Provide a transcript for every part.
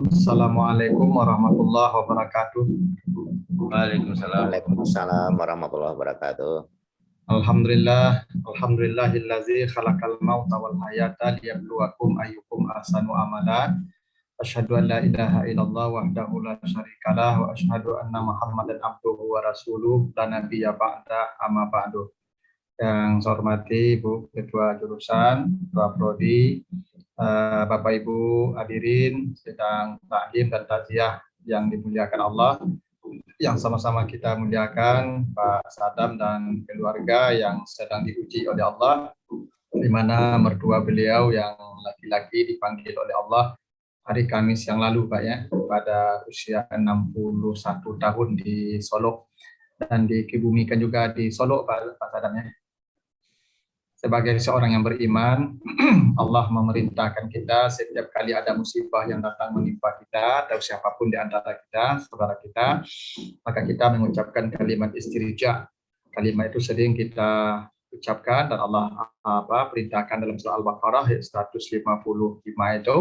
Assalamualaikum warahmatullahi wabarakatuh. Waalaikumsalam. Waalaikumsalam warahmatullahi wabarakatuh. Alhamdulillahillazi khalaqal mauta wal hayata liyabluwakum ayyukum ahsanu amala. Asyhadu an la ilaha illallah wahdahu la syarikalah wa asyhadu anna Muhammadan abduhu wa rasuluh la nabiyya ba'da amma ba'du. Yang saya hormati Bu Ketua Jurusan, Ketua Prodi, Bapak Ibu hadirin sedang taklim dan takziah yang dimuliakan Allah, yang sama-sama kita muliakan Pak Sadam dan keluarga yang sedang diuji oleh Allah, di mana mertua beliau yang laki-laki dipanggil oleh Allah hari Kamis yang lalu, Pak, ya, pada usia 61 tahun di Solo, dan dikebumikan juga di Solo, Pak Sadam, ya. Sebagai seorang yang beriman, Allah memerintahkan kita setiap kali ada musibah yang datang menimpa kita atau siapapun di antara kita, saudara kita, maka kita mengucapkan kalimat istirja. Kalimat itu sering kita ucapkan dan Allah perintahkan dalam surah Al-Baqarah 155 itu,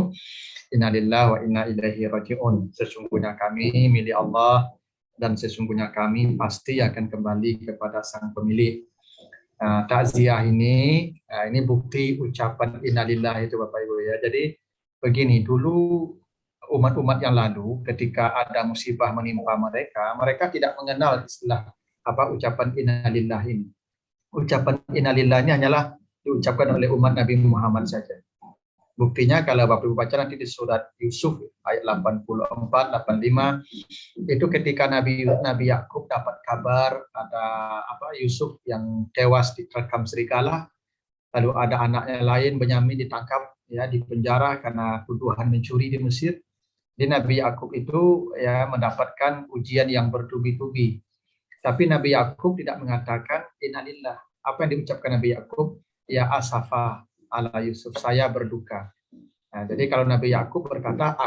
innalillahi wa inna ilaihi raji'un. Sesungguhnya kami milik Allah dan sesungguhnya kami pasti akan kembali kepada Sang Pemilik. Takziah ini bukti ucapan innalillah itu, Bapak Ibu, ya. Jadi begini, dulu umat-umat yang lalu ketika ada musibah menimpa mereka tidak mengenal istilah ucapan innalillah ini. Ucapan innalillah ini hanyalah diucapkan oleh umat Nabi Muhammad saja. Buktinya kalau Bapak Ibu baca nanti di surat Yusuf ayat 84, 85, itu ketika Nabi Yakub dapat kabar ada Yusuf yang tewas diterkam serigala, lalu ada anaknya lain Benyamin ditangkap, ya, di penjara karena tuduhan mencuri di Mesir. Di Nabi Yakub itu, ya, mendapatkan ujian yang bertubi-tubi. Tapi Nabi Yakub tidak mengatakan innalillah. Apa yang diucapkan Nabi Yakub? Ya asafa ala Yusuf, saya berduka. Nah, jadi kalau Nabi Yakub berkata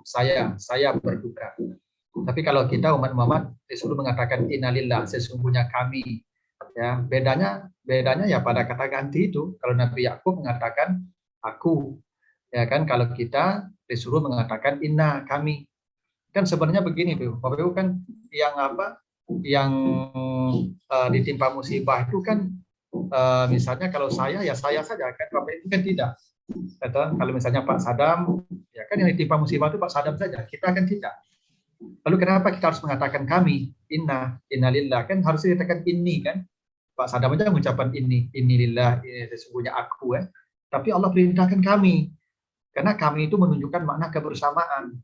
saya berduka. Tapi kalau kita umat Muhammad disuruh mengatakan innalillah, sesungguhnya kami. Ya, bedanya ya pada kata ganti itu. Kalau Nabi Yakub mengatakan aku, ya kan, kalau kita disuruh mengatakan inna, kami. Kan sebenarnya begini, Bapak Ibu, kan yang ditimpa musibah itu kan misalnya kalau saya saja, kan Bapak Ibu kan tidak. Atau kalau misalnya Pak Sadam, ya kan yang ditimpa musibah itu Pak Sadam saja, kita kan tidak. Lalu kenapa kita harus mengatakan kami? Innalillah, kan harus dikatakan ini, kan. Pak Sadam aja mengucapkan innilillah, ini sesungguhnya aku, ya. Tapi Allah perintahkan kami. Karena kami itu menunjukkan makna kebersamaan.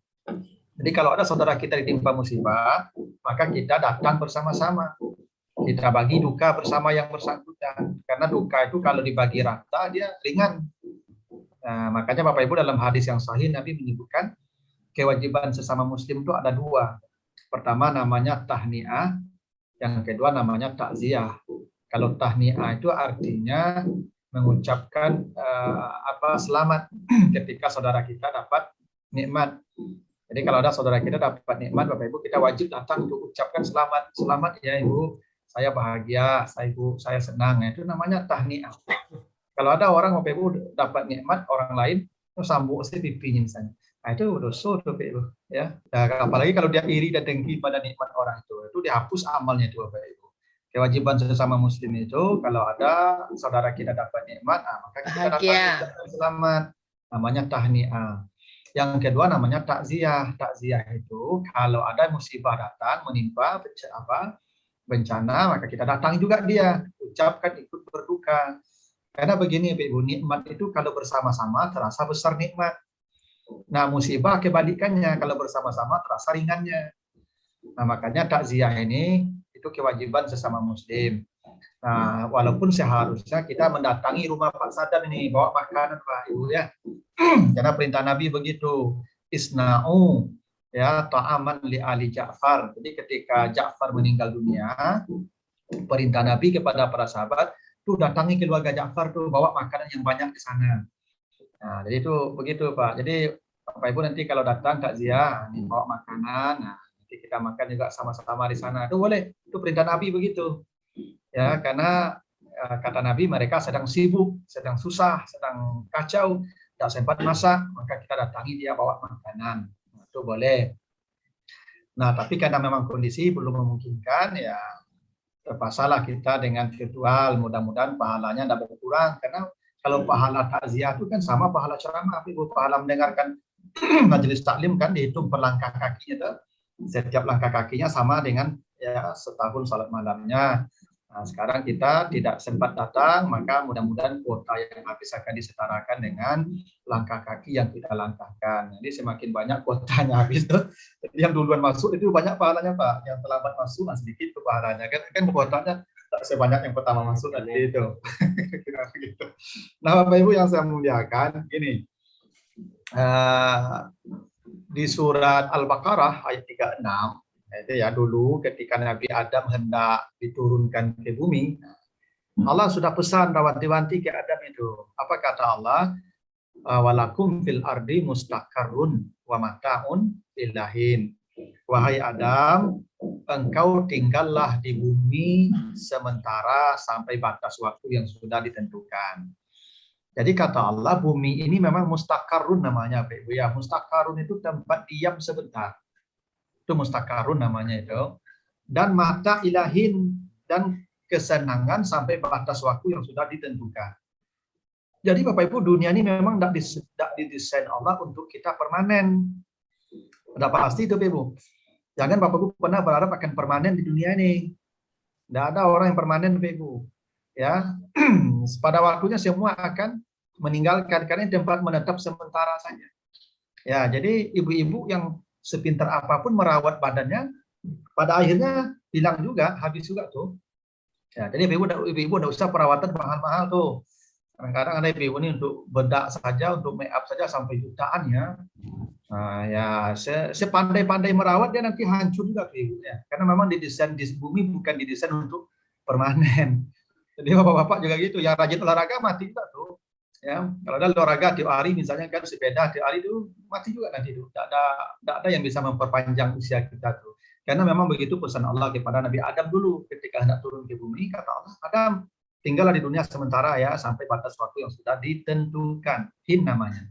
Jadi kalau ada saudara kita ditimpa musibah, maka kita datang bersama-sama. Kita bagi duka bersama yang bersangkutan. Karena duka itu kalau dibagi rata dia ringan. Nah, makanya Bapak Ibu dalam hadis yang sahih Nabi menyebutkan kewajiban sesama muslim itu ada dua. Pertama namanya tahniah, yang kedua namanya takziah. Kalau tahniah itu artinya mengucapkan selamat ketika saudara kita dapat nikmat. Jadi kalau ada saudara kita dapat nikmat, Bapak Ibu, kita wajib datang untuk ucapkan selamat. Selamat ya Ibu, saya bahagia, saya senang. Nah, itu namanya tahniah. Kalau ada orang, Bapak Ibu, dapat nikmat orang lain, itu sambung pipinya misalnya. Nah, itu dosa, Bapak Ibu, ya. Nah, apalagi kalau dia iri dan dengki pada nikmat orang itu dihapus amalnya itu, Bapak Ibu. Kewajiban sesama muslim itu kalau ada saudara kita dapat nikmat, maka kita dapat selamat. Namanya tahniah. Yang kedua namanya takziah. Takziah itu kalau ada musibah datang menimpa bencana, maka kita datang juga dia, ucapkan ikut berduka. Karena begini, Ibu, nikmat itu kalau bersama-sama terasa besar nikmat. Nah, musibah kebalikannya, kalau bersama-sama terasa ringannya. Nah, makanya takziah ini itu kewajiban sesama muslim. Nah, walaupun seharusnya kita mendatangi rumah Pak Sadam ini, bawa makanan, Pak Ibu, ya. Karena perintah Nabi begitu, isna'u, ya, ta'aman li ali Ja'far. Jadi ketika Ja'far meninggal dunia, perintah Nabi kepada para sahabat, tuh datangi keluarga Ja'far tuh, bawa makanan yang banyak ke sana. Nah, jadi itu begitu, Pak. Jadi Bapak Ibu nanti kalau datang takziah, bawa makanan, nah, nanti kita makan juga sama-sama di sana. Itu boleh, itu perintah Nabi begitu. Ya, karena kata Nabi mereka sedang sibuk, sedang susah, sedang kacau, tidak sempat masak, maka kita datangi dia bawa makanan. itu boleh. Nah, tapi karena memang kondisi belum memungkinkan, ya terpaksalah kita dengan virtual. Mudah-mudahan pahalanya tidak berkurang. Karena kalau pahala takziah itu kan sama pahala ceramah, Ibu. Pahala mendengarkan majelis taklim kan dihitung per langkah kakinya tuh. Setiap langkah kakinya sama dengan ya setahun salat malamnya. Nah, sekarang kita tidak sempat datang, maka mudah-mudahan kuota yang habis akan disetarakan dengan langkah kaki yang kita langkahkan. Jadi semakin banyak kuotanya habis tuh, jadi yang duluan masuk itu banyak pahalanya Pak, yang terlambat masuk sedikit tuh pahalanya. Kan kuotanya tak sebanyak yang pertama masuk nanti itu. Kira begitu. Nah, Bapak Ibu yang saya muliakan, gini. Di surat Al-Baqarah ayat 36, itu ya dulu ketika Nabi Adam hendak diturunkan ke bumi, Allah sudah pesan wanti-wanti ke Adam itu. Apa kata Allah? Walakum fil ardi mustaqarrun wa mata'un ilahin. Wahai Adam, engkau tinggallah di bumi sementara sampai batas waktu yang sudah ditentukan. Jadi kata Allah, bumi ini memang mustaqarrun namanya, Pak Ibu ya. Mustaqarrun itu tempat diam sebentar. Itu mustaqarrun namanya itu. Dan mata ilahin, dan kesenangan sampai batas waktu yang sudah ditentukan. Jadi Bapak Ibu, dunia ini memang tidak didesain Allah untuk kita permanen. Udah pasti itu Bapak Ibu. Jangan Bapak Ibu pernah berharap akan permanen di dunia ini. Tidak ada orang yang permanen Bapak Ibu. Ya, pada waktunya semua akan meninggalkan karena tempat menetap sementara saja. Ya, jadi ibu-ibu yang sepintar apapun merawat badannya, pada akhirnya hilang juga, habis juga tuh. Ya, jadi ibu-ibu tidak usah perawatan mahal-mahal tuh. Kadang-kadang ada ibu ini untuk bedak saja, untuk make up saja sampai jutaan ya. Nah, ya sepandai-pandai merawat dia nanti hancur juga ibu ya. Karena memang didesain di bumi bukan didesain untuk permanen. Jadi bapak-bapak juga gitu, yang rajin olahraga mati juga tuh. Ya, kalau ada olahraga tiap hari misalnya kan sepeda tiap hari itu mati juga nanti itu. Tidak ada yang bisa memperpanjang usia kita tuh. Karena memang begitu pesan Allah kepada Nabi Adam dulu ketika hendak turun ke bumi, kata Allah, Adam tinggallah di dunia sementara ya sampai batas waktu yang sudah ditentukan. Hin namanya.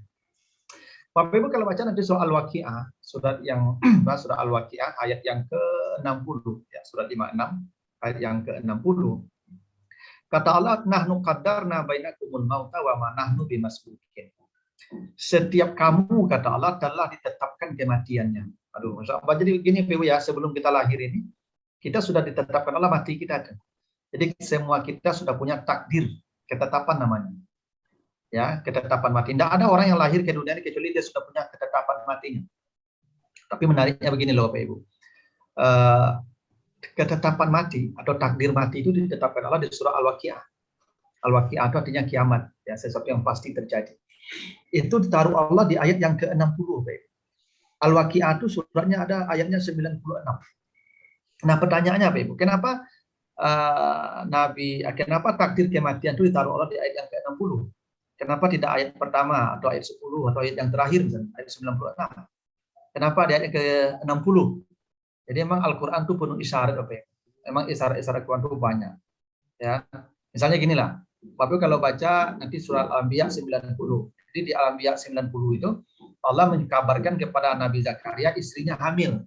Bapak Ibu kalau baca nanti surah Al-Waqi'ah, surat yang surah Al-Waqi'ah ayat yang ke-60 ya, surat 56 ayat yang ke-60. Kata Allah, nahnu qaddarna bainakumul mauta wa ma nahnu bimasbuqin. Setiap kamu, kata Allah, telah ditetapkan kematiannya. Aduh, Masya Allah. Jadi gini Ibu ya, sebelum kita lahir ini, kita sudah ditetapkan Allah mati kita. Jadi semua kita sudah punya takdir, ketetapan namanya. Ya, ketetapan mati. Tidak ada orang yang lahir ke dunia ini kecuali dia sudah punya ketetapan matinya. Tapi menariknya begini loh Bapak Ibu. Ketetapan mati atau takdir mati itu ditetapkan Allah di surah Al-Waqi'ah. Al-Waqi'ah itu artinya kiamat, ya, sesuatu yang pasti terjadi. Itu ditaruh Allah di ayat yang ke-60. Al-Waqi'ah itu suratnya ada ayatnya 96. Nah pertanyaannya Bapak Ibu, kenapa kenapa takdir kematian itu ditaruh Allah di ayat yang ke-60? Kenapa tidak ayat pertama atau ayat 10 atau ayat yang terakhir misalnya, ayat 96? Kenapa di ayat ke-60? Jadi memang Al-Quran itu penuh isyarat, Bapak Ibu. Memang isyarat-isyarat Quran itu banyak. Ya, misalnya ginilah, Bapak kalau baca nanti surat Al-Anbiya 90. Jadi di Al-Anbiya 90 itu Allah mengkabarkan kepada Nabi Zakaria istrinya hamil.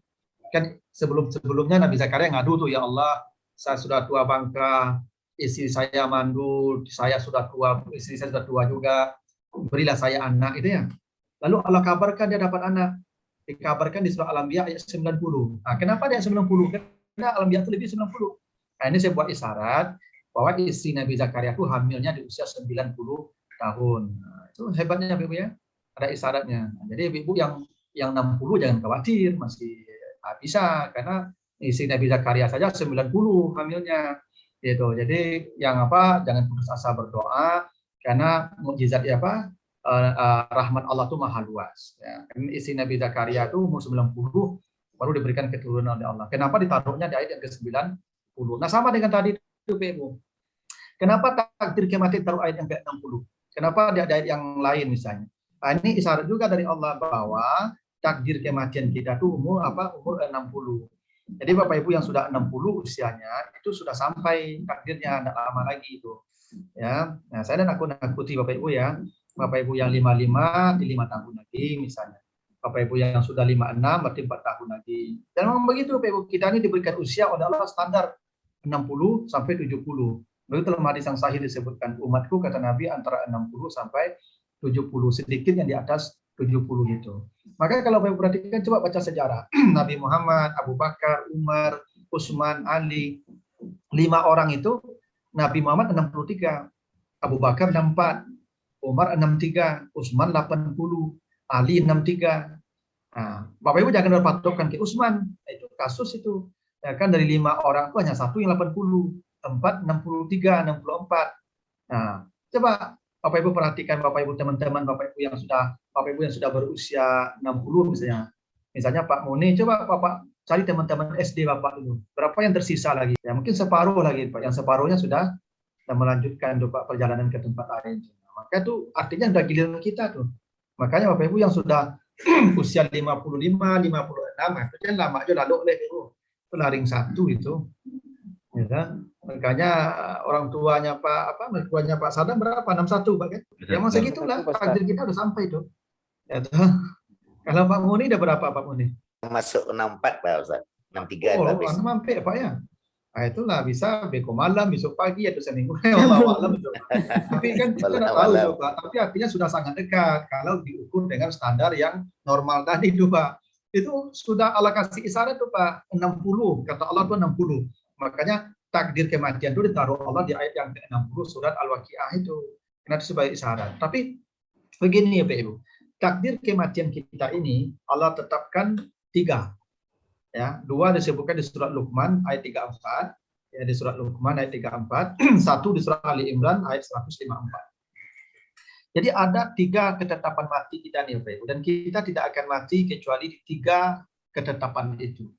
Kan sebelumnya Nabi Zakaria ngadu tuh, ya Allah, saya sudah tua bangka, istri saya mandul, saya sudah tua, istri saya sudah tua juga, berilah saya anak, itu ya. Lalu Allah kabarkan dia dapat anak. Dikabarkan di surah Al-Anbiya ayat 90. Nah, kenapa dia 90? Karena Al-Anbiya itu lebih 90. Nah, ini saya buat isyarat bahwa istri Nabi Zakaria itu hamilnya di usia 90 tahun. Nah, itu hebatnya Ibu ya. Ada isyaratnya. Nah, jadi Ibu yang 60 jangan khawatir, masih bisa karena istri Nabi Zakaria saja 90 hamilnya. Gitu. Jadi jangan putus asa berdoa karena mukjizat rahmat Allah itu maha luas. Ya. Istri Nabi Zakaria itu umur 90 baru diberikan keturunan oleh Allah. Kenapa ditaruhnya di ayat yang ke-90? Nah sama dengan tadi itu Ibu. Kenapa takdir kematian taruh ayat yang ke-60? Kenapa di ayat yang lain misalnya? Nah, ini isyarat juga dari Allah bahwa takdir kematian kita itu umur 60. Jadi Bapak Ibu yang sudah 60 usianya itu sudah sampai takdirnya, tidak lama lagi itu. Ya. Nah, saya dan aku nakuti Bapak Ibu ya. Bapak Ibu yang 55 di 5 tahun lagi misalnya. Bapak Ibu yang sudah 56 berarti 4 tahun lagi. Dan memang begitu Bapak Ibu, kita ini diberikan usia oleh Allah standar 60 sampai 70. Lalu dalam hadis yang sahih disebutkan, umatku kata Nabi antara 60 sampai 70, sedikit yang di atas 70 itu. Maka kalau Bapak Ibu perhatikan, coba baca sejarah. Nabi Muhammad, Abu Bakar, Umar, Utsman, Ali, 5 orang itu, Nabi Muhammad 63, Abu Bakar 64, Umar 63, Utsman 80, Ali 63. Nah, Bapak Ibu jangan berpatokan ke Utsman. Itu kasus itu. Ya kan dari 5 orang itu hanya satu yang 80, 4 63, 64. Nah, coba Bapak Ibu perhatikan, Bapak Ibu teman-teman, Bapak Ibu yang sudah berusia 60 misalnya. Misalnya Pak Muni, coba Bapak cari teman-teman SD Bapak dulu. Berapa yang tersisa lagi? Ya mungkin separuh lagi, Pak. Yang separuhnya sudah melanjutkan Pak perjalanan ke tempat lain. Maka itu artinya sudah giliran kita tuh. Makanya Bapak Ibu yang sudah usia 55, 56, itu kan lama aja lalu oleh itu. Pelaring satu itu. Ya kan? Makanya orang tuanya Pak Sadam berapa? 61 Pak kan? Ya masa gitulah, takdir kita udah sampai tuh. Ya, kalau Pak Muni udah berapa Pak Muni? Masuk 64 Pak Ustaz. 63 Oh, habis. mampir Pak ya. Nah, itulah bisa beko malam, besok pagi atau seminggu malam itu. Tapi kan kita tidak tahu itu Pak. Tapi artinya sudah sangat dekat kalau diukur dengan standar yang normal tadi itu Pak. Itu sudah Allah kasih isyarat tuh Pak, 60. Kata Allah tuh 60. Makanya takdir kematian itu ditaruh Allah di ayat yang ke-60 surat Al-Waqiah itu. Karena itu sebagai isyarat. Tapi begini ya Pak Ibu. Takdir kematian kita ini Allah tetapkan 3. Ya, 2 disebutkan di surat Luqman ayat 34, ya di surat Luqman ayat 34, 1 di surat Ali Imran ayat 154. Jadi ada 3 ketetapan mati kita nih Bapak Ibu, dan kita tidak akan mati kecuali di 3 ketetapan itu.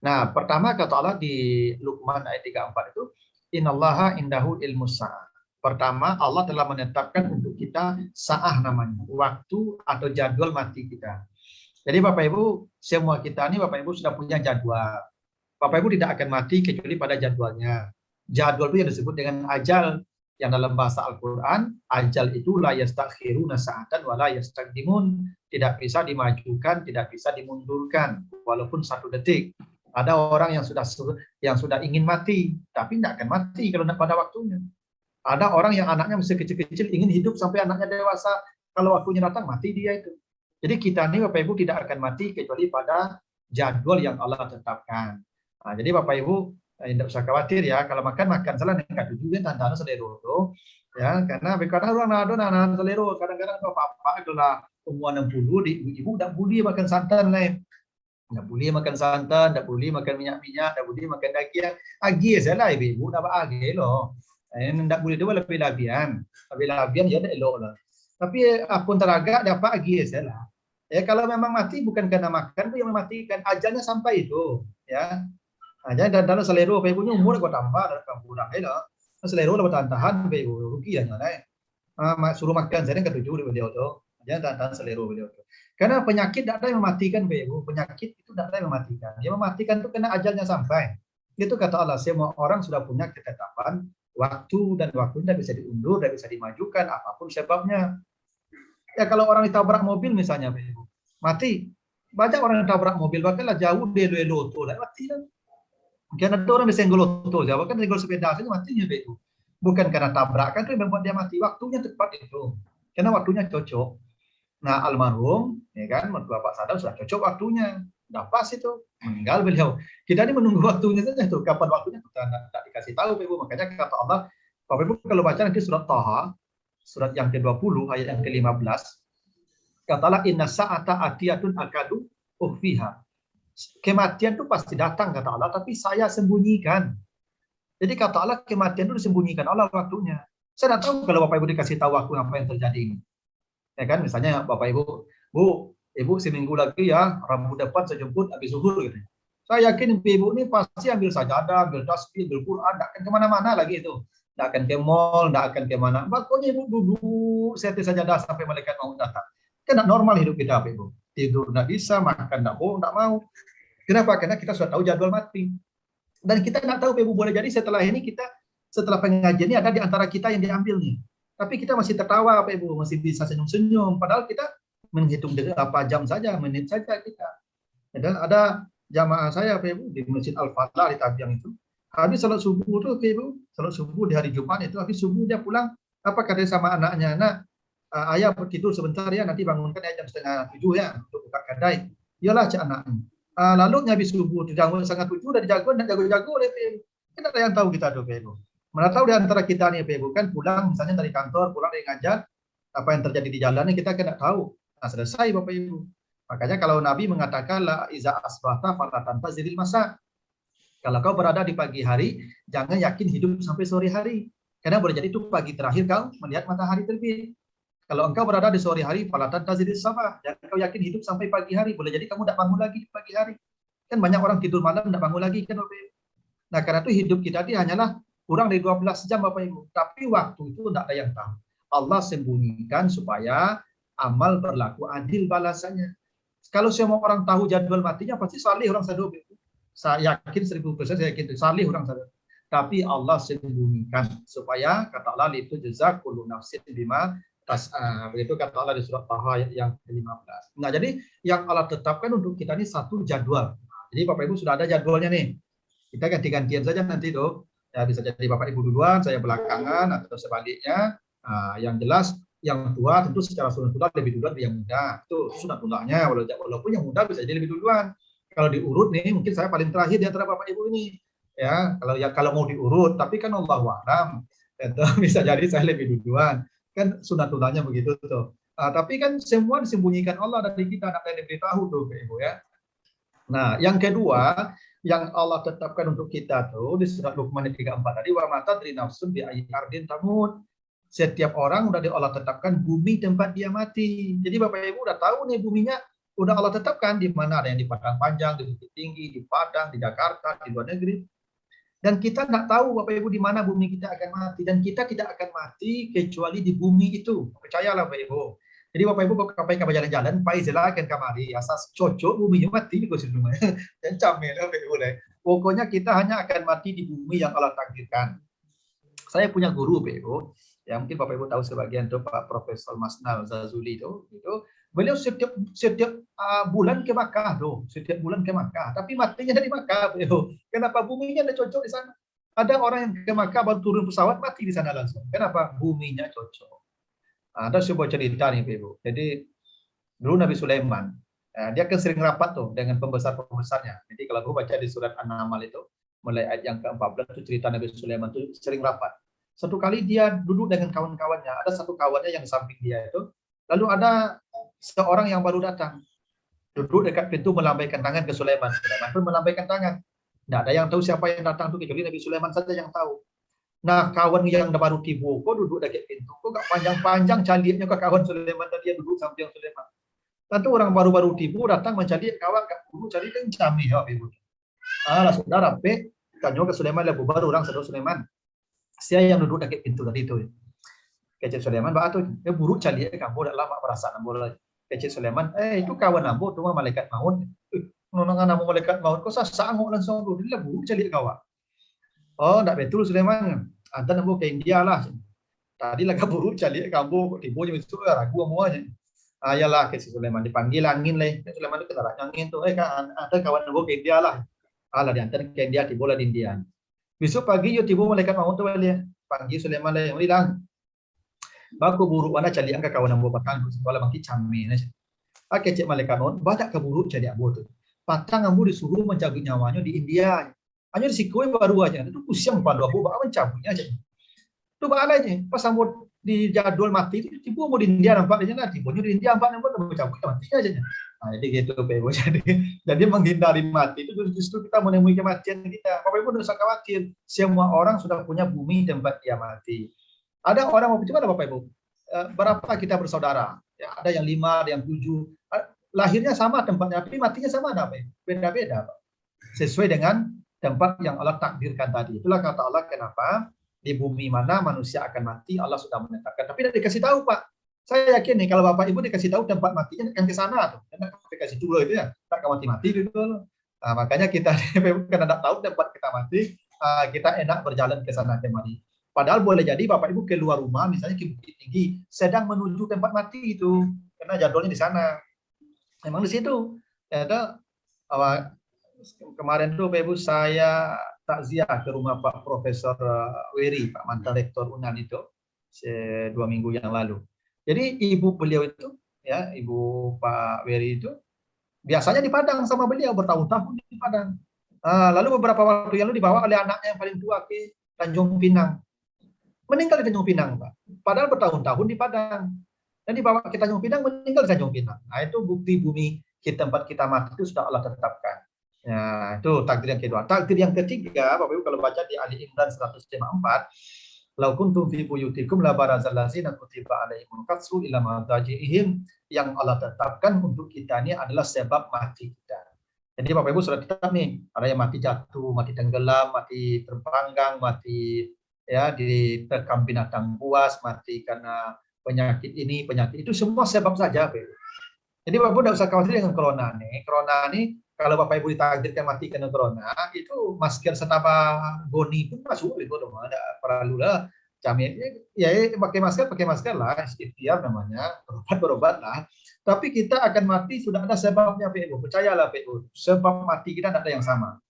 Nah, pertama kata Allah di Luqman ayat 34 itu, innallaha indahu ilmus sa'ah. Pertama, Allah telah menetapkan untuk kita sa'ah namanya, waktu atau jadwal mati kita. Jadi Bapak Ibu, semua kita ini Bapak Ibu sudah punya jadwal. Bapak Ibu tidak akan mati kecuali pada jadwalnya. Jadwal itu yang disebut dengan ajal, yang dalam bahasa Al-Quran, ajal itu la yastakhiruna sa'atan wa la yastaqdimun. Tidak bisa dimajukan, tidak bisa dimundurkan, walaupun 1 detik. Ada orang yang sudah ingin mati, tapi tidak akan mati kalau tidak pada waktunya. Ada orang yang anaknya masih kecil-kecil ingin hidup sampai anaknya dewasa, kalau waktunya datang mati dia itu. Jadi kita ini Bapak Ibu tidak akan mati kecuali pada jadwal yang Allah tetapkan. Nah, jadi Bapak Ibu tidak usah khawatir ya, kalau makan salah nekat juga tanda selero tuh. Ya, karena kadang orang nahan selero, kadang-kadang Bapak adalah umur 60 di ibu tidak boleh makan santan lain. Tidak boleh makan santan, tidak boleh makan minyak-minyak, tidak boleh makan daging. Agi salah ibu, tidak agi loh. Tidak boleh dua lebih labian ya tidak elok lah. Tapi apun teragak dapat agi salah. Ya kalau memang mati bukan karena makan, itu yang mematikan, ajalnya sampai itu, ya. Aja dan dalam selero Bapak Ibu umur kau tambah dan kurang lah. Selero lah tahan Bapak Ibu rugi ya nyalai. Suruh makan saya kan ketujuh beliau tuh. Aja tahan selero beliau tuh. Karena penyakit tidak ada yang mematikan Bapak Ibu. Penyakit itu tidak ada yang mematikan. Yang mematikan itu karena ajalnya sampai. Itu kata Allah, semua orang sudah punya ketetapan waktu, dan waktu tidak bisa diundur, tidak bisa dimajukan apapun sebabnya. Ya kalau orang ditabrak mobil misalnya, mati. Banyak orang ditabrak mobil, bahkan jauh dia loto, mati kan. Karena ada orang disenggol loto, jauh kan senggol sepeda saja matinya itu. Bukan karena tabrakan itu yang membuat dia mati, waktunya tepat itu. Karena waktunya cocok. Nah almarhum, ya kan, mertua Pak Sadam sudah cocok waktunya, sudah pas itu, meninggal beliau. Kita ini menunggu waktunya saja tuh, kapan waktunya kita tidak dikasih tahu, Ibu. Makanya kata Allah, Bapak Ibu kalau baca nanti surat Taha, surat yang ke-20 ayat yang ke-15, katalah inna sa'ata atiyatun akadu ukhfiha. Kematian itu pasti datang kata Allah, tapi saya sembunyikan. Jadi kata Allah kematian itu disembunyikan Allah waktunya. Saya tidak tahu kalau Bapak Ibu dikasih tahu waktu apa yang terjadi ini. Ya kan, misalnya Bapak Ibu, Ibu seminggu lagi ya, Rabu depan saya jemput habis zuhur gitu. Saya yakin Ibu ini pasti ambil sajadah, ambil tasbih, ambil Quran, tidak akan kemana-mana lagi itu. Tidak akan ke mall, tidak akan kemana. Pokoknya Ibu duduk, setting sajadah sampai malaikat mau datang. Kan normal hidup kita, Ibu. Tidur tidak bisa, makan tidak mau. Kenapa? Karena kita sudah tahu jadwal mati. Dan kita tidak tahu, Ibu, boleh jadi setelah ini setelah pengajian ini ada di antara kita yang diambil nih. Tapi kita masih tertawa, Ibu, masih bisa senyum-senyum. Padahal kita menghitung berapa jam saja, menit saja kita. Dan ada jamaah saya Bapak Ibu di Masjid Al-Falah di Tabiang itu. Habis salat subuh tuh Bapak Ibu, salat subuh di hari Jumat itu habis subuh dia pulang, apa kata sama anaknya, "Nak, ayah tidur sebentar ya, nanti bangunkan ya jam 6:30 ya untuk buka kedai." Iyalah cak anaknya. Lalu habis subuh di jam 6:30 udah dijago dan jago-jago oleh Bapak Ibu. Kan ada yang tahu kita tuh Bapak Ibu. Mana tahu di antara kita nih Bapak Ibu kan pulang misalnya dari kantor, pulang dari ngajar, apa yang terjadi di jalan ini kita kena tahu. Nah, selesai Bapak Ibu. Makanya kalau Nabi mengatakan la iza asbahta fala tantaziril masa. Kalau kau berada di pagi hari, jangan yakin hidup sampai sore hari. Karena boleh jadi itu pagi terakhir kau melihat matahari terbit. Kalau engkau berada di sore hari, fala tantaziril sabah. Jangan kau yakin hidup sampai pagi hari. Boleh jadi kamu tidak bangun lagi di pagi hari. Kan banyak orang tidur malam tidak bangun lagi kan Bapak Ibu. Nah, karena itu hidup kita ini hanyalah kurang dari 12 jam Bapak Ibu. Tapi waktu itu tidak ada yang tahu. Allah sembunyikan supaya amal berlaku adil balasannya. Kalau semua orang tahu jadwal matinya, pasti salih orang sadar. Saya yakin 1000% saya yakin salih orang sadar. Tapi Allah sembunyikan supaya kata Allah itu jazaa kullu nafsin bima tas'a. Begitu kata Allah di surat Taha yang ke-15. Nah, jadi yang Allah tetapkan untuk kita ini satu jadwal. Jadi Bapak Ibu sudah ada jadwalnya nih. Kita ganti-gantian saja nanti tuh. Ya bisa jadi Bapak Ibu duluan, saya belakangan atau sebaliknya. Yang jelas yang tua tentu secara sunatullah lebih duluan dari yang muda. Itu sunatullahnya, walaupun yang muda bisa jadi lebih duluan. Kalau diurut nih mungkin saya paling terakhir di antara Bapak Ibu ini. Ya, kalau mau diurut, tapi kan Allahu a'lam. Bisa jadi saya lebih duluan. Kan sunatullahnya begitu tuh. Tapi kan semua disembunyikan Allah dari kita, tidak ada yang diberitahu tuh Bapak Ibu ya. Nah, yang kedua yang Allah tetapkan untuk kita tuh di surat Luqman 34 tadi, wa mata tadri nafsun bi ayyi ardin tamut. Setiap orang udah Allah tetapkan bumi tempat dia mati. Jadi Bapak Ibu udah tahu nih buminya udah Allah tetapkan di mana, ada yang di Padang Panjang, di Bukit Tinggi, di Padang, di Jakarta, di luar negeri. Dan kita nggak tahu Bapak Ibu di mana bumi kita akan mati, dan kita tidak akan mati kecuali di bumi itu. Percayalah Bapak Ibu. Jadi Bapak Ibu kalau kapan jalan-jalan, paizelah akan kamari asas cocok buminya mati di kursi rumah. Dan camel Bapak Ibu deh. Pokoknya kita hanya akan mati di bumi yang Allah takdirkan. Saya punya guru Bapak Ibu. Ya mungkin Bapak Ibu tahu sebagian itu Pak Profesor Masnal Zazuli itu beliau setiap bulan ke Makkah tuh, setiap bulan ke Makkah, tapi matinya dari Makkah Bapak. Kenapa? Buminya ada cocok di sana. Ada orang yang ke Makkah baru turun pesawat mati di sana langsung. Kenapa? Buminya cocok. Ada sebuah cerita nih Bapak Ibu. Jadi dulu Nabi Sulaiman, dia kan sering rapat tuh dengan pembesar-pembesarnya. Jadi kalau aku baca di surat An-Naml itu mulai ayat yang ke-14 itu cerita Nabi Sulaiman itu sering rapat. Satu kali dia duduk dengan kawan-kawannya, ada satu kawannya yang samping dia itu, lalu ada seorang yang baru datang, duduk dekat pintu melambaikan tangan ke Sulaiman. Sulaiman pun melambaikan tangan. Tidak ada yang tahu siapa yang datang itu, kecuali Nabi Sulaiman saja yang tahu. Nah, kawan yang baru tiba, kok duduk dekat pintu, kok gak panjang-panjang caliannya ke kawan Sulaiman, dan dia duduk samping Sulaiman. Tentu orang baru-baru tiba datang mencari kawan, gak perlu cari kencam nih, Ibu. Langsung darah, tanya ke Sulaiman, lalu baru orang sedang Sulaiman. Saya yang duduk dekat pintu tadi itu. Kecil Sulaiman, tuh, buruk cali kamu udah lama perasaan boleh. Kecil Sulaiman, itu kawan ambo tuh malaikat maut. Nonongan nama malaikat maut, kok sanggup langsung dulu dia buruk cali kawan. Oh, enggak betul Sulaiman. Anta ambo ke India lah. Tadi lagi buruk cali kamu tibonya itu ragu semuanya. Ayalah kecil Sulaiman dipanggil angin lah. Sulaiman itu kena angin tuh, kan ada kawan ambo ke India lah. Alah diantar ke India, tibolah di India. Besok pagi yo tiba malaikat maut tu balik. Panggil Sulaiman lah yang bilang, "Baku buruk mana cali angka kawan ambo patang sekolah bangki cami." Pakai cek malaikat maut, banyak keburuk cali ambo tu. Patang ambo disuruh mencabut nyawanya di India. Hanya disikoi baru aja. Itu pusing pada ambo bak mencabutnya aja. Tu bala aja. Pas ambo di jadwal mati itu tiba mau di India nampak aja lah. Tiba di India nampak ambo mencabut matinya aja. Nah, jadi gitu Bapak Ibu. Jadi menghindari mati itu justru kita menemui kematian kita. Bapak Ibu tidak usah khawatir. Semua orang sudah punya bumi tempat dia mati. Ada orang mau coba Bapak Ibu. Berapa kita bersaudara? Ya, ada yang 5, ada yang 7. Lahirnya sama tempatnya, tapi matinya sama ada Bapak Ibu. Beda-beda Pak. Sesuai dengan tempat yang Allah takdirkan tadi. Itulah kata Allah kenapa di bumi mana manusia akan mati Allah sudah menetapkan. Tapi tidak dikasih tahu Pak. Saya yakin nih kalau Bapak Ibu dikasih tahu tempat matinya akan ke sana tuh. Karena dikasih dulu itu ya, tak mati-mati gitu. Nah, makanya kita karena tidak tahu tempat kita mati, kita enak berjalan ke sana kemari. Padahal boleh jadi Bapak Ibu keluar rumah, misalnya ke Bukit Tinggi, sedang menuju tempat mati itu, karena jadwalnya di sana. Memang di situ. Ya, kemarin tuh Bapak Ibu saya takziah ke rumah Pak Profesor Weri, Pak mantan rektor UNAN itu, 2 minggu yang lalu. Jadi ibu beliau itu, ya ibu Pak Weri itu, biasanya di Padang sama beliau, bertahun-tahun di Padang. Lalu beberapa waktu yang lalu dibawa oleh anaknya yang paling tua ke Tanjung Pinang. Meninggal di Tanjung Pinang, Pak. Padahal bertahun-tahun di Padang. Dan dibawa ke Tanjung Pinang, meninggal di Tanjung Pinang. Nah, itu bukti bumi tempat kita mati itu sudah Allah tetapkan. Ya, itu takdir yang kedua. Takdir yang ketiga, Bapak Ibu kalau baca di Ali Imran 154, "Lau kuntum fi buyutikum la barazal ladzina kutiba alaihimul qatsu ila madajihim," yang Allah tetapkan untuk kita ini adalah sebab mati kita. Jadi Bapak Ibu sudah tetap nih, ada yang mati jatuh, mati tenggelam, mati terpanggang, mati ya diterkam binatang buas, mati karena penyakit ini, penyakit itu, semua sebab saja, Bapak Ibu. Jadi Bapak Ibu tidak usah khawatir dengan corona nih. Corona nih kalau Bapak Ibu ditakdirkan mati karena corona, itu masker setapa goni pun masuk itu dong, ada perlu lah. Kami ya pakai masker lah, ikhtiar namanya, berobat lah. Tapi kita akan mati sudah ada sebabnya, Bapak Ibu. Percayalah, Bapak Ibu. Sebab mati kita tidak ada yang sama.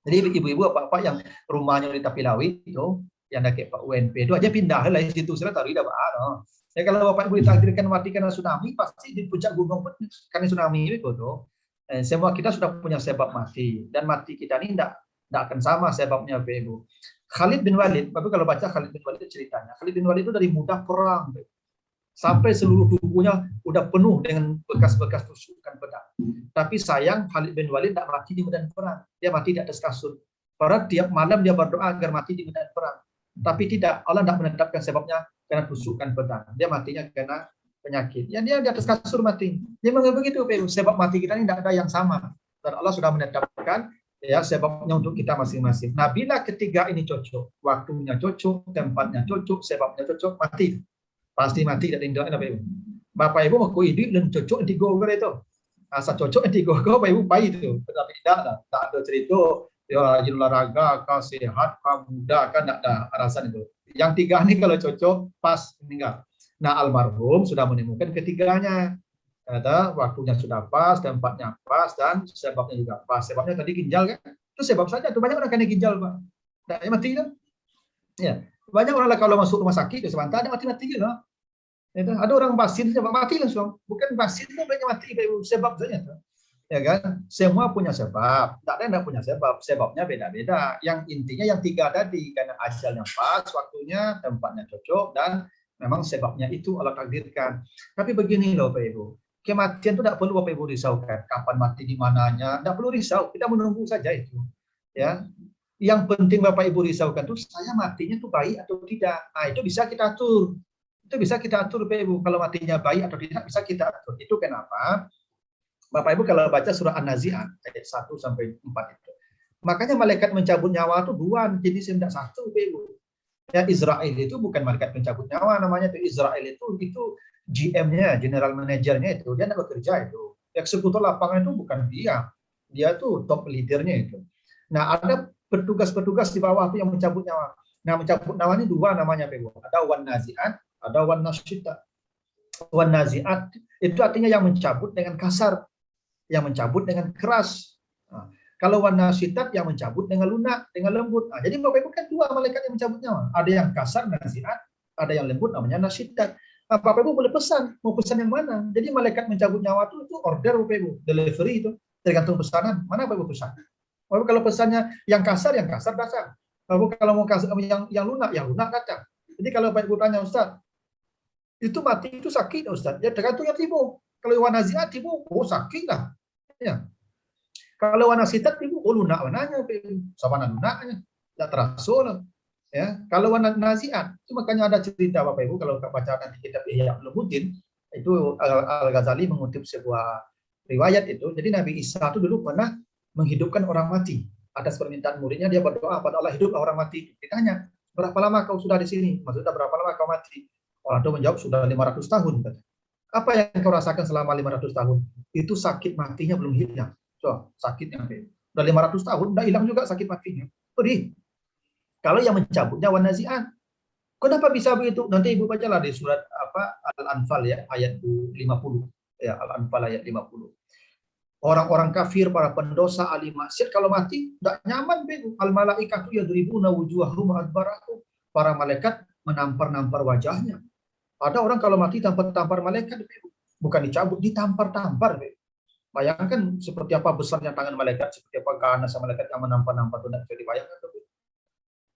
Jadi ibu-ibu bapak-bapak yang rumahnya di Tapilawi itu, yang ada kayak Pak UNP itu aja pindah lah institusi lah taruh tidak ada. Ya kalau Bapak Ibu ditakdirkan mati karena tsunami, pasti di puncak gunung karena tsunami itu tuh. Semua kita sudah punya sebab mati, dan mati kita ini tidak akan sama sebabnya, Bapak Ibu. Khalid bin Walid, Bapak kalau baca Khalid bin Walid ceritanya, Khalid bin Walid itu dari muda perang, sampai seluruh tubuhnya udah penuh dengan bekas-bekas tusukan pedang. Tapi sayang Khalid bin Walid tidak mati di medan perang, dia mati di atas kasur. Padahal tiap malam dia berdoa agar mati di medan perang. Tapi tidak, Allah tidak menetapkan sebabnya karena tusukan pedang. Dia matinya karena penyakit. Ya dia di atas kasur mati. Dia menganggap begitu, sebab mati kita ini tidak ada yang sama. Dan Allah sudah menetapkan ya sebabnya untuk kita masing-masing. Nah, bila ketiga ini cocok, waktunya cocok, tempatnya cocok, sebabnya cocok, mati. Pasti mati dari Indo. Bapak Ibu mau hidup dan cocok di Google itu. Asal cocok di Google, Bapak Ibu baik itu. Tetapi tidak ada cerita ya rajin olahraga, kau sehat, kau muda, kan tidak ada alasan itu. Yang tiga ini kalau cocok pas meninggal. Nah, almarhum sudah menemukan ketiganya. Ada waktunya sudah pas, tempatnya pas, dan sebabnya juga pas. Sebabnya tadi ginjal kan? Itu sebab saja. Itu banyak orang kena ginjal, Pak. Nah, mati kan? Ya, banyak orang kalau masuk rumah sakit ya sebentar dia mati gitu. Ada orang vaksin sebab mati langsung. Bukan vaksin itu banyak mati, sebab saja. Ya kan? Semua punya sebab. Tak ada yang tidak punya sebab. Sebabnya beda-beda. Yang intinya yang tiga tadi, karena ajalnya pas, waktunya, tempatnya cocok, dan memang sebabnya itu Allah takdirkan. Tapi begini loh, Bapak Ibu. Kematian itu tidak perlu Bapak Ibu risaukan. Kapan mati di mananya, tidak perlu risau. Kita menunggu saja itu. Ya. Yang penting Bapak Ibu risaukan itu saya matinya itu baik atau tidak. Nah, itu bisa kita atur. Itu bisa kita atur, Bapak Ibu. Kalau matinya baik atau tidak bisa kita atur. Itu kenapa? Bapak Ibu kalau baca surah An-Nazi'at ayat 1 sampai 4 itu. Makanya malaikat mencabut nyawa itu dua, jenis tidak satu, Bapak Ibu. Ya, Israel itu bukan malaikat pencabut nyawa namanya, itu Israel itu GM-nya, general manajernya itu, dia tidak bekerja itu. Eksekutor lapangan itu bukan dia. Dia tuh top leadernya itu. Nah, ada petugas-petugas di bawah itu yang mencabut nyawa. Nah, mencabut nyawa ini dua namanya, Bapak Ibu. Ada wan nazi'at, ada wan nasyita. Wan nazi'at itu artinya yang mencabut dengan kasar, yang mencabut dengan keras. Nah, kalau wan nasyita yang mencabut dengan lunak, dengan lembut. Nah, jadi Bapak Ibu kan dua malaikat yang mencabut nyawa. Ada yang kasar nazi'at, ada yang lembut namanya nasyita. Nah, Bapak Ibu boleh pesan, mau pesan yang mana? Jadi malaikat mencabut nyawa itu order, Bapak Ibu, delivery itu tergantung pesanan. Mana Bapak Ibu pesan? Bapak Ibu kalau pesannya yang kasar datang. Bapak Ibu kalau mau kasar yang lunak datang. Jadi kalau Bapak Ibu tanya, Ustaz, itu mati itu sakit, Ustaz? Ya tergantung yang tibu. Kalau wan nazi'at tibu, oh sakit lah. Ya. Kalau wan nasyita tibu, oh lunak warnanya, sama lunaknya, tidak terasa lah. Ya, kalau wan nazi'at itu makanya ada cerita Bapak Ibu kalau baca nanti kitab Ihya Ulumuddin itu Al-Ghazali mengutip sebuah riwayat itu. Jadi Nabi Isa itu dulu pernah menghidupkan orang mati atas permintaan muridnya. Dia berdoa pada Allah, hiduplah orang mati. Ditanya, berapa lama kau sudah di sini? Maksudnya berapa lama kau mati? Orang itu menjawab sudah 500 tahun. Apa yang kau rasakan selama 500 tahun? Itu sakit matinya belum hilang. So, sakitnya udah 500 tahun udah hilang juga sakit matinya. Jadi kalau yang mencabutnya wan nazi'at, Kenapa bisa begitu? Nanti ibu bacalah di surat apa Al-Anfal ya ayat 50 ya Al-Anfal ayat 50. Orang-orang kafir, para pendosa, ahli maksiat kalau mati tidak nyaman begitu. Al malaikatu yadribuna wujuhahum adbarahum. Para malaikat menampar-nampar wajahnya. Ada orang kalau mati tampar-tampar malaikat begitu. Bukan dicabut, ditampar-tampar begitu. Bayangkan seperti apa besarnya tangan malaikat, seperti apa ganas malaikat yang menampar-nampar itu tidak bisa dibayangkan.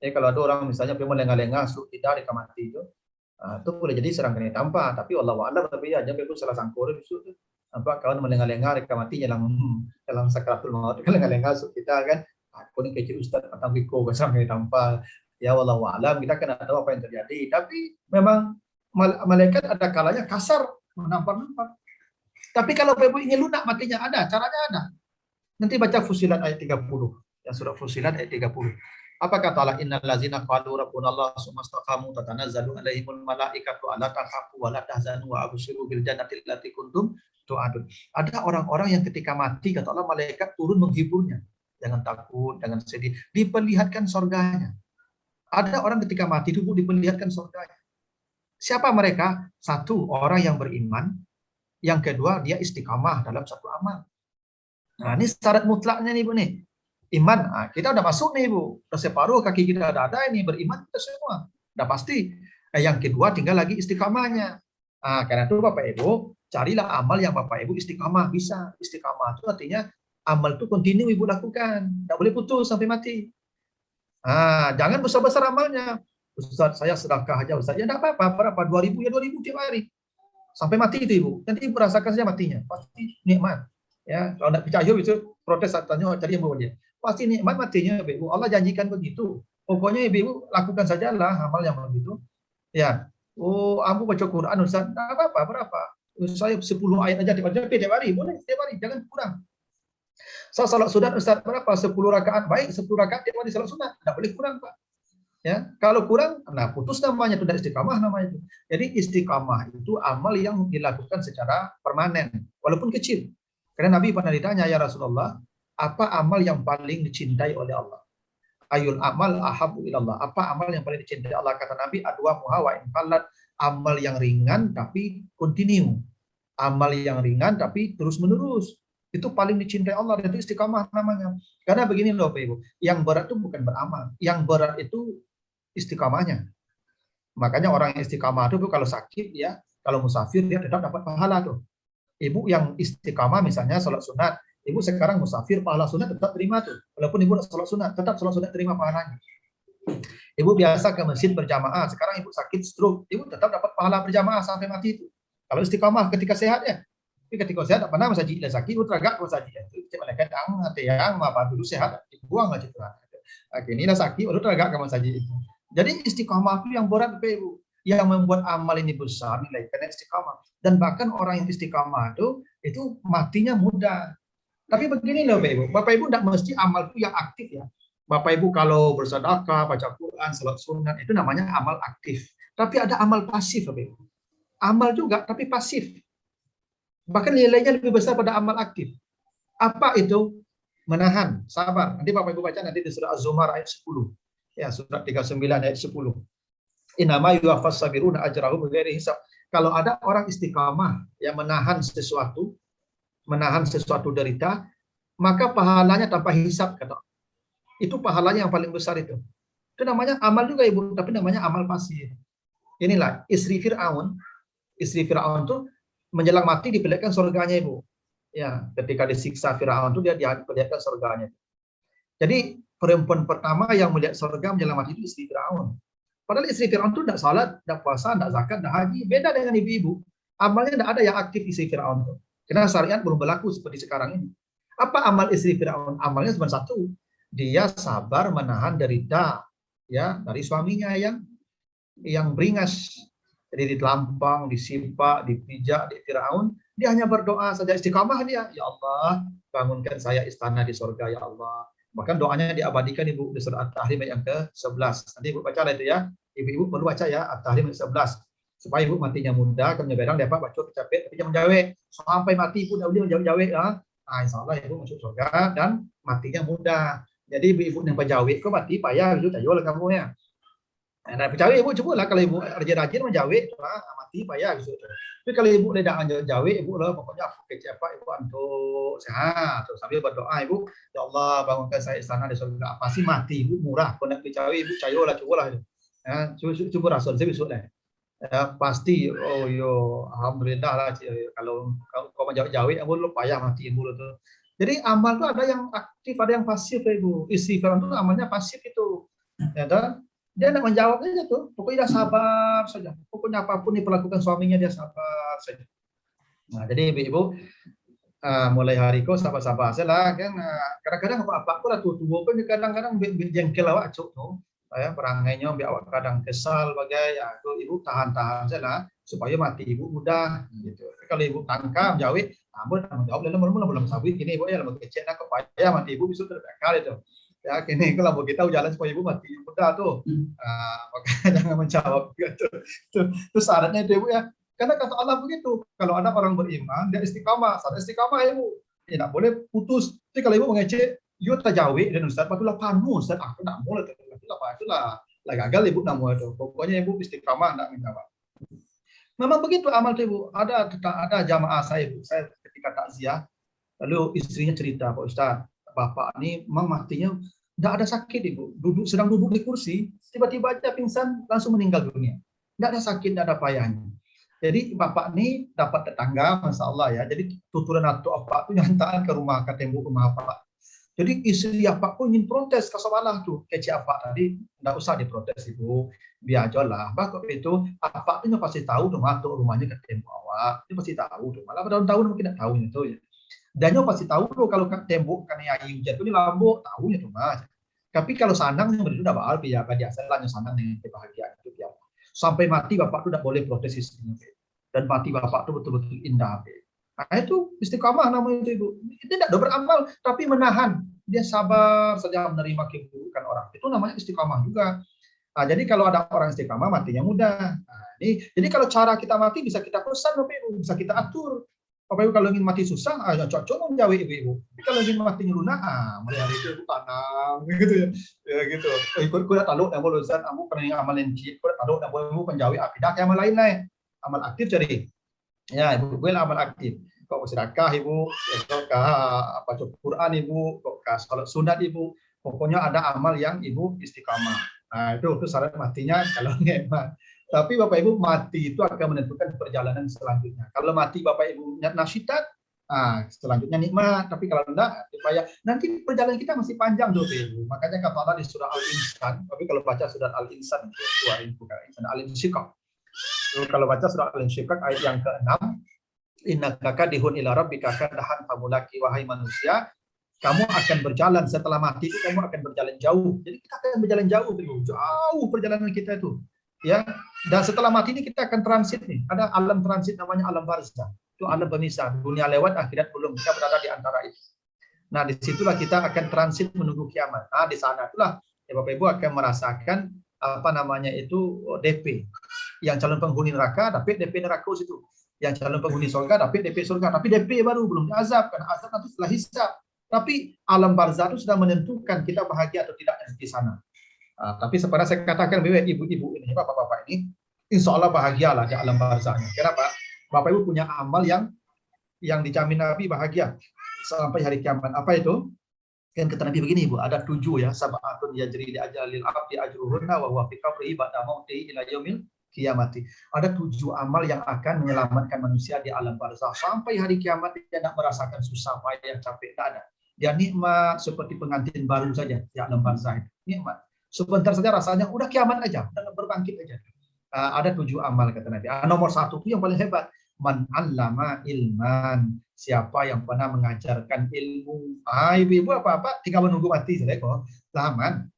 Jadi kalau ada orang misalnya mau lengah-lengah, tidak di mati itu boleh jadi serang kena tampar. Tapi Allah wa'ala tapi aja itu salah sangkur itu. Apa kawan melengah-lengah reka mati dalam sakratul maut kan lengah-lengah kita kan aku ni kecil ustaz atau biko kesam kena tampar. Ya Allah wa'alam kita kan tahu apa yang terjadi. Tapi memang malaikat ada kalanya kasar menampar-nampar. Tapi kalau ibu ingin lunak matinya ada, caranya ada. Nanti baca Fusilat ayat 30. Ya surah Fusilat ayat 30. Apa kata Allah? Innal ladzina qalu rabbuna Allah tsumma istaqamu tatanazzalu alaihimul malaikatu alla takhafu wa la tahzanu wa abshiru bil jannati allati kuntum tu'adun. Ada orang-orang yang ketika mati kata Allah malaikat turun menghiburnya. Jangan takut, jangan sedih. Diperlihatkan surganya. Ada orang ketika mati itu diperlihatkan surganya. Siapa mereka? Satu, orang yang beriman. Yang kedua, dia istiqamah dalam satu amal. Nah, ini syarat mutlaknya nih Bu nih. Iman, kita udah masuk nih Bu. Udah separuh kaki kita ada ini beriman kita semua. Udah pasti. Yang kedua tinggal lagi istiqamahnya. Karena itu Bapak Ibu, carilah amal yang Bapak Ibu istiqamah bisa. Istiqamah itu artinya amal itu kontinu Ibu lakukan. Tidak boleh putus sampai mati. Jangan besar-besar amalnya. Ustaz, saya sedekah aja Ustaz. Ya enggak apa-apa, berapa? 2000 ya 2000 tiap hari. Sampai mati itu Ibu. Nanti Ibu rasakan saja matinya. Pasti nikmat. Ya, kalau enggak percaya itu protes atanya cari yang dia. Pasti nikmat matinya Ibu. Allah janjikan begitu. Pokoknya Ibu lakukan sajalah amal yang begitu. Ya. Aku baca Quran Ustaz. Enggak apa-apa, berapa? Saya 10 ayat aja tiap hari. Boleh tiap hari, jangan kurang. Saya salat sunat Ustaz berapa? 10 rakaat. Baik, 10 rakaat tiap hari salat sunat. Enggak boleh kurang, Pak. Ya, kalau kurang, putus namanya itu, dari istiqamah namanya itu. Jadi istiqamah itu amal yang dilakukan secara permanen, walaupun kecil. Karena Nabi pernah ditanya, ya Rasulullah, apa amal yang paling dicintai oleh Allah? Ayul amal ahabu ilallah. Apa amal yang paling dicintai Allah? Kata Nabi, adwa muhawa infalat. Amal yang ringan tapi kontinu. Amal yang ringan tapi terus-menerus. Itu paling dicintai Allah, dan itu istiqamah namanya. Karena begini loh Bapak Ibu, yang berat itu bukan beramal. Yang berat itu istiqamahnya. Makanya orang yang istiqamah itu kalau sakit ya, kalau musafir dia tetap dapat pahala tuh. Ibu yang istiqamah misalnya sholat sunat, ibu sekarang musafir pahala sunat tetap terima tuh. Walaupun ibu sholat sunat, tetap sholat sunat terima pahalanya. Ibu biasa ke masjid berjamaah, sekarang ibu sakit stroke, ibu tetap dapat pahala berjamaah sampai mati itu. Kalau istiqamah ketika sehat ya. Tapi ketika sehat tak pernah masjid dah sakit, ibu teragak ke masjid. Itu malaikat yang apa dulu sehat, dibuang aja tuh. Akhirnya dah sakit, baru teragak ke masjid itu. Jadi istiqamah itu yang berat Ibu, yang membuat amal ini besar nilai karena istiqamah. Dan bahkan orang yang istiqamah itu matinya mudah. Tapi begini loh Ibu, Bapak Ibu tidak mesti amal itu yang aktif ya. Bapak Ibu kalau bersedekah, baca Quran, salat sunat itu namanya amal aktif. Tapi ada amal pasif Bapak Ibu. Amal juga tapi pasif. Bahkan nilainya lebih besar pada amal aktif. Apa itu? Menahan, sabar. Nanti Bapak Ibu baca nanti di surah Az-Zumar ayat 10. Ya, surat 39 ayat 10. Innama yuwaffas sabiruna ajrahum bighairi hisab. Kalau ada orang istiqamah yang menahan sesuatu derita, maka pahalanya tanpa hisab kata. Itu pahalanya yang paling besar itu. Itu namanya amal juga Ibu, tapi namanya amal pasif. Inilah istri Firaun. Istri Firaun itu menjelang mati diperlihatkan surganya Ibu. Ya, ketika disiksa Firaun itu dia diperlihatkan surganya. Jadi perempuan pertama yang melihat surga menjelang mati itu istri Firaun. Padahal istri Firaun itu tidak salat, tidak puasa, tidak zakat, tidak haji. Beda dengan ibu-ibu. Amalnya tidak ada yang aktif istri Firaun itu. Karena syariat belum berlaku seperti sekarang ini. Apa amal istri Firaun? Amalnya cuma satu. Dia sabar menahan derita ya dari suaminya yang beringas. Jadi ditampang, disimpak, dipijak di Firaun. Dia hanya berdoa saja istiqamah dia. Ya Allah, bangunkan saya istana di surga ya Allah. Bahkan doanya diabadikan Ibu di surat At-Tahrim yang ke-11. Nanti Ibu baca itu ya. Ibu perlu baca ya At-Tahrim ke-11. Supaya Ibu matinya muda, kemudian berang dapat baca capek tapi jangan jawe. Sampai mati pun dia menjawe-jawe ya. Insyaallah Ibu masuk surga dan matinya muda. Jadi ibu yang penjawe kok mati payah itu tayol kamu ya. Nah, penjawit ibu cubalah kalau ibu rajin-rajin menjawit, mati payah gitu. Tapi kalau ibu tidak jawit, ibu lah pokoknya kecil apa ibu untuk sehat, terus sambil berdoa ibu, ya Allah bangunkan saya istana di surga. Apa sih mati ibu murah, kalau nak penjawit ibu cayolah cubalah. Ya, coba rasul saya besok deh. Ya, pasti oh yo alhamdulillah lah kalau kau menjawab-jawab ibu lu payah mati ibu tuh. Jadi amal tuh ada yang aktif, ada yang pasif ibu. Istighfar itu amalnya pasif itu. Ya kan? Dia nak menjawab aja tuh, pokoknya dia sabar saja. Pokoknya apapun diperlakukan suaminya dia sabar saja. Nah, jadi ibu-ibu mulai hari kau sabar-sabar saja lah kan. Kadang-kadang apa-apa aku lah tuh kan kadang-kadang jengkel awak cuk tuh. Ya, perangainya biar awak kadang kesal bagai ya tuh ibu tahan-tahan saja lah supaya mati ibu mudah gitu. Kalau ibu tangkap jawab, ampun jawab belum sabit ini ibu ya lebih kecil nak kepaya mati ibu bisa terbakar itu. Ya kini kalau kita jalan supaya ibu mati mudah tuh. Makanya jangan menjawab gitu. Itu syaratnya itu ibu ya. Karena kata Allah begitu, kalau ada orang beriman dia istiqamah, syarat istiqamah ibu. Tidak boleh putus. Jadi kalau ibu mengecek, yo tajawi dan Ustaz, patulah panu Ustaz, aku tak boleh itulah lah gagal ibu nak mau itu. Pokoknya ibu istiqamah tidak menjawab. Memang begitu amal itu ibu. Ada jamaah saya ibu, saya ketika takziah, lalu istrinya cerita, Pak Ustaz, bapak ini memang matinya tidak ada sakit ibu, sedang duduk di kursi, tiba-tiba aja pingsan langsung meninggal dunia. Tidak ada sakit, tidak ada payahnya. Jadi bapak ini dapat tetangga, masya Allah ya. Jadi tuturan atau apa itu nyantaan ke rumah, ke tembok rumah apa. Jadi istri apa pun ingin protes ke sekolah tuh, kece apa tadi, tidak usah diprotes ibu, biar aja lah. Bahkan itu apa itu pasti tahu tuh masuk rumahnya ke tembok awak, itu pasti tahu tuh. Malah bertahun-tahun mungkin tidak tahu itu ya. Dan pasti tahu tuh kalau tembok kan ayu jatuh ini lambok, tahunya tuh mas. Tapi kalau sanang yang sudah bakal biar biasa lah sanang dengan kebahagiaan itu biar. Sampai mati bapak tuh tidak boleh protes istrinya. Dan mati bapak tuh betul-betul indah. Nah, itu istiqamah namanya itu ibu. Itu tidak beramal, tapi menahan. Dia sabar saja menerima keburukan orang. Itu namanya istiqamah juga. Nah, jadi kalau ada orang istiqamah matinya mudah. Nah, jadi kalau cara kita mati bisa kita pesan, bisa kita atur. Bapak Ibu kalau ingin mati susah, cocok menjawab ibu-ibu. Tapi kalau ingin matinya lunak, mulai hari itu ibu tanam, gitu ya, ya gitu. Ikut kuda taluk yang boleh Ustaz, kamu pernah amalin cip, kuda taluk yang boleh ibu penjawab akidah yang lain lain. Amal aktif jadi. Ya, ibu gue amal aktif. Kok sedekah ibu, kok apa Quran ibu, kok salat sunat ibu. Pokoknya ada amal yang ibu istiqamah. Nah, itu syarat matinya kalau ngemat. Tapi Bapak Ibu mati itu akan menentukan perjalanan selanjutnya. Kalau mati Bapak Ibu nasyidat, selanjutnya nikmat. Tapi kalau enggak, supaya nanti perjalanan kita masih panjang tuh Ibu. Makanya kata Allah di surah Al-Insan, tapi kalau baca surah Al-Insan, Al-Insyiqaq. Kalau baca surah Al-Insyiqaq ayat yang ke-6, innaka kadihun ila rabbika kadahan famulaki wahai manusia, kamu akan berjalan setelah mati itu kamu akan berjalan jauh. Jadi kita akan berjalan jauh, jauh perjalanan kita itu. Ya, dan setelah mati ini kita akan transit nih. Ada alam transit namanya alam barzah. Itu alam pemisah. Dunia lewat, akhirat belum. Kita berada di antara itu. Nah, disitulah kita akan transit menunggu kiamat. Nah, di sana itulah ya Bapak Ibu akan merasakan apa namanya itu DP. Yang calon penghuni neraka, tapi DP neraka situ. Yang calon penghuni surga, tapi DP surga. Tapi DP baru belum azab, karena azab nanti setelah hisab. Tapi alam barzah itu sudah menentukan kita bahagia atau tidak di sana. Tapi sebenarnya saya katakan bahwa ibu-ibu ini, bapak-bapak ini, insya Allah bahagialah di alam barzahnya. Kenapa? Bapak Ibu punya amal yang dijamin Nabi bahagia sampai hari kiamat. Apa itu? Kan kata Nabi begini Ibu, ada 7 ya, sab'atun yajri li ajalil abdi ajruhunna wa huwa fi qabri ba'da mauti ila yaumil qiyamati. Ada 7 amal yang akan menyelamatkan manusia di alam barzah sampai hari kiamat. Dia tidak merasakan susah payah capek, tidak ada. Dia nikmat seperti pengantin baru saja di alam barzah itu. Nikmat. Sebentar saja rasanya udah kiamat aja, udah berbangkit aja. Ada 7 amal kata Nabi. Nomor 1 itu yang paling hebat. Man 'allama ilman. Siapa yang pernah mengajarkan ilmu. Ibu-ibu apa-apa tinggal menunggu mati saja kok. Laman.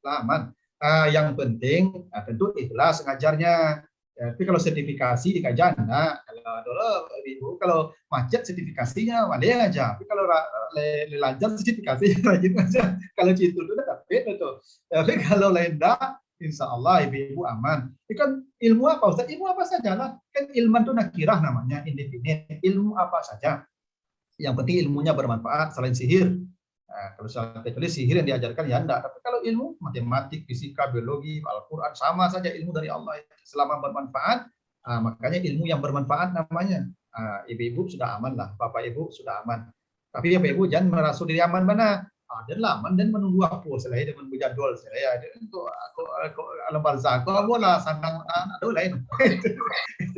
Yang penting tentu ikhlas ngajarnya. Ya, tapi kalau sertifikasi dikajian, kalau macet sertifikasinya mana aja. Tapi kalau lancar sertifikasi rajin aja. Kalau itu udah dapat itu. Tapi kalau lain dah, insya Allah ibu aman. Ini kan ilmu apa Ustaz? Ilmu apa saja lah. Kan ilmu itu nakirah namanya, indefinite. Ilmu apa saja. Yang penting ilmunya bermanfaat selain sihir. Nah, kalau kecuali sihir yang diajarkan ya enggak. Tapi kalau ilmu matematik, fisika, biologi, Al-Quran sama saja ilmu dari Allah selama bermanfaat. Makanya ilmu yang bermanfaat namanya. Ibu-ibu sudah aman lah, bapak ibu sudah aman. Tapi bapak ibu jangan merasa diri aman mana. Dan aman dan menunggu apa selain dengan berjadwal saya. Aku lembar zakat, aku lah sandang ada lain.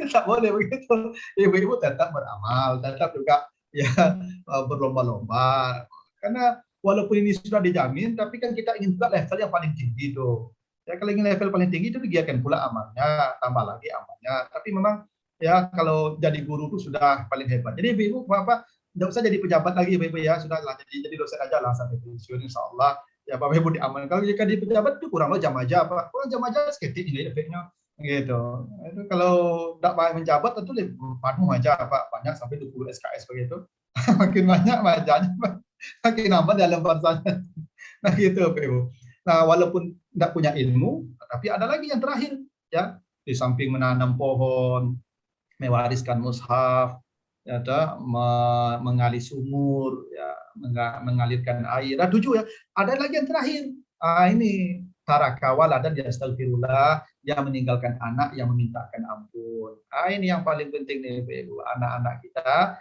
Tak boleh begitu. Ibu-ibu tetap beramal, tetap juga ya berlomba-lomba. Karena walaupun ini sudah dijamin, tapi kan kita ingin juga level yang paling tinggi itu. Ya kalau ingin level paling tinggi itu digiatkan pula amalnya, tambah lagi amalnya. Tapi memang ya kalau jadi guru itu sudah paling hebat. Jadi ibu bapak tidak usah jadi pejabat lagi ibu ya, sudahlah jadi dosen aja lah sampai pensiun insya Allah. Ya bapak ibu diamankan. Kalau jika di pejabat itu kurang jam aja apa? Kurang jam aja seketik ini efeknya gitu. Itu kalau tidak banyak menjabat tentu lebih panuh aja Pak, banyak sampai 20 SKS begitu. Makin banyak majanya makin aman dalam bahasanya. Nah gitu Pak Ibu. Nah walaupun tidak punya ilmu, tapi ada lagi yang terakhir ya, di samping menanam pohon, mewariskan mushaf, ya, mengali sumur, ya, mengalirkan air. Nah, 7 ya. Ada lagi yang terakhir. Ini tarakawal dan astagfirullah, yang meninggalkan anak yang memintakan ampun. Ini yang paling penting nih Ibu. Anak-anak kita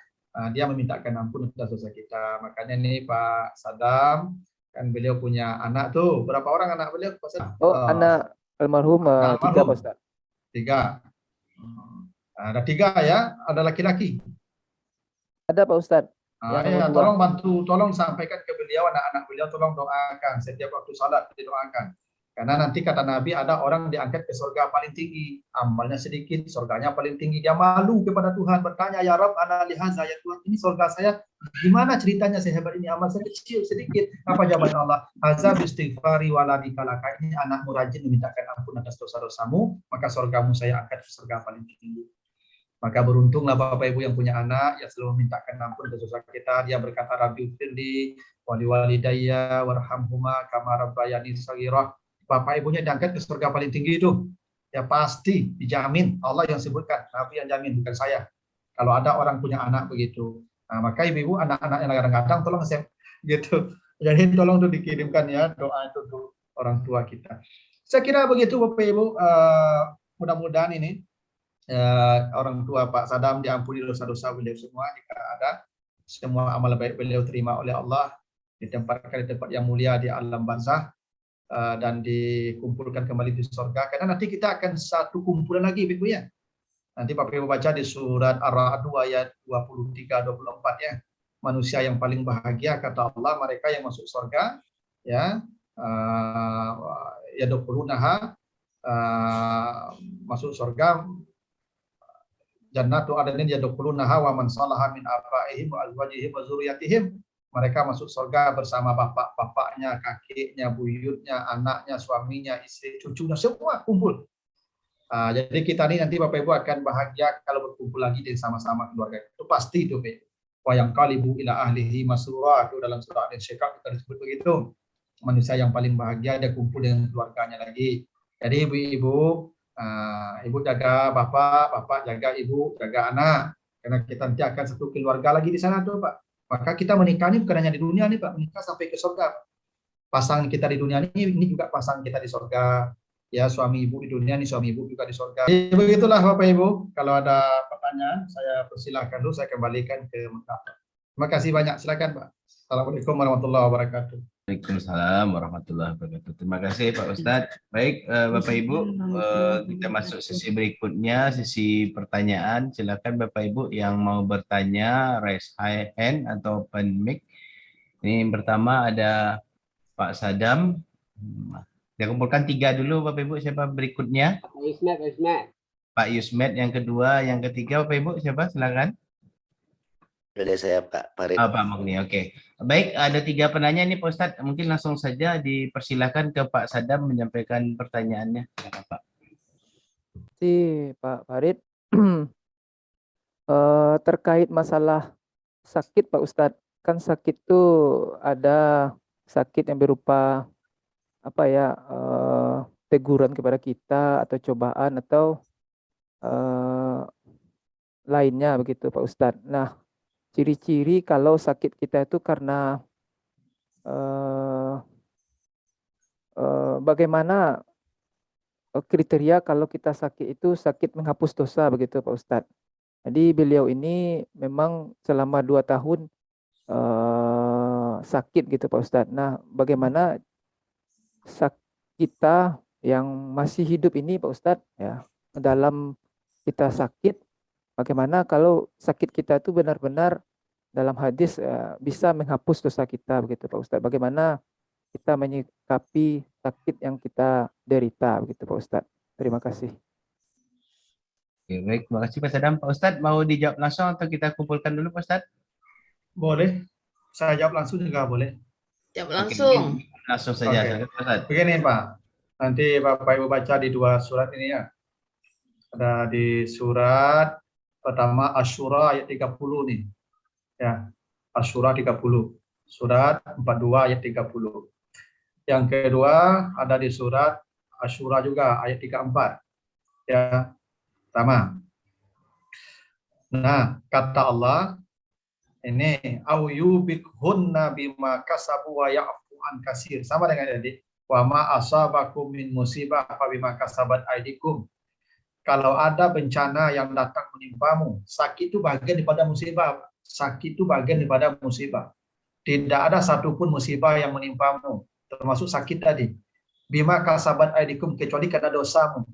dia memintakan ampun atas dosa kita. Makanya nih Pak Sadam, kan beliau punya anak tuh. Berapa orang anak beliau? Pak Sadam? Oh, anak almarhum Anak 3 Pak almarhum. Ustaz. 3. Ada 3 ya, ada laki-laki. Ada Pak Ustaz. Ya, tolong bantu, tolong sampaikan ke beliau, anak-anak beliau tolong doakan setiap waktu salat didoakan. Karena nanti kata Nabi ada orang diangkat ke surga paling tinggi, amalnya sedikit, surganya paling tinggi. Dia malu kepada Tuhan, bertanya, ya Rabb, ana lihaza, ya Tuhan, ini surga saya, gimana ceritanya saya hebat ini, amal saya kecil, sedikit. Apa jawaban Allah? Hazza bistighfari waladhikalaka, ini anakmu rajin memintakan ampun atas dosa-dosamu, maka surgamu saya angkat ke surga paling tinggi. Maka beruntunglah Bapak Ibu yang punya anak yang selalu memintakan ampun atas dosa kita. Dia berkata, Rabbi firli wali walidayya warhamhuma kama rabbayani shaghira. Bapak ibunya diangkat ke surga paling tinggi itu. Ya pasti dijamin, Allah yang sebutkan, Nabi yang jamin, bukan saya. Kalau ada orang punya anak begitu. Nah, maka ibu-ibu anak-anak yang kadang-kadang tolong saya gitu. Jadi tolong tuh dikirimkan ya doa itu untuk orang tua kita. Saya kira begitu Bapak Ibu. Mudah-mudahan ini orang tua Pak Sadam diampuni dosa-dosa beliau semua jika ada. Semua amal baik beliau terima oleh Allah, ditempatkan di tempat yang mulia di alam barzah, dan dikumpulkan kembali di surga. Karena nanti kita akan satu kumpulan lagi Ibu ya. Nanti Bapak Ibu baca di surat Ar-Ra'd ayat 23-24 ya. Manusia yang paling bahagia kata Allah mereka yang masuk surga ya, yadkhulunaha, masuk surga, jannatu adnin yadkhulunaha wa man salaha min abaihim wa azwajihim wa dzurriyyatihim. Mereka masuk surga bersama bapak-bapaknya, kakeknya, buyutnya, anaknya, suaminya, istri, cucunya, semua kumpul. Jadi kita ini nanti Bapak Ibu akan bahagia kalau berkumpul lagi dan sama-sama keluarga. Itu pasti itu. Wa yang qalibu ila ahlihi masrura, itu dalam surah Al-Insyiqaq kita disebut begitu. Manusia yang paling bahagia dia kumpul dengan keluarganya lagi. Jadi ibu-ibu, ibu jaga bapak, bapak jaga ibu, jaga anak. Karena kita nanti akan satu keluarga lagi di sana tuh Pak. Maka kita menikah ini bukan hanya di dunia nih Pak, menikah sampai ke surga. Pasangan kita di dunia ini juga pasangan kita di surga. Ya suami ibu di dunia ini suami ibu juga di surga. Jadi, begitulah Bapak Ibu. Kalau ada pertanyaan saya persilahkan dulu, saya kembalikan ke Mekah. Terima kasih banyak. Silakan Pak. Assalamualaikum warahmatullahi wabarakatuh. Waalaikumsalam warahmatullahi wabarakatuh. Terima kasih Pak Ustadz. Baik Bapak Ibu, kita masuk sesi berikutnya, sesi pertanyaan. Silakan Bapak Ibu yang mau bertanya, raise hand atau open mic. Ini yang pertama ada Pak Sadam. Saya kumpulkan 3 dulu Bapak Ibu. Siapa berikutnya? Pak Yusmet. Pak Yusmet yang kedua, yang ketiga Bapak Ibu siapa? Silakan. Sudah saya Pak Farid. Pak Magni, oke. Baik, ada 3 penanya ini Pak Ustadz. Mungkin langsung saja dipersilahkan ke Pak Sadam menyampaikan pertanyaannya. Silakan Pak. Si Pak Farid, terkait masalah sakit Pak Ustadz. Kan sakit itu ada sakit yang berupa apa ya, teguran kepada kita atau cobaan atau lainnya begitu Pak Ustadz. Nah, ciri-ciri kalau sakit kita itu karena eh, bagaimana kriteria kalau kita sakit itu sakit menghapus dosa begitu Pak Ustadz. Jadi beliau ini memang selama 2 tahun sakit gitu Pak Ustadz. Nah, bagaimana kita yang masih hidup ini Pak Ustadz ya, dalam kita sakit, bagaimana kalau sakit kita itu benar-benar dalam hadis bisa menghapus dosa kita begitu Pak Ustadz. Bagaimana kita menyikapi sakit yang kita derita begitu Pak Ustadz. Terima kasih. Oke, baik, terima kasih Pak Sadam. Pak Ustadz mau dijawab langsung atau kita kumpulkan dulu Pak Ustadz? Boleh. Saya jawab langsung juga boleh. Jawab Oke, langsung. langsung saja, Oke. Pak Ustadz. Begini Pak, nanti Bapak Ibu baca di 2 surat ini ya. Ada di surat pertama Asy-Syura ayat 30 nih. Ya, Asy-Syura 30. Surat 42 ayat 30. Yang kedua ada di surat Asy-Syura juga ayat 34. Ya, pertama. Nah, kata Allah ini au yubikhunna bima kasabu wa ya'fu an kasir. Sama dengan tadi. Wa ma asabakum min musibah fa bima kasabat aydikum. Kalau ada bencana yang datang menimpamu, sakit itu bagian daripada musibah. Sakit itu bagian daripada musibah. Tidak ada satupun musibah yang menimpamu, termasuk sakit tadi. Bima kasabat aydikum, kecuali karena dosamu.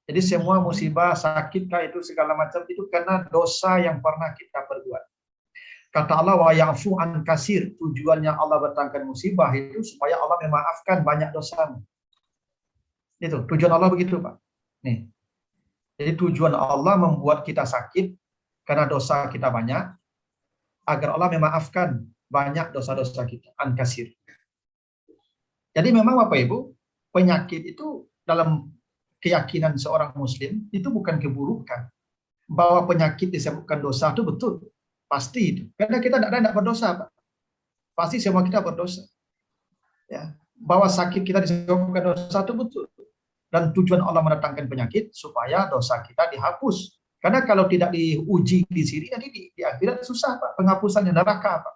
Jadi semua musibah, sakitkah itu segala macam itu karena dosa yang pernah kita perbuat. Kata Allah wa ya'fu an kasir, tujuannya Allah bertangkan musibah itu supaya Allah memaafkan banyak dosamu. Itu tujuan Allah begitu Pak. Nih. Jadi tujuan Allah membuat kita sakit karena dosa kita banyak agar Allah memaafkan banyak dosa-dosa kita. An kasir. Jadi memang Bapak Ibu, penyakit itu dalam keyakinan seorang muslim itu bukan keburukan. Bahwa penyakit disebabkan dosa itu betul. Pasti itu. Karena kita tidak berdosa, Pak. Pasti semua kita berdosa. Ya. Bahwa sakit kita disebabkan dosa itu betul. Dan tujuan Allah mendatangkan penyakit supaya dosa kita dihapus. Karena kalau tidak diuji di sini, nanti di akhirat susah, Pak. Penghapusannya neraka, Pak.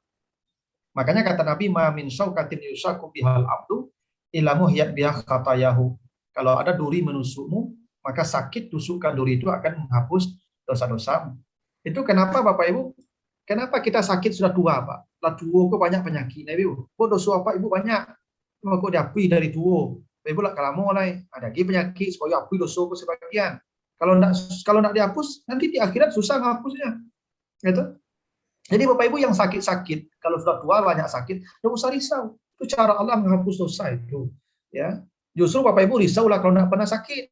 Makanya kata Nabi, ma min syaukatin yusaku bihal abdu ilamu hiyat biha khatayahu. Kalau ada duri menusukmu, maka sakit tusukan duri itu akan menghapus dosa-dosamu. Itu kenapa Bapak Ibu? Kenapa kita sakit sudah tua, Pak? Lah tua kok banyak penyakit, Ibu. Kok dosa apa Ibu banyak? Kok diakui dari tua? Ibu lah kalau mulai ada lagi penyakit supaya akui dosa ke sebagian. Kalau nak dihapus, nanti di akhirat susah menghapusnya. Gitu. Jadi Bapak Ibu yang sakit-sakit, kalau sudah tua banyak sakit, tidak usah risau. Itu cara Allah menghapus dosa itu. Ya, justru Bapak Ibu risau lah kalau tidak pernah sakit.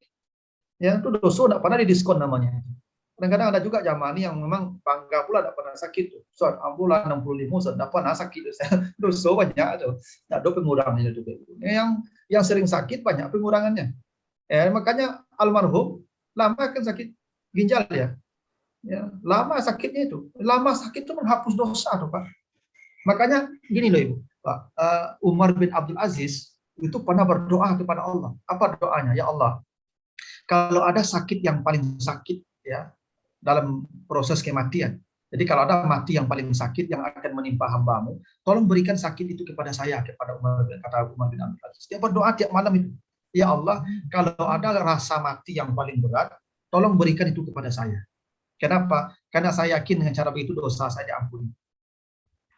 Ya, itu dosa tidak pernah didiskon namanya. Kadang-kadang ada juga jamaah yang memang bangga pula tidak pernah sakit tuh. Soal ambulan 65 tidak pernah sakit tuh. Dosa banyak tuh. Tidak ada pengurangannya itu. Yang sering sakit banyak pengurangannya. Makanya almarhum lama kan sakit ginjal ya. Ya, lama sakitnya itu. Lama sakit itu menghapus dosa tuh, Pak. Makanya gini loh Ibu, Pak. Umar bin Abdul Aziz itu pernah berdoa kepada Allah. Apa doanya? Ya Allah, kalau ada sakit yang paling sakit ya dalam proses kematian. Jadi kalau ada mati yang paling sakit yang akan menimpa hambamu, tolong berikan sakit itu kepada saya, kepada Umar bin Abdul Aziz. Dia berdoa tiap malam itu. Ya Allah, kalau ada rasa mati yang paling berat, tolong berikan itu kepada saya. Kenapa? Karena saya yakin dengan cara begitu dosa saya diampuni.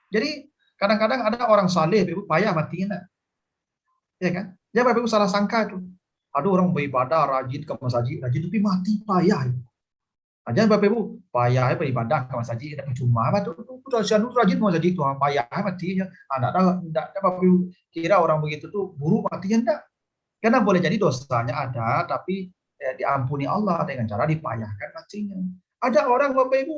Jadi kadang-kadang ada orang saleh, Ibu, payah matinya. Ya kan? Dia Bapak Ibu salah sangka itu. Ada orang beribadah rajin ke masjid, rajin tapi mati payah. Aja Bapak Ibu, payah beribadah ke masjid tapi cuma apa tuh rajin ke masjid tuh payah matinya. Ada Bapak Ibu kira orang begitu tuh buruk matinya enggak. Karena boleh jadi dosanya ada tapi diampuni Allah dengan cara dipayahkan matinya. Ada orang Bapak Ibu,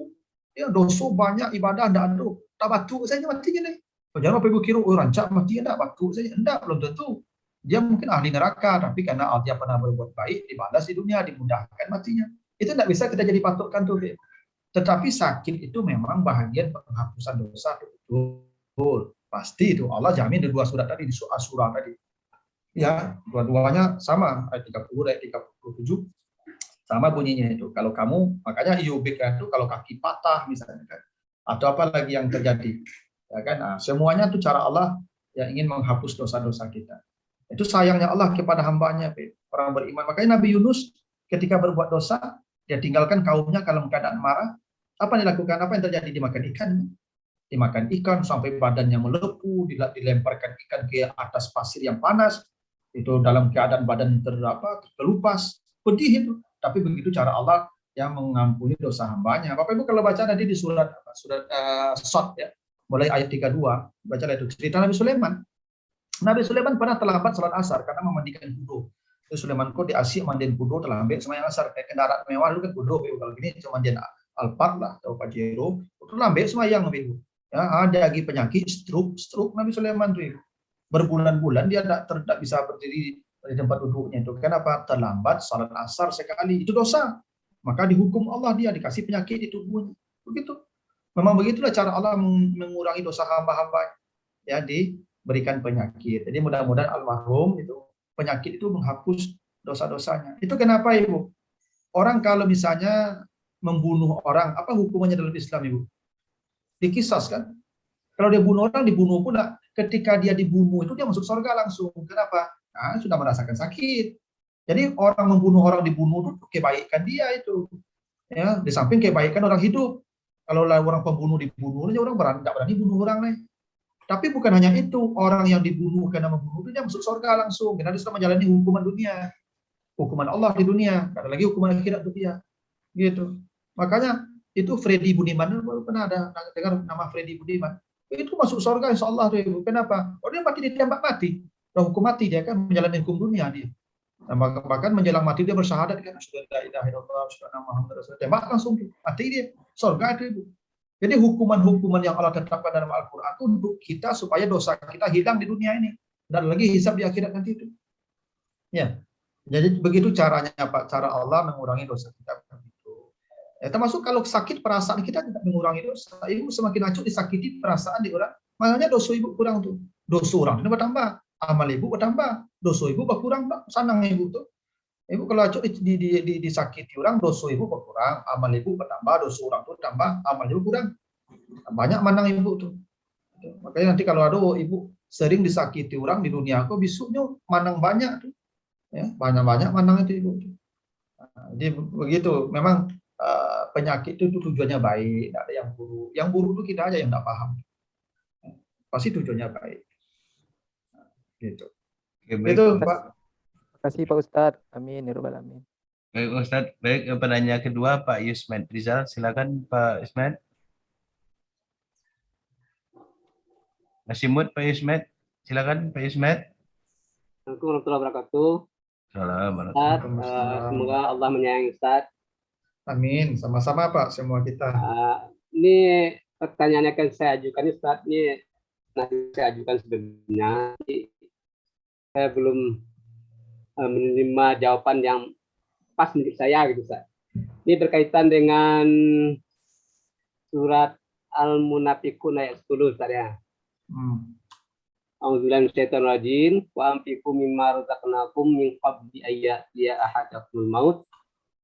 ya dosa banyak ibadah enggak ada, tak batu saja matinya nih. Jangan Bapak Ibu kira rancak mati enggak batu saja, enggak belum tentu. Dia mungkin ahli neraka, tapi karena dia pernah berbuat baik, dibalas di dunia, dimudahkan matinya. Itu enggak bisa kita jadi patutkan tuh. Tetapi sakit itu memang bahagian penghapusan dosa betul. Pasti itu Allah jamin di 2 surat tadi, di Asy-Syura tadi. Ya, dua-duanya sama, ayat 30 ayat 37. Sama bunyinya itu. Kalau kamu, makanya iubik itu kalau kaki patah misalnya kan. Atau apa lagi yang terjadi. Ya kan? Nah, semuanya itu cara Allah yang ingin menghapus dosa-dosa kita. Itu sayangnya Allah kepada hambanya, orang beriman. Makanya Nabi Yunus ketika berbuat dosa, dia tinggalkan kaumnya dalam keadaan marah. Apa yang dilakukan? Apa yang terjadi? Dimakan ikan. Dimakan ikan sampai badannya melepuh, dilemparkan ikan ke atas pasir yang panas. Itu dalam keadaan badan terkelupas. Pedih itu. Tapi begitu cara Allah yang mengampuni dosa hambanya. Bapak Ibu kalau baca nanti di surat Shad ya, mulai ayat 32, baca itu cerita Nabi Sulaiman. Nabi Sulaiman pernah terlambat salat asar karena memandikan kudo. Itu Sulaiman kok di Asyik mandiin kudo terlambat sembahyang asar. Kayak kendaraan mewah lu kan kudo, kalau gini cuma mandiin Alphard lah atau Pajero, terlambat sembahyang Nabi Ibu. Ya, ada lagi penyakit stroke Nabi Sulaiman tuh Ibu. Berbulan-bulan dia tidak bisa berdiri di tempat duduknya itu. Kenapa? Terlambat salat asar sekali. Itu dosa. Maka dihukum Allah, dia dikasih penyakit di tubuhnya. Begitu. Memang begitulah cara Allah mengurangi dosa hamba-hamba. Ya, diberikan penyakit. Jadi mudah-mudahan almarhum itu penyakit itu menghapus dosa-dosanya. Itu kenapa Ibu? Orang kalau misalnya membunuh orang, apa hukumannya dalam Islam Ibu? Dikisas kan? Kalau dia bunuh orang, dibunuh pula. Ketika dia dibunuh itu dia masuk surga langsung. Kenapa? Nah, sudah merasakan sakit. Jadi orang membunuh orang dibunuh itu kebaikan dia itu. Ya, di samping kebaikan orang hidup. Kalau orang pembunuh dibunuh, orang nggak berani bunuh orang nih. Tapi bukan hanya itu, orang yang dibunuh karena membunuh itu dia masuk surga langsung. Karena dia sudah menjalani hukuman dunia, hukuman Allah di dunia. Nggak ada lagi hukuman akhirat untuk dia. Gitu. Makanya itu Freddy Budiman, pernah ada dengar nama Freddy Budiman. Itu masuk surga insya Allah. Kenapa? Oh, dia mati ditembak mati. Hukum mati dia kan menjalani hukum dunia dia. Nah, bahkan menjelang mati dia bersyahadat kan, la ilaha illallah Muhammadur Rasulullah. Tembak langsung mati dia. Surga itu. Jadi hukuman-hukuman yang Allah tetapkan dalam Al-Qur'an itu untuk kita supaya dosa kita hilang di dunia ini dan lagi hisab di akhirat nanti itu. Ya. Jadi begitu caranya Pak, cara Allah mengurangi dosa kita begitu. Ya, termasuk kalau sakit perasaan kita tidak mengurangi dosa. Ibu semakin acuh disakiti perasaan di orang, makanya dosa ibu kurang tuh. Dosa orang itu bertambah. Amal ibu bertambah, dosa ibu berkurang, Pak. Senang ibu tuh. Ibu kalau acuk disakiti orang, dosa ibu berkurang, amal ibu bertambah, dosa orang tuh tambah, amal ibu kurang. Banyak menang ibu tuh. Makanya nanti kalau ada ibu sering disakiti orang di dunia aku, besoknya menang banyak tuh. Ya, banyak-banyak menang itu ibu. Nah, jadi begitu. Memang penyakit itu tujuannya baik, tidak ada yang buruk. Yang buruk itu kita aja yang tidak paham. Pasti tujuannya baik. Gitu. Oke, baik. Itu Pak. Terima kasih Pak Ustadz. Amin ya rabbal alamin. Baik Ustadz, baik pertanyaan kedua Pak Yusmed Rizal, silakan Pak Yusmed. Masih mute Pak Yusmed, silakan Pak Yusmed. Assalamualaikum warahmatullahi wabarakatuh. Ustaz, semoga Allah menyayangi Ustaz. Amin, sama-sama Pak, semua kita. Ini pertanyaan yang akan saya ajukan Ustaz, ini nanti saya ajukan sebelumnya. Saya belum menerima jawaban yang pas menurut saya gitu Ustaz. Ini berkaitan dengan surat Al-Munafiqun ayat 10 Ustaz ya. A'udzubillahi minasyaitonir rajim wa anfiqu mimma razaqnakum min qabli ayyatiya ahadakumul maut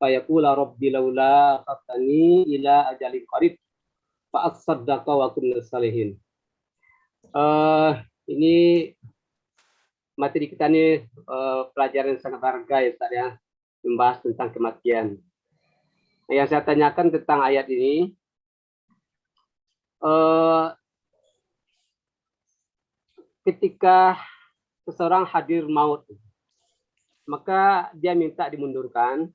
fa yaqula rabbi laula akhartani ila ajalin qarib fa asaddaqa wa kunna salihin. Ini materi kita ini pelajaran yang sangat berharga ya Ustaz ya, membahas tentang kematian. Nah, yang saya tanyakan tentang ayat ini, ketika seseorang hadir maut, maka dia minta dimundurkan,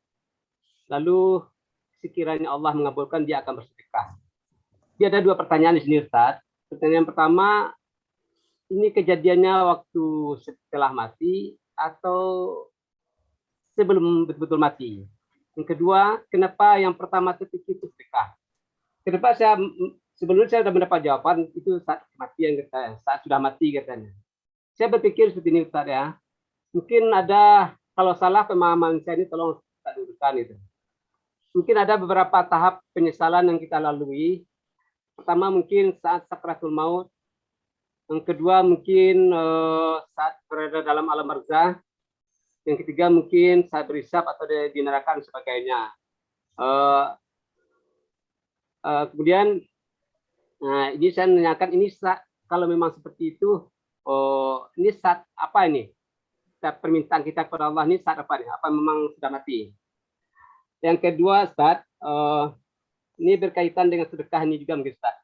lalu sekiranya Allah mengabulkan dia akan bersedekah. Dia ada dua pertanyaan di sini Ustaz. Pertanyaan pertama, ini kejadiannya waktu setelah mati atau sebelum betul-betul mati? Yang kedua, kenapa yang pertama terpikir itu sedekah? Kenapa sebelumnya saya sudah mendapat jawaban itu saat kematian katanya, saat sudah mati katanya. Saya berpikir seperti ini Ustaz ya. Mungkin ada, kalau salah pemahaman saya ini tolong kita dudukkan itu. Mungkin ada beberapa tahap penyesalan yang kita lalui. Pertama mungkin saat sakratul maut. Yang kedua mungkin saat berada dalam alam barzah. Yang ketiga mungkin saat berisap atau di neraka dan sebagainya. Kemudian Nah, ini saya menanyakan ini kalau memang seperti itu, oh, ini saat apa ini? Permintaan kita kepada Allah ini saat apa nih? Apa memang sudah mati? Yang kedua, Ustaz, ini berkaitan dengan sedekah ini juga mungkin Ustaz.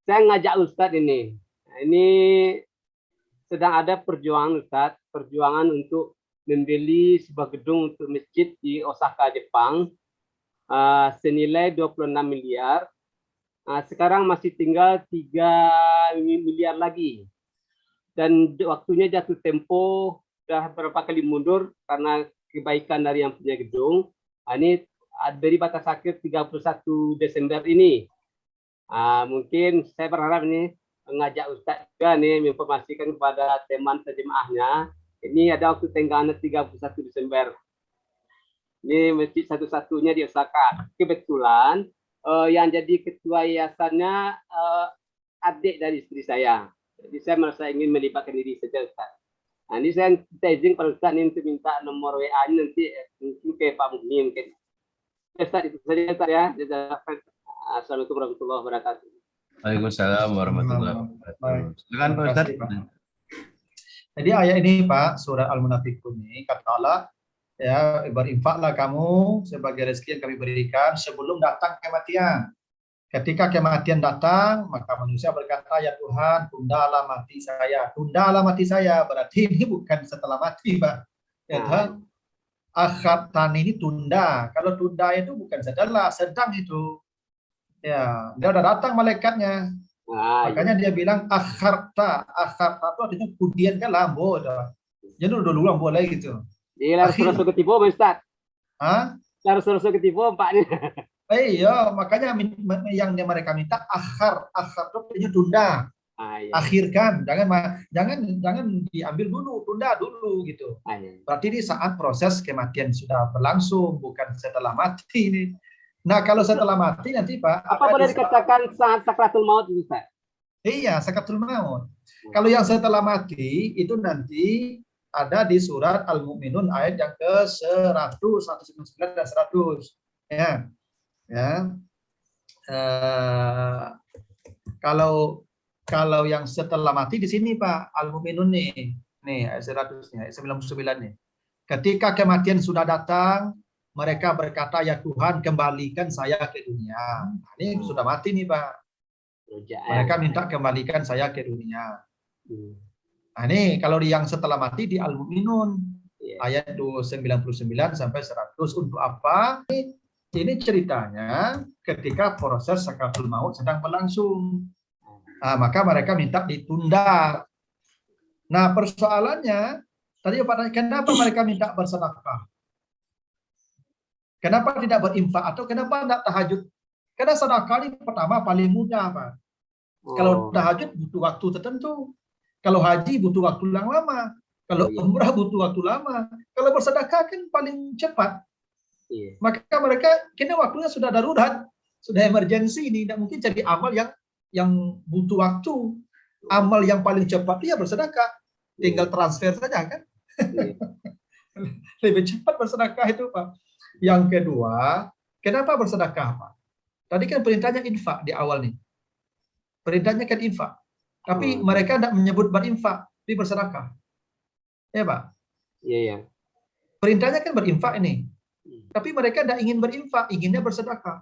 Saya ngajak Ustaz ini. Nah, ini sedang ada perjuangan Ustaz, perjuangan untuk membeli sebuah gedung untuk masjid di Osaka, Jepang, senilai 26 miliar. Sekarang masih tinggal 3 miliar lagi. Dan waktunya jatuh tempo sudah berapa kali mundur karena kebaikan dari yang punya gedung. Ini beri batas akhir 31 Desember ini. Mungkin saya berharap ini mengajak Ustaz juga nih menginformasikan kepada teman terjemahnya. Ini ada waktu tenggatnya 31 Desember. Ini masjid satu-satunya di Osaka. Kebetulan yang jadi ketua yayasannya adik dari istri saya. Jadi saya merasa ingin melibatkan diri saja Ustaz. Nah, ini saya minta izin pada Ustaz ini untuk minta nomor WA ini nanti mungkin ke Pak Mukmin mungkin. Ustaz itu saja Ustaz ya. Assalamualaikum warahmatullahi wabarakatuh. Waalaikumsalam warahmatullahi wabarakatuh. Silakan Pak Ustaz. Jadi ayat ini Pak, surat Al-Munafiqun ini kata Allah, ya berinfaklah kamu sebagai rezeki yang kami berikan sebelum datang kematian. Ketika kematian datang, maka manusia berkata, ya Tuhan, tundalah mati saya. Tundalah mati saya. Berarti ini bukan setelah mati, Pak. Ya Tuhan, akhartan ini tunda. Kalau tunda itu bukan setelah, sedang itu. Ya, dia udah datang malaikatnya. Makanya dia bilang akharta. Akharta itu artinya kemudian kan lambo. Jadi udah dulu lambo lagi gitu. Dia harus ketipu, Ustaz. Hah? Harus ketipu, Pak. Iya, makanya yang mereka minta akhar itu artinya tunda, iya. Akhirkan, jangan diambil dulu, tunda dulu gitu. Iya. Berarti di saat proses kematian sudah berlangsung, bukan setelah mati ini. Nah kalau setelah mati nanti Pak, apa boleh dikatakan saat sakratul maut itu Ustaz? Iya, sakratul maut. Kalau yang setelah mati itu nanti ada di surat Al-Mu'minun ayat yang ke-100, 199 dan 100. Ya. Ya, kalau yang setelah mati di sini Pak Al-Mu'minun nih ayat 100-nya, ayat 99 nih. Ketika kematian sudah datang, mereka berkata, ya Tuhan kembalikan saya ke dunia. Nah, ini sudah mati nih Pak. Mereka minta kembalikan saya ke dunia. Nah ini kalau yang setelah mati di Al-Mu'minun ayat 99 sampai 100 untuk apa? Ini ceritanya ketika proses sakratul maut sedang berlangsung. Nah, maka mereka minta ditunda. Nah, persoalannya tadi Pak, kenapa mereka minta bersedekah? Kenapa tidak berinfak atau kenapa tidak tahajud? Karena sedekah ini pertama paling mudah, Pak. Kalau tahajud butuh waktu tertentu. Kalau haji butuh waktu yang lama. Kalau umrah butuh waktu lama. Kalau bersedekah kan paling cepat. Maka mereka kini waktunya sudah darurat, sudah emergensi ini, tidak mungkin jadi amal yang butuh waktu. Amal yang paling cepat dia bersedekah, tinggal transfer saja kan. Lebih cepat bersedekah itu Pak. Yang kedua, kenapa bersedekah Pak? Tadi kan perintahnya infak di awal nih. Perintahnya kan infak, tapi mereka tidak menyebut berinfak, tapi bersedekah. Ya Pak. Iya. Perintahnya kan berinfak ini. Tapi mereka tidak ingin berinfak, inginnya bersedekah.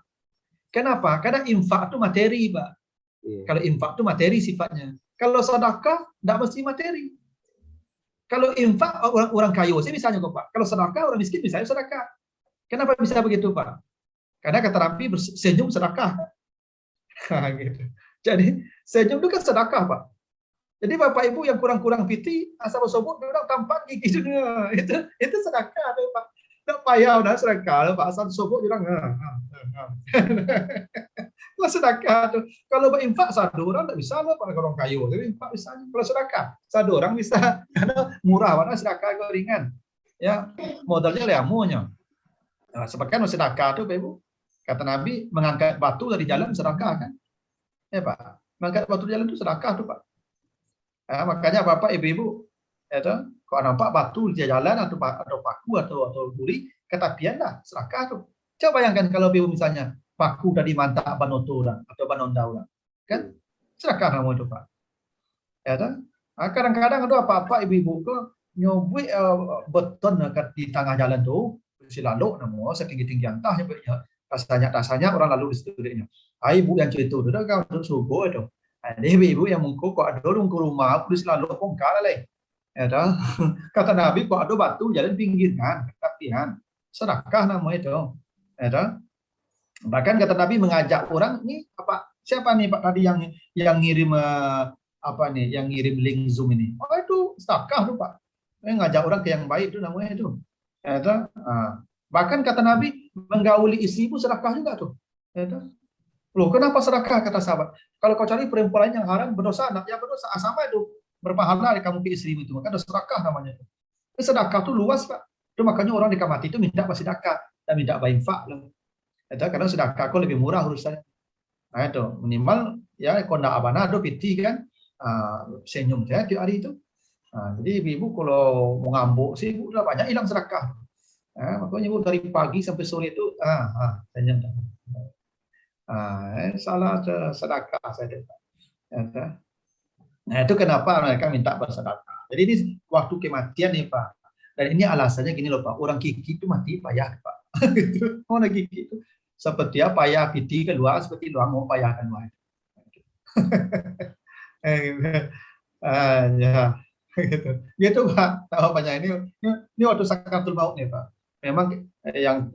Kenapa? Karena infak itu materi, Pak. Kalau infak itu materi sifatnya. Kalau sedekah tidak mesti materi. Kalau infak orang kaya, saya misalnya kok Pak. Kalau sedekah orang miskin misalnya sedekah. Kenapa bisa begitu Pak? Karena kata Nabi senyum sedekah. Gitu. Jadi senyum itu kan sedekah Pak. Jadi Bapak Ibu yang kurang-kurang piti, asal sobok orang tampak gigi dunia. Itu sedekah tuh Pak. Tak payah dah sedekah, Pak Hasan sobok orang. Kalau sedekah tu, kalau berinfak satu orang tak bisa lah pada orang kayu. Tapi infak bisa. Kalau sedekah satu orang bisa. Karena murah, mana sedekah kau ringan. Ya, modalnya leamunya. Nah, sebagian sedekah tu, Pak Ibu. Kata Nabi mengangkat batu dari jalan sedekah kan? Ya Pak, mengangkat batu dari jalan tu sedekah tu Pak. Nah, makanya Bapak Ibu-ibu, ya tu. Kalau nampak batu di jalan atau paku atau duri, ketapian lah, sedekah tuh. Coba bayangkan kalau misalnya paku dari mantak banoto atau banonda orang. kan? Sedekah nama itu Pak. Ya kan? Kadang-kadang ada apa-apa ibu-ibu ke nyobui beton di tengah jalan tuh si lalu nama setinggi-tinggi antah rasanya orang lalu di situ dia. Ibu yang cerita itu kan untuk subuh itu. Ada ibu yang mengko kok ada orang ke rumah polisi lalu bongkar lah. Ya dah. Kata Nabi kok ada batu jalan pinggir kan, katakan sedekah nama itu. Ya dah. Bahkan kata Nabi mengajak orang nih apa siapa nih Pak tadi yang ngirim apa nih yang ngirim link Zoom ini? Oh itu sedekah tuh Pak. Ngajak orang ke yang baik itu namanya itu. Ya dah. Bahkan kata Nabi menggauli istri pun sedekah juga tuh. Ya dah. Loh, kenapa sedekah kata sahabat? Kalau kau cari perempuan yang haram berdosa, anak yang berdosa sama itu berpahala kamu ke istri itu. Maka ada sedekah namanya itu. Sedekah itu luas Pak. Itu makanya orang di kamar itu minta sedekah dan minta infak lah. Itu karena sedekah kau lebih murah urusannya. Nah itu minimal ya konda abana do piti kan senyum saya di hari itu. Jadi ibu kalau mau ngambuk sih ibu udah banyak hilang sedekah. Makanya ibu dari pagi sampai sore itu senyum. Salah sedekah saja. Nah itu kenapa mereka minta bersedekah. Jadi ini waktu kematian nih Pak. Dan ini alasannya gini loh Pak. Orang gigi itu mati payah Pak. Gitu. Orang gigi itu seperti apa payah piti keluar seperti luang mau payah keluar. Ya gitu Pak. Tahu banyak ini waktu sakaratul maut nih Pak. Memang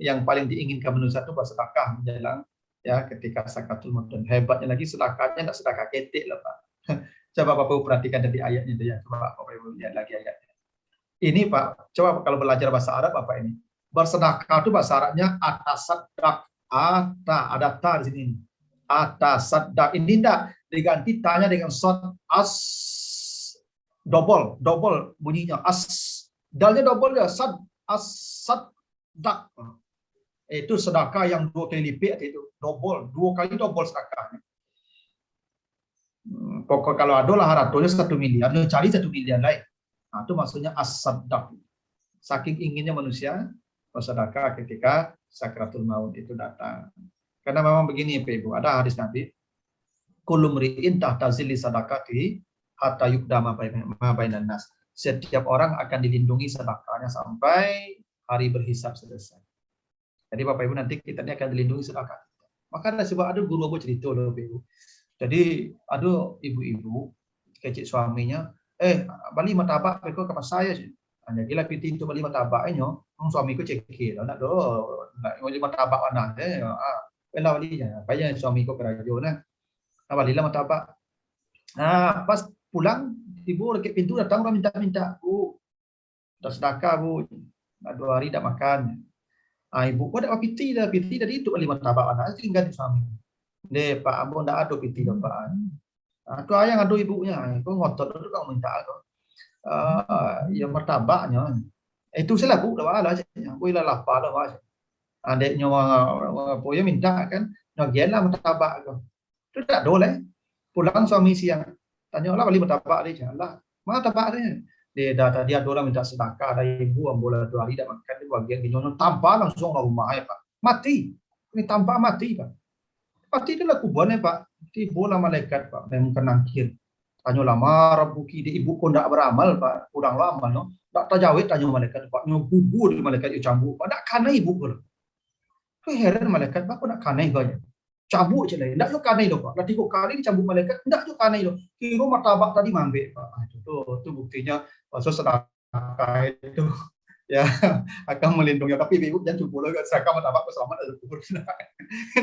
yang paling diinginkan manusia itu bersedekah menjelang ya ketika sakaratul maut. Dan hebatnya lagi sedekahnya tidak sedekah ketik lah Pak. Coba Bapak Ibu perhatikan dari ayatnya itu ya. Coba Bapak Ibu lihat lagi ayatnya. Ini Pak, coba kalau belajar bahasa Arab Bapak ini. Bersedekah itu bahasa Arabnya atasadak. Ada ta di sini. Atasadak. Ini tidak diganti tanya dengan shot as double bunyinya as. Dalnya double ya sad as-sadak. Itu sedekah yang 2 kali lipat itu double, 2 kali double sedekahnya. Pokok kalau ada lah haratonya 1 miliar, dia cari 1 miliar lain. Nah, itu maksudnya as-sadak. Saking inginnya manusia bersedekah ketika sakratul maut itu datang. Karena memang begini Pak Ibu, ada hadis Nabi, kullu mri'in tahta zilli sadaqati hatta yuqdama bainan nas. Setiap orang akan dilindungi sedekahnya sampai hari berhisab selesai. Jadi Bapak Ibu nanti kita ini akan dilindungi sedekah. Maka ada sebab ada guru aku cerita loh Bapak Ibu. Jadi ada ibu-ibu kecil suaminya, bali martabak mereka ke saya sih. Hanya gila piti itu bali martabaknya, suamiku cekil, nak do, nak bali martabak mana bela balinya, bayar suamiku kerajo nah, bali lah martabak. Pas pulang ibu dekat pintu datang orang minta, Bu, dah sedekah Bu, 2 hari tak makan. Ibu kau dah piti dari itu bali martabak mana, tinggal di suami. Deh Pak Ambo ndak ada piti Pak. Tu ayang ada ibunya, kau ngotot tu kau minta kau. Ya martabaknya. Itu saya laku dah lah, aku ilah lapar dah lah. Adiknya apa ya minta kan, nagianlah martabak kau. Tu tak boleh. Pulang suami siang, tanya lah beli martabak dia, lah martabak dia tadi ada orang minta sedekah dari ibu ambola 2 hari tak makan, dia bagian gini tanpa langsung ke rumah Pak. Mati. Ini tanpa mati Pak. Pasti itu lah kuburannya Pak. Tibola malaikat Pak. Memang kenangkir. Tanya lama Rabbuki di ibu kau tidak beramal Pak. Kurang lama no. Tak tajawid tanya malaikat Pak. Nyobubur malaikat itu cambuk Pak. Tak kanai ibu kau. Kau heran malaikat Pak. Kau nak kanai kau ya. Cambuk je lah. Tak you kanai lo Pak. Dah 3 kali dicambuk malaikat. Tak you kanai lo. Kira martabak tadi mambek Pak. Itu buktinya. Pasal sedekah itu. Ya akan melindungi, tapi ibu jangan cuba lagi sedekah martabak selamat ada kubur.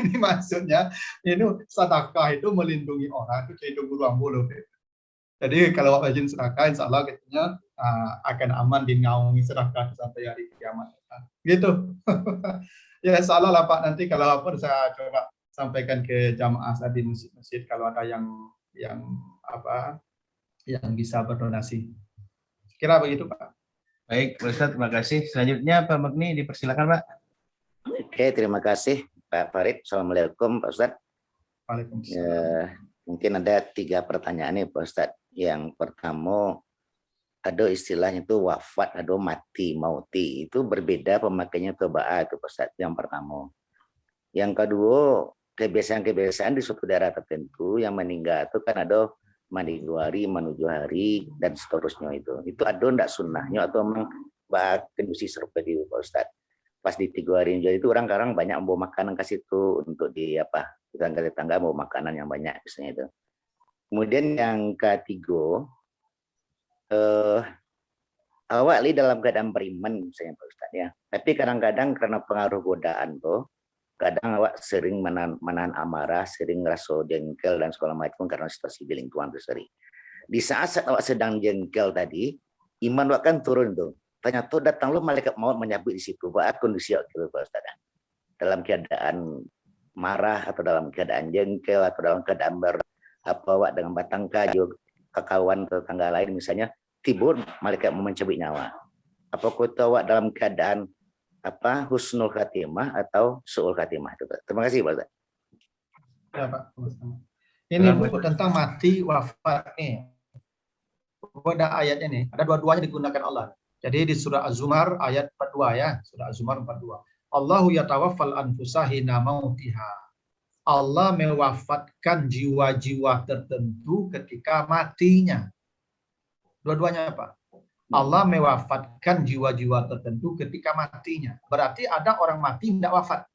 Ini maksudnya ini sedekah itu melindungi orang itu jadi guru ambo. Jadi kalau rajin sedekah insya Allah katanya akan aman dinaungi sedekah sampai hari kiamat. Gitu. Ya insya Allah lah Pak, nanti kalau apa saya coba sampaikan ke jamaah di masjid kalau ada yang apa yang bisa berdonasi. Kira begitu Pak. Baik, Pak Ustadz, terima kasih. Selanjutnya Pak Magni, dipersilakan Pak. Oke, terima kasih Pak Farid. Assalamualaikum Pak Ustadz. Waalaikumsalam. Mungkin ada 3 pertanyaan nih Pak Ustadz. Yang pertama, ada istilahnya itu wafat, ada mati, mauti. Itu berbeda pemakainya ke ba'a itu Pak Ustadz. Yang pertama. Yang kedua, kebiasaan-kebiasaan di suatu daerah tertentu yang meninggal itu kan ada mandi 2 hari, menuju hari, dan seterusnya itu. Itu ada enggak sunnahnya atau memang kendusi seperti itu Pak Ustadz? Pas di 3 hari jadi itu orang kadang banyak bawa makanan ke situ untuk di apa, tetangga-tetangga bawa makanan yang banyak misalnya itu. Kemudian yang ketiga, awak dalam keadaan beriman misalnya Pak Ustadz ya. Tapi kadang-kadang karena pengaruh godaan tuh, kadang awak sering menahan amarah, sering ngerasa jengkel dan segala macam karena situasi di lingkungan itu sering. Di saat awak sedang jengkel tadi, iman awak kan turun tuh. Ternyata datang lu malaikat maut menyabut di situ. Pak kondisi gitu Pak Ustaz. Dalam keadaan marah atau dalam keadaan jengkel atau dalam keadaan awak dengan batang kayu ke kawan tetangga lain misalnya timbul malaikat mau mencabut nyawa. Apa kata awak dalam keadaan apa husnul khatimah atau suul khatimah itu. Terima kasih Pak Ustaz. Ya, Pak. Ini Bu tentang mati wafat nih. Pada ayat ini ada dua-duanya digunakan Allah. Jadi di surah Az-Zumar ayat 42 ya, surah Az-Zumar 42. Allahu yatawaffal anfusa hina mautiha. Allah mewafatkan jiwa-jiwa tertentu ketika matinya. Dua-duanya Pak. Allah mewafatkan jiwa-jiwa tertentu ketika matinya. Berarti ada orang mati tidak wafat.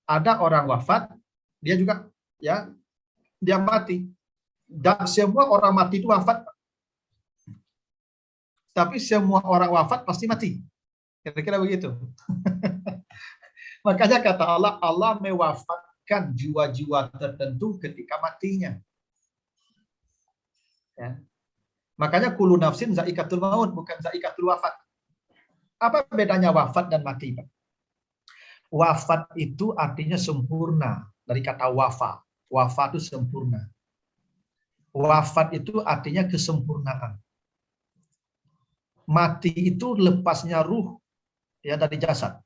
Ada orang wafat, dia juga ya dia mati. Dan semua orang mati itu wafat. Tapi semua orang wafat pasti mati. Kira-kira begitu. Makanya kata Allah, Allah mewafatkan jiwa-jiwa tertentu ketika matinya. Ya. Makanya kullu nafsin zaikatul maut, bukan zaikatul wafat. Apa bedanya wafat dan mati, Pak? Wafat itu artinya sempurna, dari kata wafa. Wafa itu sempurna. Wafat itu artinya kesempurnaan. Mati itu lepasnya ruh ya dari jasad.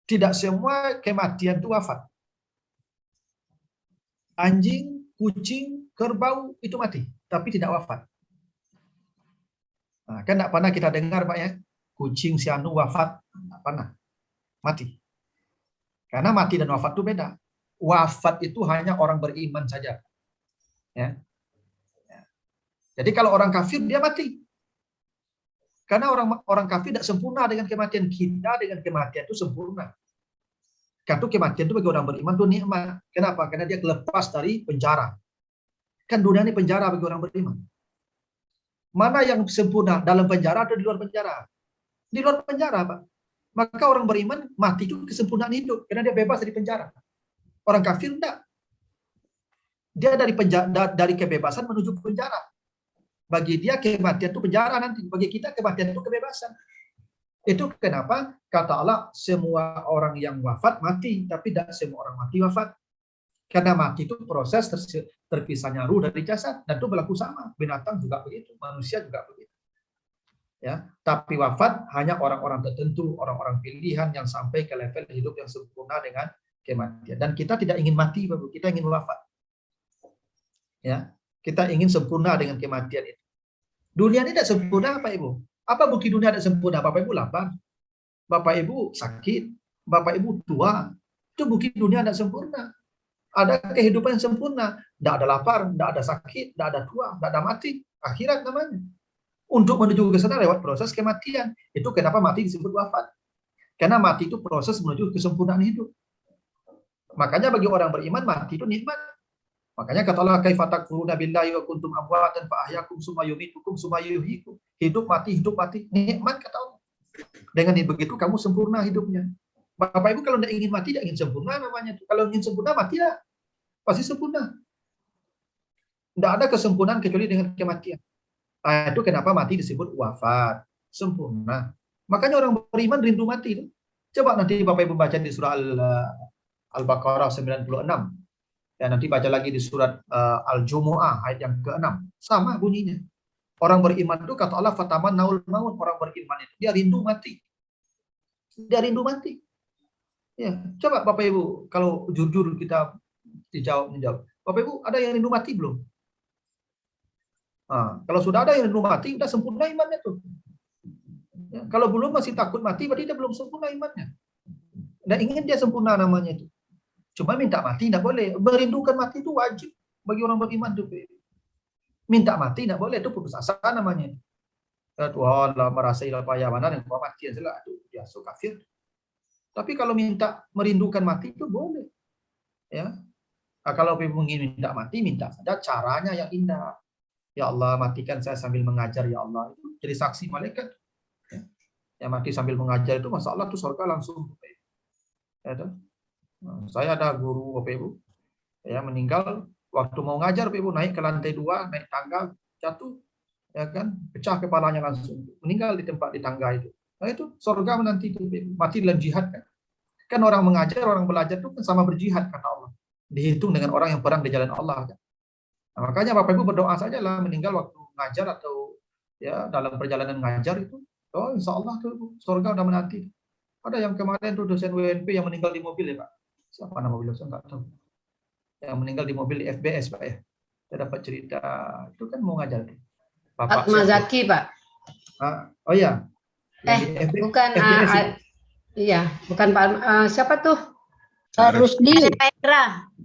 Tidak semua kematian itu wafat. Anjing, kucing, kerbau itu mati, tapi tidak wafat. Nah, kan tidak pernah kita dengar Pak ya, kucing si anu wafat, tidak pernah. Mati. Karena mati dan wafat itu beda. Wafat itu hanya orang beriman saja. Ya. Jadi kalau orang kafir dia mati. Karena orang kafir tidak sempurna dengan kematian. Kita dengan kematian itu sempurna. Karena kematian itu bagi orang beriman itu nikmat. Kenapa? Karena dia lepas dari penjara. Kan dunia ini penjara bagi orang beriman. Mana yang sempurna? Dalam penjara atau di luar penjara? Di luar penjara, Pak. Maka orang beriman mati itu kesempurnaan hidup. Karena dia bebas dari penjara. Orang kafir enggak. Dia dari kebebasan menuju penjara. Bagi dia kematian itu penjara nanti. Bagi kita kematian itu kebebasan. Itu kenapa kata Allah semua orang yang wafat mati. Tapi tidak semua orang mati wafat. Karena mati itu proses terpisahnya ruh dari jasad. Dan itu berlaku sama. Binatang juga begitu. Manusia juga begitu. Ya, tapi wafat hanya orang-orang tertentu. Orang-orang pilihan yang sampai ke level hidup yang sempurna dengan kematian. Dan kita tidak ingin mati. Bapak. Kita ingin wafat. Ya, kita ingin sempurna dengan kematian itu. Dunia ini tidak sempurna, Bapak Ibu. Apa bukti dunia tidak sempurna? Bapak Ibu lapar, Bapak Ibu sakit, Bapak Ibu tua. Itu bukti dunia tidak sempurna. Ada kehidupan yang sempurna. Tidak ada lapar, tidak ada sakit, tidak ada tua, tidak ada mati. Akhirat namanya. Untuk menuju ke sana lewat proses kematian. Itu kenapa mati disebut wafat. Karena mati itu proses menuju kesempurnaan hidup. Makanya bagi orang beriman, mati itu nikmat. Makanya kata Allah, kaifa takfuruna billahi wa kuntum amwatan fa ahyakum summa yumitukum summa yuhyikum. Hidup mati, nikmat kata Allah. Dengan begitu kamu sempurna hidupnya. Bapak Ibu kalau tidak ingin mati, tidak ingin sempurna namanya. Kalau ingin sempurna, mati ya. Pasti sempurna. Tidak ada kesempurnaan kecuali dengan kematian. Nah, itu kenapa mati disebut wafat. Sempurna. Makanya orang beriman rindu mati. Coba nanti Bapak Ibu baca di surah Al-Baqarah 96. Ya, nanti baca lagi di surat Al-Jumu'ah ayat yang ke-6. Sama bunyinya. Orang beriman itu kata Allah fataman naul maut. Orang beriman itu dia rindu mati. Dia rindu mati. Ya, coba Bapak Ibu kalau jujur kita menjawab. Bapak Ibu ada yang rindu mati belum? Nah, kalau sudah ada yang rindu mati, sudah sempurna imannya tuh. Ya, kalau belum masih takut mati, berarti dia belum sempurna imannya. Nggak ingin dia sempurna namanya itu. Cuma minta mati tidak boleh. Merindukan mati itu wajib bagi orang beriman itu. Minta mati tidak boleh, itu putus asa namanya. Tuhan lah merasa ilah payah mana yang kau mati salah itu dia so kafir. Tapi kalau minta merindukan mati itu boleh. Ya. Nah, kalau ingin minta mati, minta saja caranya yang indah. Ya Allah, matikan saya sambil mengajar ya Allah. Itu jadi saksi malaikat. Ya, mati sambil mengajar itu masalah itu surga langsung. Ya, saya ada guru Bapak Ibu, ya meninggal waktu mau ngajar Bapak Ibu, naik ke lantai 2, naik tangga, jatuh, ya kan, pecah kepalanya langsung, meninggal di tempat di tangga itu. Nah itu surga menanti itu, mati dalam jihad kan. Kan orang mengajar, orang belajar itu kan sama berjihad kata Allah. Dihitung dengan orang yang perang di jalan Allah kan. Nah, makanya Bapak Ibu berdoa saja lah meninggal waktu ngajar atau ya dalam perjalanan ngajar itu, oh insya Allah tuh surga udah menanti. Ada yang kemarin tuh dosen WNP yang meninggal di mobil ya Pak. Siapa nama beliau saya nggak tahu. Yang meninggal di mobil di FBS Pak ya. Saya dapat cerita itu kan mau ngajar. Bapak Zaki Pak. Oh ya. Bukan. Iya, bukan Pak. Siapa tuh? Pak Rusdi.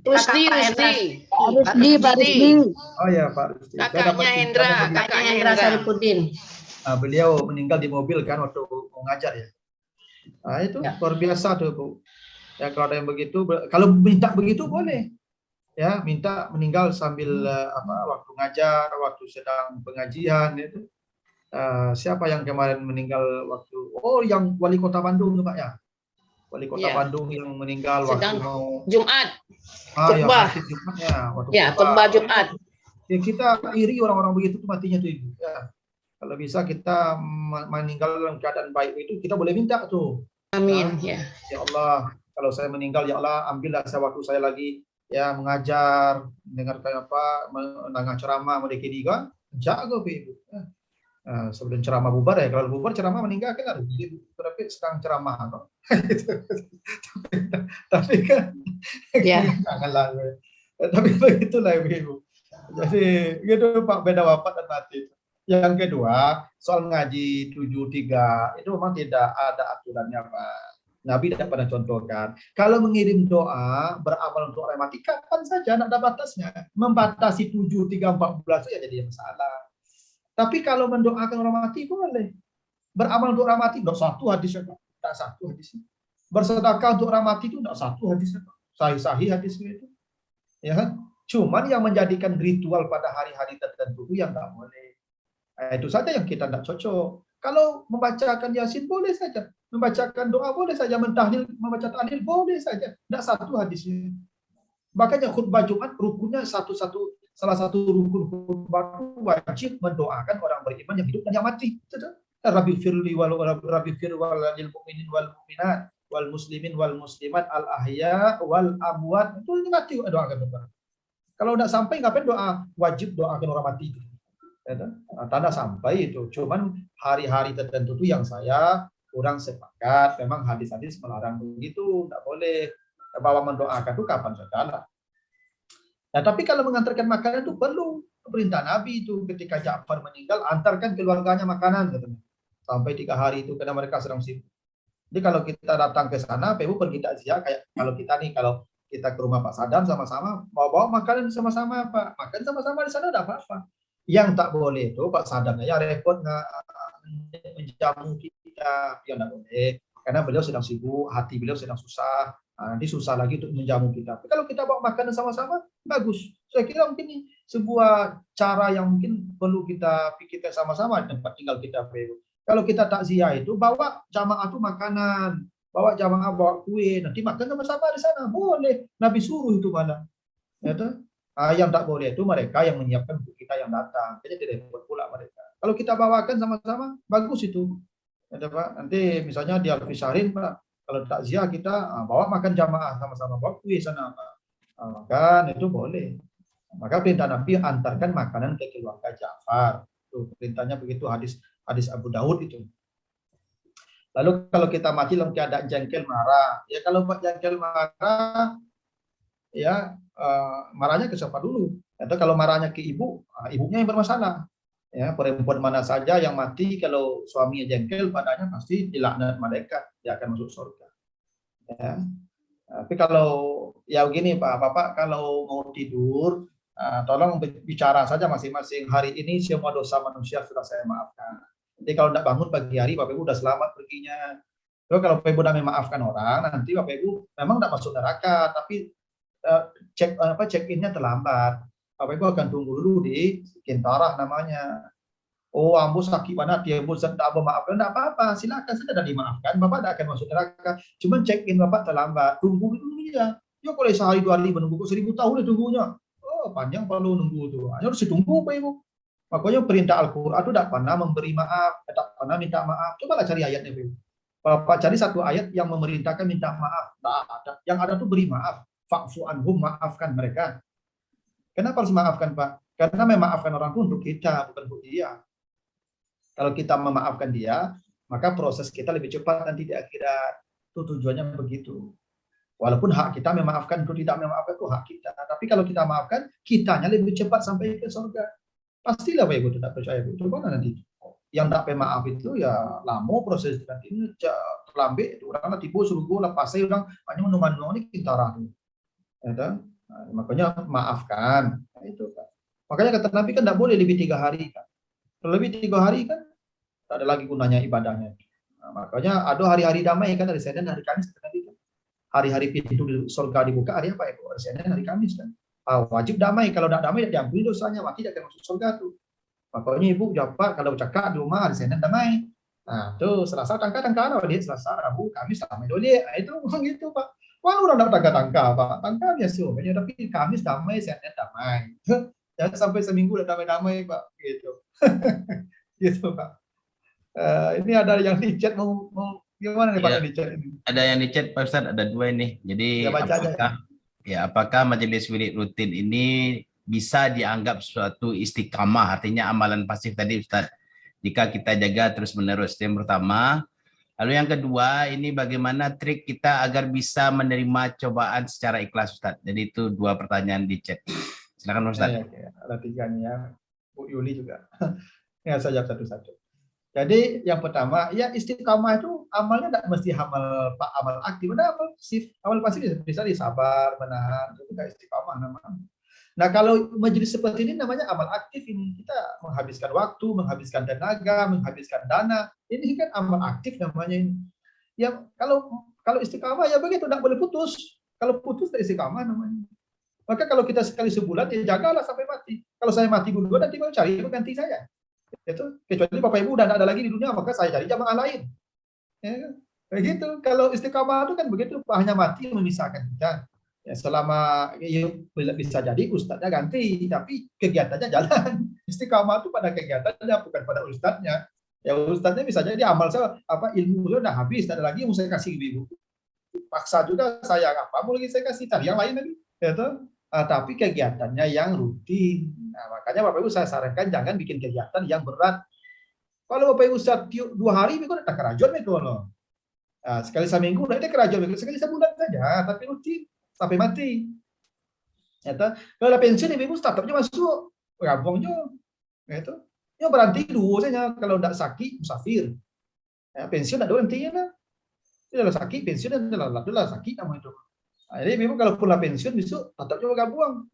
Rusdi. Pak Rusdi. Oh ya Pak Rusdi. Kakaknya Hendra Saripudin. Beliau meninggal di mobil kan waktu mau ngajar ya. Nah itu luar biasa tuh Bu. Ya kalau ada yang begitu, kalau minta begitu boleh. Ya minta meninggal sambil waktu ngajar, waktu sedang pengajian itu. Siapa yang kemarin meninggal waktu? Oh yang wali kota Bandung Pak ya. Wali kota Bandung yang meninggal waktu mau Jumat. Khutbah. Khutbah Jumat. Ya kita iri orang-orang begitu tuh matinya tuh Ibu. Ya. Kalau bisa kita meninggal dalam keadaan baik itu kita boleh minta tuh. Amin. Ya Allah, kalau saya meninggal ya Allah ambillah saya waktu saya lagi ya mengajar, dengar kayak apa, mendengar ceramah mereka ini kan, jago Ibu. Sebelum ceramah bubar ya, kalau bubar ceramah meninggal kan harus tapi sedang ceramah atau. Tapi kan janganlah. Tapi begitulah Ibu. Jadi gitu Pak, beda wafat dan mati. Yang kedua, soal ngaji 73 itu memang tidak ada aturannya Pak. Nabi tidak pernah contohkan. Kalau mengirim doa, beramal untuk orang mati, kapan saja, tidak ada batasnya. Membatasi 7, 3, 14 itu ya jadi masalah. Tapi kalau mendoakan orang mati boleh. Beramal untuk orang mati, tidak satu hadisnya Pak. Tidak satu hadisnya. Bersedekah untuk orang mati itu tidak satu hadisnya Pak. Sahih-sahih hadisnya itu. Ya kan? Cuman yang menjadikan ritual pada hari-hari tertentu yang tidak boleh. Nah, itu saja yang kita tidak cocok. Kalau membacakan Yasin boleh saja, membacakan doa boleh saja, mentahlil, membaca tahlil boleh saja. Tidak satu hadisnya. Makanya khutbah Jumat rukunnya salah satu rukun khutbah wajib mendoakan orang beriman yang hidup dan yang mati. Rabbi firli wal lil mu'minin wal mu'minat wal muslimin wal muslimat al ahya wal amwat. Itu mati doakan doa. Kalau tidak sampai ngapain doa? Wajib doakan orang mati. Tanda sampai itu. Cuman hari-hari tertentu itu yang saya kurang sepakat. Memang hadis-hadis melarang begitu, tidak boleh. Bahwa mendoakan itu kapan saja. Nah, tapi kalau mengantarkan makanan itu perlu. Perintah Nabi itu ketika Ja'far meninggal, antarkan keluarganya makanan katanya. Sampai 3 hari itu karena mereka sedang sibuk. Jadi kalau kita datang ke sana, PU pergi takziah kayak kalau kita nih, kalau kita ke rumah Pak Sadam sama-sama bawa makanan sama-sama Pak, makan sama-sama di sana tidak apa-apa. Yang tak boleh itu Pak Sadamnya ya repot menjamu kita, ya tidak boleh karena beliau sedang sibuk, hati beliau sedang susah, nanti susah lagi untuk menjamu kita. Tapi kalau kita bawa makanan sama-sama bagus. Saya kira mungkin ini sebuah cara yang mungkin perlu kita pikirkan sama-sama di tempat tinggal kita. Kalau kita takziah itu bawa jamaah itu makanan, bawa jamaah bawa kue, nanti makan sama-sama di sana boleh. Nabi suruh itu malah. Ya, yang tak boleh itu mereka yang menyiapkan untuk kita yang datang. Jadi tidak repot pula mereka. Kalau kita bawakan sama-sama, bagus itu. Ya, Pak. Nanti misalnya di Al-Fisharin, Pak, kalau takziah kita bawa makan jamaah sama-sama, bawa kue sana, Pak. Makan itu boleh. Maka perintah Nabi antarkan makanan ke keluarga Ja'far. Itu perintahnya begitu, hadis Abu Daud itu. Lalu kalau kita mati dalam keadaan jengkel marah, ya kalau jengkel marah, ya marahnya ke siapa dulu? Atau kalau marahnya ke ibu, ibunya yang bermasalah. Ya, perempuan mana saja yang mati kalau suaminya jengkel padanya pasti dilaknat malaikat, dia akan masuk surga. Ya. Tapi kalau ya begini Pak, Bapak kalau mau tidur, tolong bicara saja masing-masing. Hari ini semua dosa manusia sudah saya maafkan. Jadi kalau tidak bangun pagi hari, Bapak Ibu udah selamat perginya. Kalau Bapak Ibu udah memaafkan orang, nanti Bapak Ibu memang tidak masuk neraka, tapi check-in-nya terlambat. Bapak Ibu akan tunggu dulu di kintarah namanya. Oh, ambo sakit banget, dia ambo tidak memaafkan, tidak apa-apa, silakan sudah dimaafkan, Bapak tidak akan masuk neraka. Cuman check-in Bapak terlambat, tunggu dulu ya. Ya kalau sehari 2 hari menunggu, 1000 tahun ya tunggunya. Oh, panjang kalau nunggu tuh. Harus ditunggu Pak Ibu. Makanya perintah Al-Qur'an itu tidak pernah memberi maaf, tidak pernah minta maaf. Cobalah cari ayatnya Pak Ibu. Bapak cari satu ayat yang memerintahkan minta maaf. Tidak ada. Yang ada tuh beri maaf. Fa'fu anhum, maafkan mereka. Kenapa harus maafkan Pak? Karena memaafkan orang itu untuk kita, bukan untuk dia. Kalau kita memaafkan dia, maka proses kita lebih cepat nanti di akhirat. Itu tujuannya begitu. Walaupun hak kita memaafkan, itu tidak memaafkan itu hak kita. Tapi kalau kita maafkan, kitanya lebih cepat sampai ke surga. Pastilah Bapak Ibu tidak percaya itu. Coba nanti. Yang tak maaf itu ya lama proses nanti ini terlambat itu orang tipu suruh lepas saya orang hanya menuman ini kita rahu. Ya, makanya maafkan. Nah, itu kan. Makanya kata Nabi kan tidak boleh lebih 3 hari kan. Lebih 3 hari kan tak ada lagi gunanya ibadahnya. Nah, makanya ada hari-hari damai kan dari Senin hari Kamis kan. Hari-hari pintu di surga dibuka hari apa ya? Hari Senin hari Kamis kan. Wajib damai, kalau tidak damai diampuni dosanya, mati tidak akan masuk surga tuh. Makanya ibu dapat kalau cakap di rumah hari Senin damai. Nah, tuh Selasa tangka-tangka dia Selasa, Rabu, Kamis damai dulu. Itu gitu Pak. Wah, orang dapat tangka-tangka Pak. Tangka biasa tapi Kamis damai, Senin damai. Jangan sampai seminggu udah damai-damai Pak, gitu. Gitu Pak. Ini ada yang di chat mau gimana nih Pak Ya, yang di chat ini? ada yang di chat Pak Ustadz, ada 2 ini. Jadi Ya, baca aja, apakah majelis wirid rutin ini bisa dianggap suatu istiqamah, artinya amalan pasif tadi Ustadz, jika kita jaga terus-menerus. Yang pertama. Lalu yang kedua, ini bagaimana trik kita agar bisa menerima cobaan secara ikhlas Ustadz. Jadi itu 2 pertanyaan di chat. Silakan Ustadz. Ya, ada 3 nih ya. Bu Yuli juga. Ya, saya jawab satu-satu. Jadi yang pertama, ya istiqamah itu amalnya tidak mesti amal aktif, ada amal pasif. Amal pasif bisa disabar, menahan, itu juga istiqamah namanya. Nah kalau majelis seperti ini namanya amal aktif ini, kita menghabiskan waktu, menghabiskan tenaga, menghabiskan dana, ini kan amal aktif namanya ini. Ya kalau istiqamah ya begitu, tidak boleh putus. Kalau putus dari istiqamah namanya. Maka kalau kita sekali sebulan, ya jagalah sampai mati. Kalau saya mati dulu, nanti mau cari ganti saya. Itu kecuali Bapak Ibu udah tidak ada lagi di dunia, maka saya cari jamaah lain. Ya, begitu. Kalau istiqamah itu kan begitu, hanya mati memisahkan kita. Ya selama ya, bisa jadi ustadznya ganti, tapi kegiatannya jalan. Istiqamah itu pada kegiatannya, bukan pada ustadznya. Ya ustadznya bisa jadi amal saya ilmu saya udah habis, tidak ada lagi yang mau saya kasih ibu. Paksa juga saya mau lagi saya kasih, cari yang lain lagi. Ya, tapi kegiatannya yang rutin. Nah, makanya Bapak Ibu saya sarankan jangan bikin kegiatan yang berat. Kalau Bapak Ibu Ustaz 2 hari minggu datang kerajon itu loh. Nah, sekali seminggu nanti kerajon, sekali sebulan saja, tapi rutin sampai mati. Nyata, kalau pensiun Ibu tetapnya masuk, gabungnya. Itu. Ya berhenti dulu saja kalau tidak sakit musafir. Ya, pensiun tidak berhentinya lah. Tidak sakit pensiun adalah sakit nama itu. Jadi memang kalau pulang pensiun besok tetap juga gabung.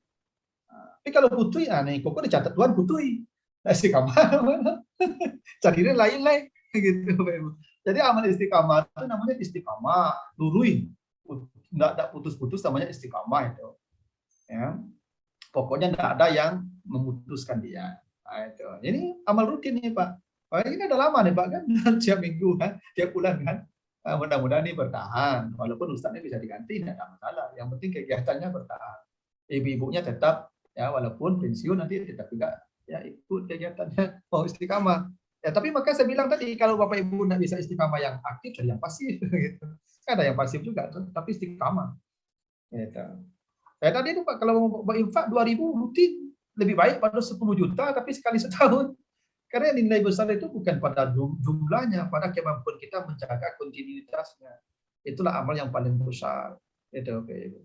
Tapi kalau putui, nih kok dicatat Tuhan putui. Nah, istiqamah cariin lain-lain gitu. Jadi amal istiqamah itu namanya istiqamah, lurui. Enggak putus-putus namanya istiqamah itu. Ya. Pokoknya enggak ada yang memutuskan dia. Nah, itu. Ini amal rutin nih, Pak. Oh, ini ada lama nih, Pak kan? Tiap minggu kan, tiap bulan kan. Mudah-mudahan ini bertahan. Walaupun ustadznya bisa diganti, tidak ada masalah. Yang penting kegiatannya bertahan. Ibu-ibunya tetap, ya walaupun pensiun nanti tetap juga ya ikut kegiatannya mau istiqamah. Ya tapi maka saya bilang tadi kalau Bapak Ibu tidak bisa istiqamah yang aktif, jadi yang pasif. Gitu. Ada yang pasif juga, tapi istiqamah. Gitu. Ya tadi itu Pak, kalau mau infak 2.000 rutin lebih baik pada 10 juta, tapi sekali setahun. Karena nilai besar itu bukan pada jumlahnya, pada kemampuan kita menjaga kontinuitasnya. Itulah amal yang paling besar. Itu Ibu.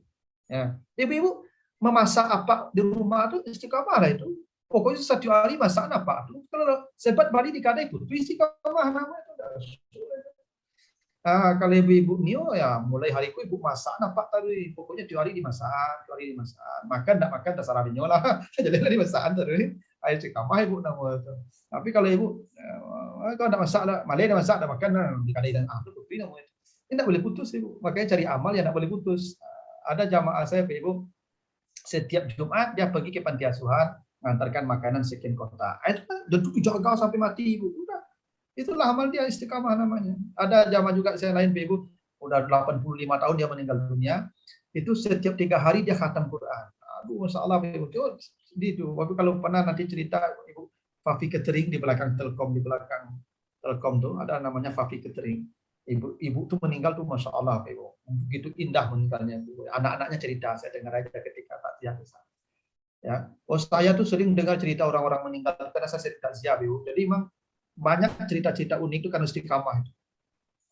Ya. Ibu-ibu memasak apa di rumah itu istiqamah lah itu. Pokoknya 1 hari masak apa itu. Kalau sempat balik di kadai itu istiqamah nama itu. Kalau ibu-ibu ni ya mulai hari ku ibu masak nampak tadi. Pokoknya tiap hari dimasak, Makan tak makan tak salah dinyo lah. Jadi lah dimasak tadi. Air cekamah ibu nama tu. Tapi kalau ibu kalau tak masak lah, malai dah masak dah makan lah. Dikali dan tu kopi nama itu. Ini tak boleh putus ibu. Makanya cari amal yang tak boleh putus. Ada jamaah saya ibu, setiap Jumat dia pergi ke panti asuhan mengantarkan makanan sekian kotak. Itu kan jaga sampai mati ibu. Udah. Itulah amal dia, istiqamah namanya. Ada jamaah juga saya lain ibu, udah 85 tahun dia meninggal dunia. Itu setiap 3 hari dia khatam Quran. Aduh, masalah ibu itu. Waktu kalau pernah nanti cerita ibu Fafi Catering di belakang Telkom tuh ada namanya Fafi Catering. Ibu tuh meninggal tuh masya Allah ibu. Begitu indah meninggalnya. Anak-anaknya cerita, saya dengar aja ketika takziah ke sana. Ya, saya tuh sering dengar cerita orang-orang meninggal karena saya sering takziah ibu. Jadi memang banyak cerita-cerita unik itu karena istiqamah itu.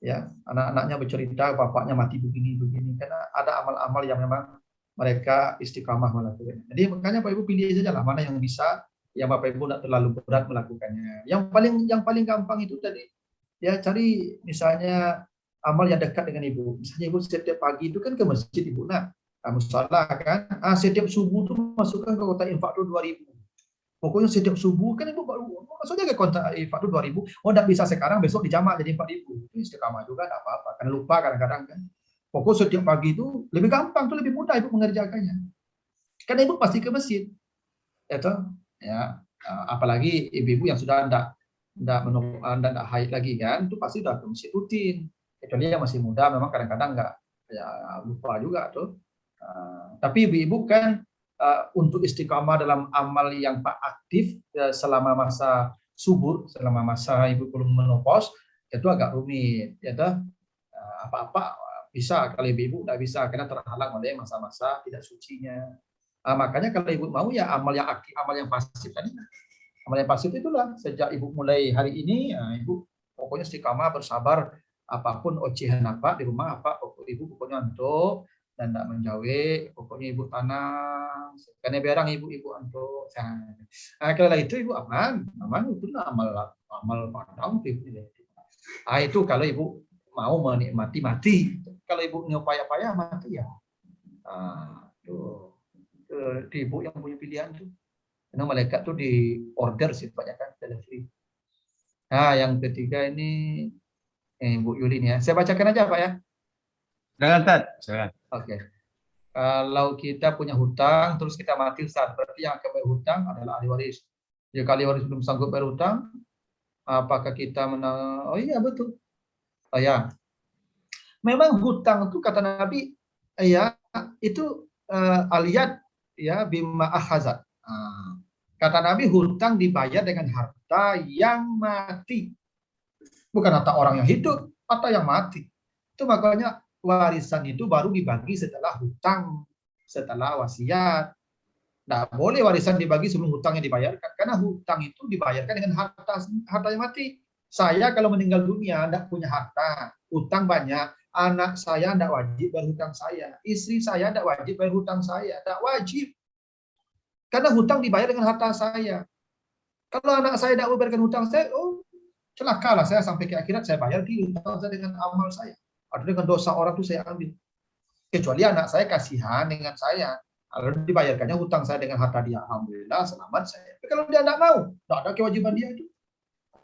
Ya, anak-anaknya bercerita bapaknya mati begini karena ada amal-amal yang memang mereka istiqamah melakukannya. Jadi makanya Bapak Ibu pilih saja lah mana yang bisa, yang Bapak Ibu tidak terlalu berat melakukannya. Yang paling gampang itu tadi ya cari misalnya amal yang dekat dengan Ibu. Misalnya Ibu setiap pagi itu kan ke masjid Ibu musalah kan. Setiap subuh tuh masukkan ke kotak infak tuh 2.000. Pokoknya setiap subuh kan ibu baru maksudnya ke kontak infak itu 2.000. Tidak bisa sekarang, besok dijamak jadi 4.000. Itu istiqamah juga tidak apa-apa. Karena lupa kadang-kadang kan. Pokoknya setiap pagi itu lebih gampang tuh, lebih mudah ibu mengerjakannya. Karena ibu pasti ke masjid. Ya, apalagi ibu-ibu yang sudah tidak haid lagi kan, itu pasti sudah ke masjid rutin. Kecuali yang masih muda memang kadang-kadang lupa juga tuh. Tapi ibu-ibu kan untuk istiqamah dalam amal yang aktif selama masa subur, selama masa ibu belum menopause, itu agak rumit. Apa-apa bisa, kalau ibu tidak bisa karena terhalang oleh masa-masa tidak sucinya. Makanya kalau ibu mau ya amal yang aktif, amal yang pasif tadi. Amal yang pasif itulah sejak ibu mulai hari ini, ibu pokoknya istiqamah, bersabar, apapun ocehan apa di rumah apa, ibu pokoknya untuk dan tidak menjauh, pokoknya ibu tanam, karena biarang ibu untuk. Kalau itu ibu aman itu amal padang itu kalau ibu mau menikmati mati. Kalau ibu nyopaya-paya mati ya. Itu ibu yang punya pilihan tuh. Karena malaikat tuh di order sifatnya kan delivery. Yang ketiga ini Bu Yuli ya. Saya bacakan aja Pak ya. Silakan. Oke. Kalau kita punya hutang terus kita mati Ustaz, berarti yang akan bayar hutang adalah ahli waris. Jika ahli waris belum sanggup bayar hutang, apakah kita Oh iya betul. Ya. Memang hutang itu kata Nabi ya itu aliyat ya bima akhazat. Kata Nabi hutang dibayar dengan harta yang mati. Bukan harta orang yang hidup, harta yang mati. Itu makanya warisan itu baru dibagi setelah hutang, setelah wasiat. Nah, boleh warisan dibagi sebelum hutangnya dibayarkan, karena hutang itu dibayarkan dengan harta yang mati. Saya kalau meninggal dunia tidak punya harta, hutang banyak, anak saya tidak wajib bayar hutang saya, istri saya tidak wajib bayar hutang saya, tidak wajib. Karena hutang dibayar dengan harta saya. Kalau anak saya tidak membayarkan hutang saya, celakalah saya sampai ke akhirat saya bayar di hutang saya dengan amal saya. Atau dengan dosa orang itu saya ambil. Kecuali anak saya kasihan dengan saya. Kalau dibayarkannya hutang saya dengan harta dia, alhamdulillah selamat saya. Tapi kalau dia tidak mau, tidak ada kewajiban dia itu.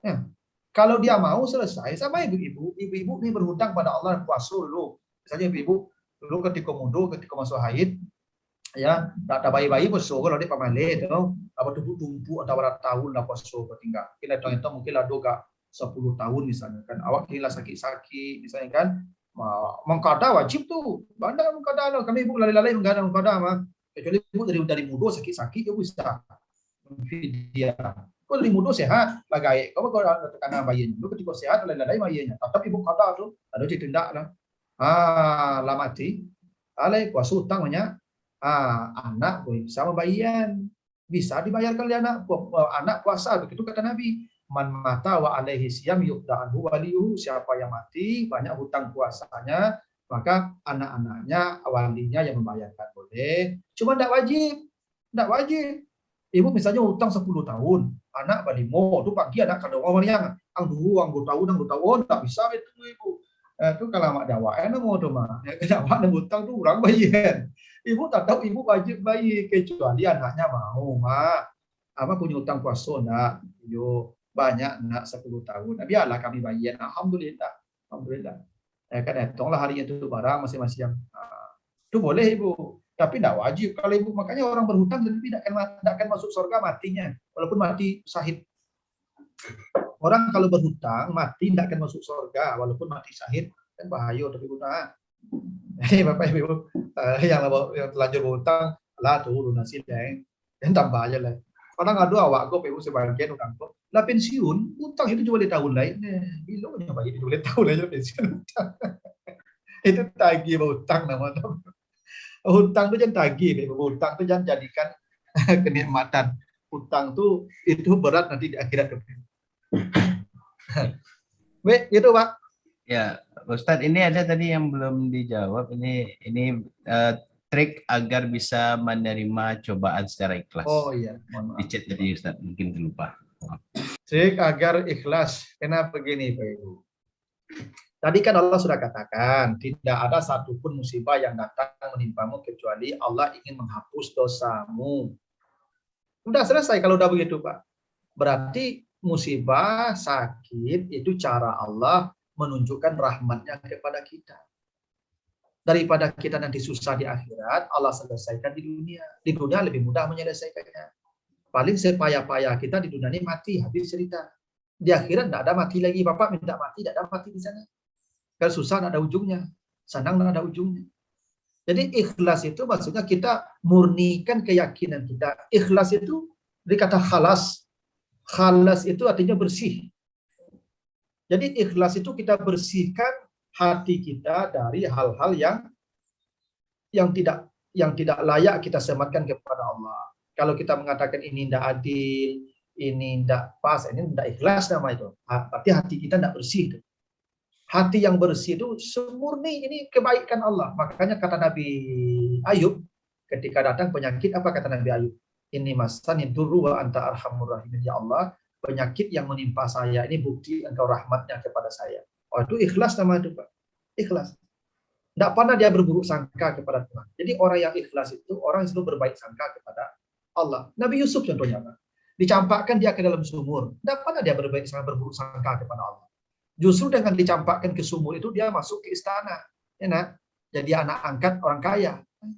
Ya. Kalau dia mau selesai sama ibu-ibu ini berhutang pada Allah dan puasa dulu. Misalnya ibu-ibu dulu ketika muda, ketika masuk haid, ya, tidak ada bayi-bayi puasa kalau dia pamale itu, apa tumpu atau berapa tahun lah puasa tinggal. Kita itu mungkin lah doga 10 tahun misalnya kan. Awak kira sakit-sakit misalnya kan. Mengkada wajib tuh, bandar mengkada loh. Kami ibu lalai-lalai mengkada mah. Kecuali ibu dari muda sakit-sakit ya bisa. Dia, kau dari muda sehat, lagai. Kau ada tekanan bayinya. Lu ketika sehat lalai-lalai bayinya. Tetap ibu kata tuh, ada ditindak lah. Lah mati. Alai kuasa hutang banyak. Anak bisa membayian, bisa dibayarkan oleh anak puasa. Begitu kata Nabi. Man mata wa alaihi siyam yuqda'anhu waliyuhu, siapa yang mati banyak hutang puasanya maka anak-anaknya walinya yang membayarkan boleh, cuma tidak wajib. Ibu misalnya hutang 10 tahun, anak balimo itu pagi anak kadang orang yang ang 2 tahun tidak bisa itu ibu. Itu kalau mak jawab, mau tu mak. Yang mak nak hutang tu orang bayar. Ibu tak tahu ibu wajib bayar kecuali anaknya mau mak. Apa punya hutang puasa nak? Yo banyak nak 10 tahun. Biarlah kami bayar. Alhamdulillah. Alhamdulillah. Kan hitunglah harinya itu barang masing-masing yang itu boleh ibu. Tapi tidak wajib kalau ibu. Makanya orang berhutang tidak akan masuk surga matinya. Walaupun mati syahid. Orang kalau berhutang mati tidak akan masuk surga walaupun mati syahid, kan bahaya tapi guna. Bapak Ibu yang terlanjur berhutang lah tuh lunasi deh, dan tambah aja lah. Orang ngadu awak gue Ibu sebagian utang kok. Lah pensiun utang itu cuma di tahun lain. Bilo nyoba itu boleh tahun aja pensiun. Itu tagih berhutang namanya. Hutang itu jangan tagih, hutang itu jangan jadikan kenikmatan. Hutang tuh itu berat nanti di akhirat. Baik, gitu Pak. Ya, Ustadz, ini ada tadi yang belum dijawab. Ini trik agar bisa menerima cobaan secara ikhlas. Oh iya, mohon maaf. Di chat tadi Ustadz, mungkin lupa. Trik agar ikhlas. Kenapa begini Pak Ibu? Tadi kan Allah sudah katakan, tidak ada satupun musibah yang datang menimpamu kecuali Allah ingin menghapus dosamu. Udah selesai kalau udah begitu Pak. Berarti musibah, sakit, itu cara Allah menunjukkan rahmatnya kepada kita. Daripada kita nanti susah di akhirat, Allah selesaikan di dunia. Di dunia lebih mudah menyelesaikannya. Paling sepayah-payah kita di dunia ini mati, habis cerita. Di akhirat tidak ada mati lagi. Bapak minta mati, tidak ada mati di sana. Kalau susah tidak ada ujungnya. Senang tidak ada ujungnya. Jadi ikhlas itu maksudnya kita murnikan keyakinan kita. Ikhlas itu dikata khalas. Khalas itu artinya bersih. Jadi ikhlas itu kita bersihkan hati kita dari hal-hal yang tidak layak kita sematkan kepada Allah. Kalau kita mengatakan ini tidak adil, ini tidak pas, ini tidak ikhlas nama itu. Berarti hati kita tidak bersih. Hati yang bersih itu semurni ini kebaikan Allah. Makanya kata Nabi Ayub ketika datang penyakit, apa kata Nabi Ayub? Ini masani durru wa anta arhamur rahimin, ya Allah, penyakit yang menimpa saya ini bukti engkau rahmatnya kepada saya. Oh, itu ikhlas nama itu Pak. Ikhlas. Tidak pernah dia berburuk sangka kepada Tuhan. Jadi orang yang ikhlas itu orang yang selalu berbaik sangka kepada Allah. Nabi Yusuf contohnya Pak. Dicampakkan dia ke dalam sumur. Tidak pernah dia berburuk sangka kepada Allah. Justru dengan dicampakkan ke sumur itu dia masuk ke istana. Enak. Jadi anak angkat orang kaya.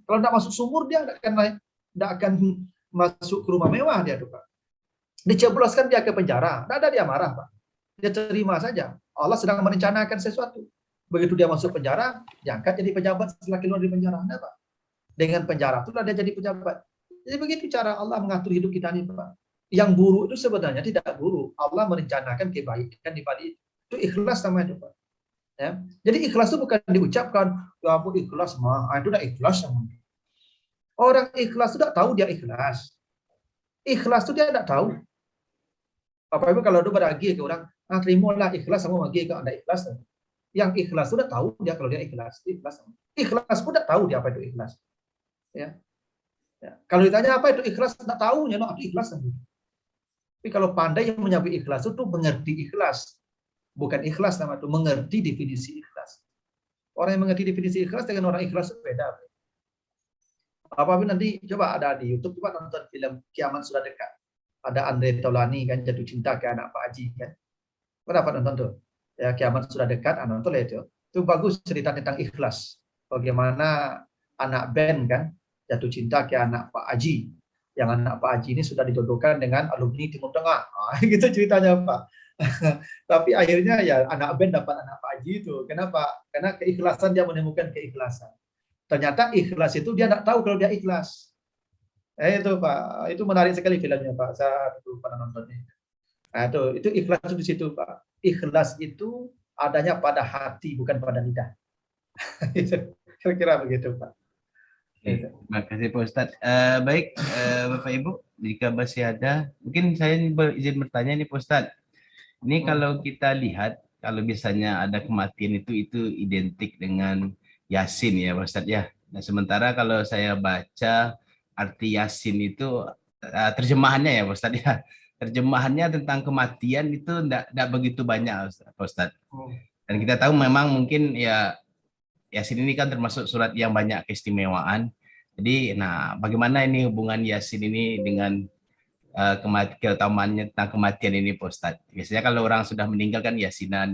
Kalau tidak masuk sumur dia tidak akan masuk ke rumah mewah dia tuh Pak. Dicebloskan dia ke penjara. Tidak ada dia marah Pak. Dia terima saja. Allah sedang merencanakan sesuatu. Begitu dia masuk penjara, diangkat jadi pejabat setelah keluar dari penjara. Nah, Pak. Dengan penjara itulah dia jadi pejabat. Jadi begitu cara Allah mengatur hidup kita ini Pak. Yang buruk itu sebenarnya tidak buruk. Allah merencanakan kebaikan di balik itu ikhlas sama itu Pak. Ya. Jadi ikhlas itu bukan diucapkan, ya aku ikhlas mah, itu udah ikhlas sama. Orang ikhlas itu tidak tahu dia ikhlas. Ikhlas itu dia tidak tahu. Bapak Ibu kalau dia beragi ke orang, terimalah ikhlas sama bagi ke Anda ikhlas. Yang ikhlas sudah tahu dia kalau dia ikhlas. Ikhlas pun tidak tahu dia apa itu ikhlas. Ya. Ya. Kalau ditanya apa itu ikhlas, tidak tahu ya, apa itu ikhlas. Tapi kalau pandai yang menyebut ikhlas itu mengerti ikhlas. Bukan ikhlas nama itu, mengerti definisi ikhlas. Orang yang mengerti definisi ikhlas dengan orang ikhlas itu beda. Apabila nanti coba ada di YouTube, coba nonton film Kiamat Sudah Dekat. Ada Andre Taulani kan jatuh cinta ke anak Pak Haji kan. Kenapa nonton tuh? Ya Kiamat Sudah Dekat, nonton itu. Itu bagus cerita tentang ikhlas. Bagaimana anak Ben kan jatuh cinta ke anak Pak Haji. Yang anak Pak Haji ini sudah dijodohkan dengan alumni Timur Tengah. Gitu ceritanya Pak. Tapi akhirnya ya anak Ben dapat anak Pak Haji itu. Kenapa? Karena keikhlasan dia menemukan keikhlasan. Ternyata ikhlas itu dia tidak tahu kalau dia ikhlas. Itu Pak, itu menarik sekali filmnya Pak. Saya pernah nontonnya. Nah, itu ikhlas itu di situ Pak. Ikhlas itu adanya pada hati bukan pada lidah. Kira-kira begitu Pak. Oke, terima kasih Pak Ustadz. Baik Bapak Ibu, jika masih ada, mungkin saya izin bertanya nih Pak Ustadz. Ini kalau kita lihat, kalau biasanya ada kematian itu identik dengan Yasin ya Pak Ustadz ya. Nah sementara kalau saya baca arti Yasin itu terjemahannya ya Pak Ustadz ya. Terjemahannya tentang kematian itu enggak begitu banyak Pak Ustadz. Dan kita tahu memang mungkin ya Yasin ini kan termasuk surat yang banyak keistimewaan. Jadi, nah bagaimana ini hubungan Yasin ini dengan keutamaannya tentang kematian ini, Pak Ustadz? Biasanya kalau orang sudah meninggal kan Yasinan,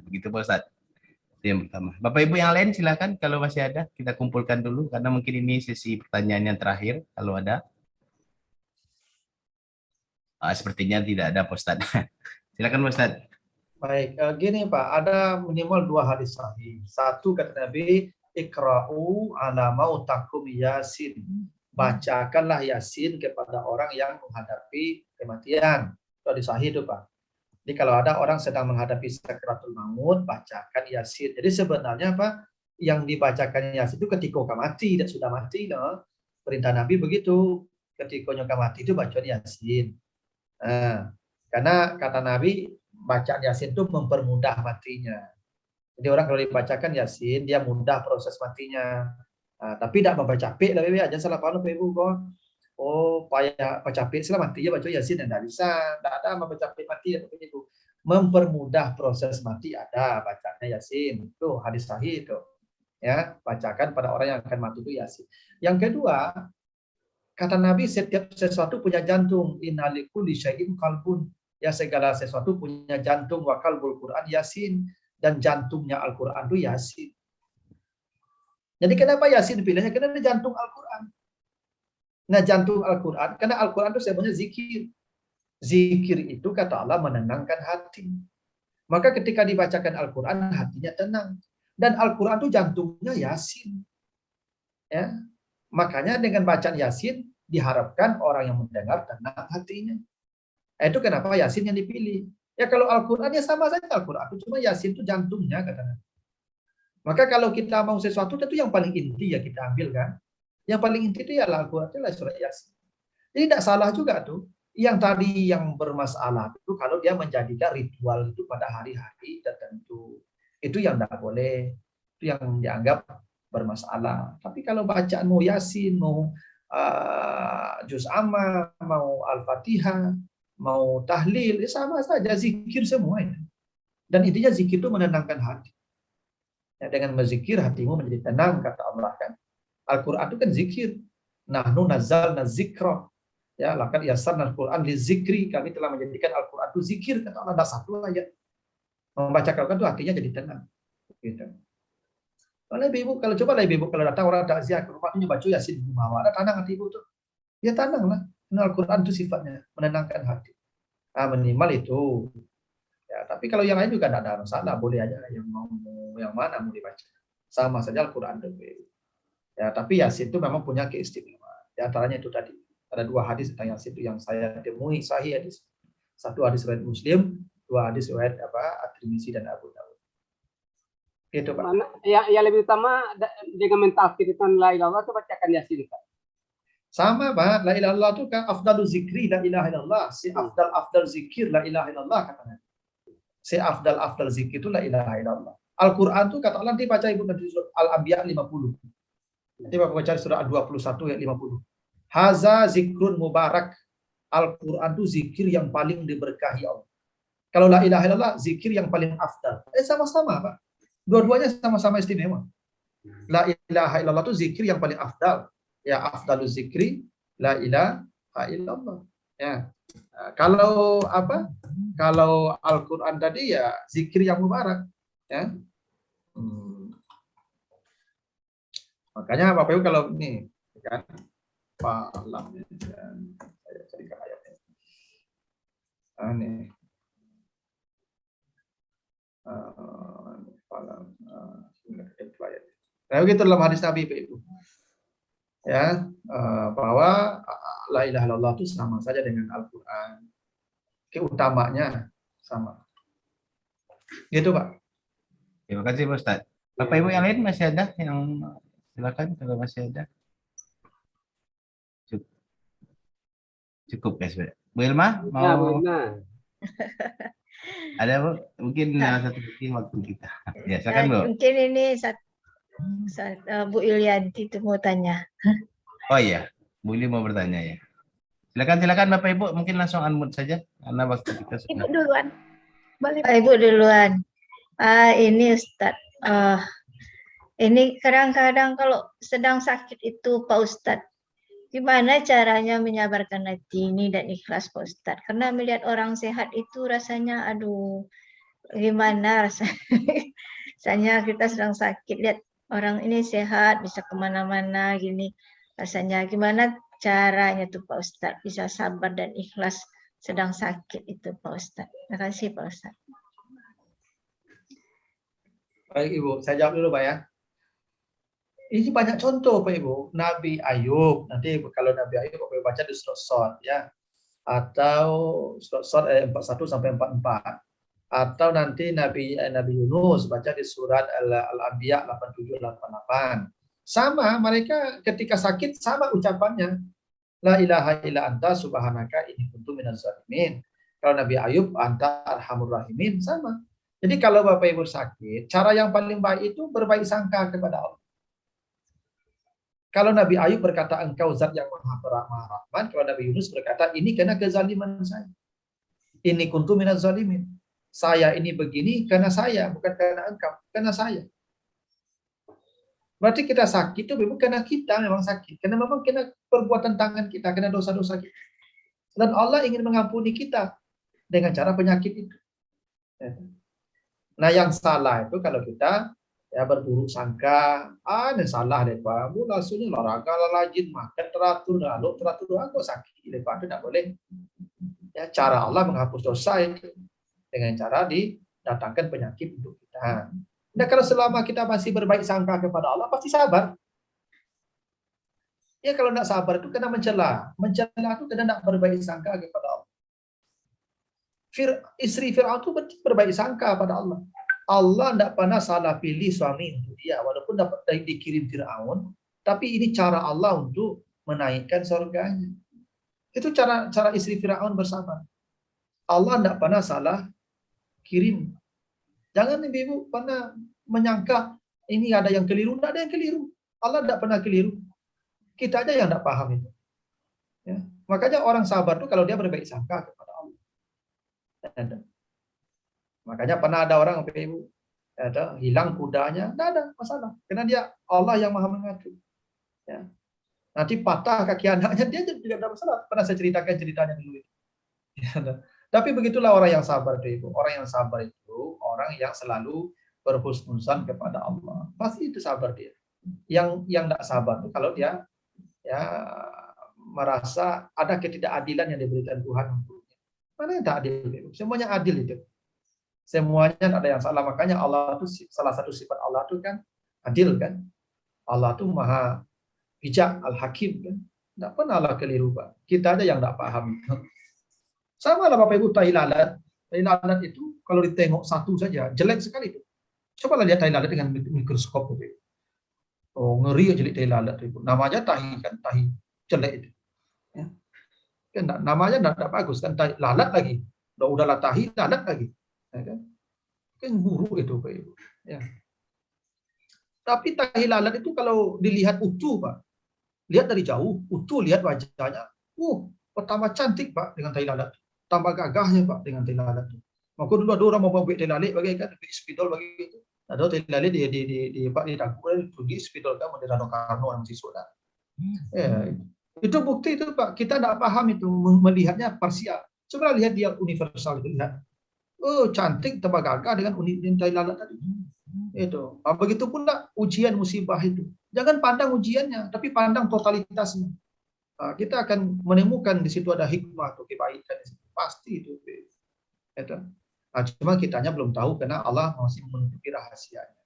begitu Pak Ustadz. Itu yang pertama. Bapak Ibu yang lain silakan kalau masih ada, kita kumpulkan dulu karena mungkin ini sesi pertanyaan yang terakhir kalau ada. Sepertinya tidak ada, Pak Ustadz. Silakan Pak Ustadz. Baik, gini Pak, ada minimal 2 hadis sahih. Satu kata Nabi, ikra'u ala mautakum Yasin. Bacakanlah Yasin kepada orang yang menghadapi kematian. Itu hadis sahih itu Pak. Jadi kalau ada orang sedang menghadapi sakaratul maut, bacakan Yasin. Jadi sebenarnya Pak, yang dibacakan Yasin itu ketika mati, dan sudah mati loh. Perintah Nabi begitu. Ketika mati itu bacaan Yasin. Karena kata Nabi, bacaan Yasin itu mempermudah matinya. Jadi orang kalau dibacakan Yasin, dia mudah proses matinya. Tapi tidak mempercapek, lebih aja salah paham Ibu kok. Oh, payah capek sila matinya baca Yasin, tidak bisa. Tidak ada mempercapek mati atau begitu. Mempermudah proses mati ada bacanya Yasin. Itu hadis sahih itu. Ya, bacakan pada orang yang akan mati itu Yasin. Yang kedua, kata Nabi, setiap sesuatu punya jantung. Innalikuli syai'in qalbun. Ya, segala sesuatu punya jantung. Wa qalbul Quran Yasin. Dan jantungnya Al-Quran itu Yasin. Jadi kenapa Yasin pilihnya? Karena ini jantung Al-Quran. Nah, jantung Al-Quran, karena Al-Quran itu sebenarnya zikir. Zikir itu kata Allah menenangkan hati. Maka ketika dibacakan Al-Quran, hatinya tenang. Dan Al-Quran itu jantungnya Yasin. Ya. Makanya dengan bacaan Yasin, diharapkan orang yang mendengar tenang hatinya. Itu kenapa Yasin yang dipilih. Ya kalau Al-Quran ya sama saja Al-Quran. Cuma Yasin itu jantungnya katanya. Maka kalau kita mau sesuatu itu yang paling inti ya kita ambil kan. Yang paling inti itu ya Al-Quran, itulah surat Yasin. Jadi tidak salah juga tuh. Yang tadi yang bermasalah itu kalau dia menjadikan ritual itu pada hari-hari tertentu. Itu yang tidak boleh. Itu yang dianggap bermasalah. Tapi kalau bacaan mau Yasin, mau juz amma, mau Al-Fatihah, mau tahlil, sama saja zikir semua itu. Dan intinya zikir itu menenangkan hati. Ya, dengan berzikir hatimu menjadi tenang kata Allah kan. Al-Qur'an itu kan zikir. Nahnu nazzalna dzikra. Ya, laqad yassarna al-Qur'an lizikri. Kami telah menjadikan Al-Qur'an itu zikir kata Allah. Ada satu ayat. Membaca Al-Qur'an itu hatinya jadi tenang. Gitu. Kalau ibu, kalau coba ibu kalau datang orang takziah ke rumahnya baca Yasin di rumah, ada tenang hati ibu tuh. Ya tenanglah. Al-Quran itu sifatnya menenangkan hati. Minimal itu. Ya, tapi kalau yang lain juga tidak ada masalah, boleh aja yang mana mau dibaca. Sama saja Al-Quran itu. Ya, tapi Yasin itu memang punya keistimewaan. Di antaranya itu tadi. Ada 2 hadis tentang Yasin itu yang saya temui sahih hadis. 1 hadis riwayat Muslim, 2 hadis riwayat At-Tirmizi dan Abu Dawud. Gitu, Pak. Yang lebih utama dengan mentafsirkan la ilaha illallah itu bacakan Yasin, Pak. Sama Pak, la ilaha illallah itu kan afdalu zikri la ilaha illallah. Si afdal zikir la ilaha illallah katanya. Si afdal zikir itu la ilaha illallah. Al-Qur'an itu kata Allah dibaca Ibu nanti surat Al-Anbiya 50. Nanti Bapak baca surah 21 ayat 50. Haza zikrun mubarak. Al-Qur'an itu zikir yang paling diberkahi Allah. Kalau la ilaha illallah zikir yang paling afdal. Sama-sama Pak. Dua-duanya sama-sama istimewa. La ilaha illallah itu zikir yang paling afdal. Ya afdalu zikri la ilaha illallah. Ya. Kalau apa? Kalau Al-Qur'an tadi ya zikir yang mubarak, ya. Makanya Bapak Ibu kalau ini kan Falam ya. Saya carikan ayatnya. Ini. Falam. Nah, begitu dalam hadis Nabi Ibu. Ya, bahwa la ilaha illallah itu sama saja dengan Al-Qur'an. Keutamanya sama. Gitu, Pak. Terima kasih, Pak Ustadz. Bapak Ibu yang lain masih ada yang silakan kalau masih ada. Cukup ya, sudah. Bu Ilma mau? Ya, Bu Ilma. Ada Bu? Mungkin satu waktu kita. Ya, silakan Bu. Mungkin ini Bu Ilianti itu mau tanya. Oh iya, Bu Ili mau bertanya ya. Silakan Bapak Ibu, mungkin langsung unmute saja karena waktu kita sudah. Ibu duluan. Boleh. Ibu duluan. Ini Ustadz, ini kadang-kadang kalau sedang sakit itu Pak Ustadz, gimana caranya menyabarkan hati ini dan ikhlas Pak Ustadz? Karena melihat orang sehat itu rasanya, aduh, gimana rasanya kita sedang sakit, lihat orang ini sehat, bisa kemana-mana gini, rasanya gimana caranya tuh Pak Ustadz bisa sabar dan ikhlas sedang sakit itu Pak Ustadz. Terima kasih Pak Ustadz. Baik Ibu, saya jawab dulu Pak ya. Ini banyak contoh Pak Ibu. Nabi Ayub, nanti kalau Nabi Ayub Bapak baca di surat Shad ya. Atau surat Shad ayat 41 sampai 44. Atau nanti Nabi Yunus baca di surat Al-Anbiya 87 88. Sama, mereka ketika sakit sama ucapannya. La ilaha illa anta subhanaka inni kuntu minaz zalimin. Kalau Nabi Ayub anta arhamur rahimin, sama. Jadi kalau Bapak Ibu sakit, cara yang paling baik itu berbaik sangka kepada Allah. Kalau Nabi Ayub berkata engkau zat yang maha rahman, kalau Nabi Yunus berkata ini karena kezaliman saya. Ini kuntu minaz zalimin. Saya ini begini karena saya, bukan karena engkau, karena saya. Berarti kita sakit itu memang karena kita memang sakit, karena memang kena perbuatan tangan kita, karena dosa-dosa kita. Dan Allah ingin mengampuni kita dengan cara penyakit itu. Nah, yang salah itu kalau kita ya berburuk sangka, ini salah deh Pak, bu langsungnya olahraga rajin, makan teratur, lalu teratur, kok sakit deh Pak, itu tidak boleh. Ya, cara Allah menghapus dosa itu dengan cara didatangkan penyakit untuk kita. Nah, kalau selama kita masih berbaik sangka kepada Allah, pasti sabar. Ya, kalau tidak sabar itu kena mencela. Mencela itu kena tidak berbaik sangka kepada Allah. Istri Fir'aun itu berbaik sangka pada Allah. Allah tidak pernah salah pilih suami untuk dia. Walaupun dapat dikirim Fir'aun, tapi ini cara Allah untuk menaikkan surganya. Itu cara istri Fir'aun bersabar. Allah tidak pernah salah kirim. Jangan ibu pernah menyangka ini ada yang keliru. Tidak ada yang keliru. Allah tidak pernah keliru. Kita aja yang tidak paham itu. Ya. Makanya orang sabar itu kalau dia berbaik sangka kepada Allah. Makanya pernah ada orang ibu hilang kudanya, tidak ada masalah. Karena dia Allah yang maha mengatur. Ya. Nanti patah kaki anaknya, dia juga tidak ada masalah. Pernah saya ceritakan ceritanya dulu. Ya. Tapi begitulah orang yang sabar ibu. Orang yang sabar itu orang yang selalu berhusnuzan kepada Allah. Pasti itu sabar dia. Yang tidak sabar itu kalau dia ya merasa ada ketidakadilan yang diberikan Tuhan untuknya. Mana yang tak adil? Semuanya adil itu. Semuanya ada yang salah. Makanya Allah itu salah satu sifat Allah itu kan adil kan. Allah itu maha bijak, al-hakim kan. Tidak pernah Allah keliru Pak. Kita aja yang tidak paham. Sama lah Bapak Ibu tai lalat. Tai lalat itu kalau ditengok satu saja jelek sekali itu. Coba lihat tai lalat dengan mikroskop itu. Oh, ngeri aja tai lalat itu. Namanya tahi kan, tahi jelek itu. Ya. Kan namanya tidak bagus kan, tahi lalat lagi. Udahlah tahi lalat lagi. Ya, kan buruk itu Pak Ibu. Ya. Tapi tahi lalat itu kalau dilihat utuh Pak. Lihat dari jauh, utuh lihat wajahnya. Pertama cantik Pak dengan tai lalat. Tambah gagahnya Pak dengan tai lalat. Maka dulu ada orang mau bawa tai lalat bagi kan spidol bagi itu. Ada tai lalat di Pak di dapur pergi spidol kan di Rano Karno orang siswa. Ya, itu bukti itu Pak. Kita tidak paham itu melihatnya parsial. Coba lihat dia universal itu lihat. Oh, cantik tambah gagah dengan tai lalat tadi. Itu. Begitu pula ujian musibah itu. Jangan pandang ujiannya, tapi pandang totalitasnya. Kita akan menemukan di situ ada hikmah atau kebaikan di situ. Pasti itu. Itu. Cuma kitanya belum tahu karena Allah masih menutupi rahasianya.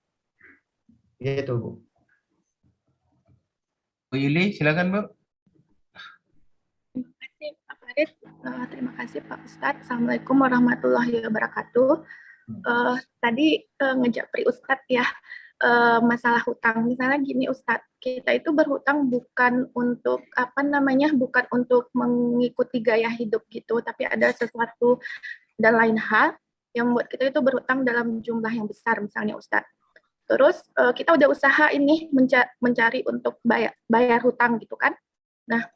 Gitu Bu. Bu Yuli, silakan Bu. Terima kasih Pak Farid. Terima kasih Pak Ustadz. Assalamualaikum warahmatullahi wabarakatuh. Tadi ngejapri Ustadz ya, masalah hutang. Misalnya gini Ustadz, kita itu berhutang bukan untuk bukan untuk mengikuti gaya hidup gitu, tapi ada sesuatu dan lain hal yang membuat kita itu berhutang dalam jumlah yang besar misalnya Ustadz. Terus kita udah usaha ini mencari untuk bayar hutang gitu kan. Nah,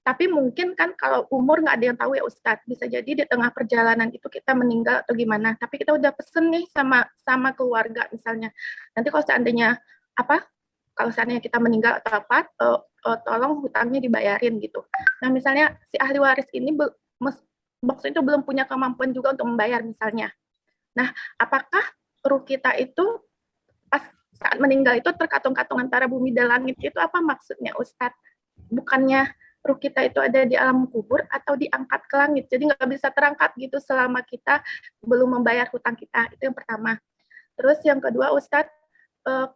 Tapi mungkin kan kalau umur nggak ada yang tahu ya Ustadz, bisa jadi di tengah perjalanan itu kita meninggal atau gimana. Tapi kita udah pesen nih sama keluarga misalnya. Nanti kalau seandainya kalau seandainya kita meninggal atau apa, tolong hutangnya dibayarin gitu. Nah misalnya si ahli waris ini maksudnya itu belum punya kemampuan juga untuk membayar misalnya. Nah apakah ruh kita itu pas saat meninggal itu terkatung-katung antara bumi dan langit, itu apa maksudnya Ustadz? Bukannya ruh kita itu ada di alam kubur atau diangkat ke langit, jadi nggak bisa terangkat gitu selama kita belum membayar hutang kita. Itu yang pertama. Terus yang kedua Ustadz,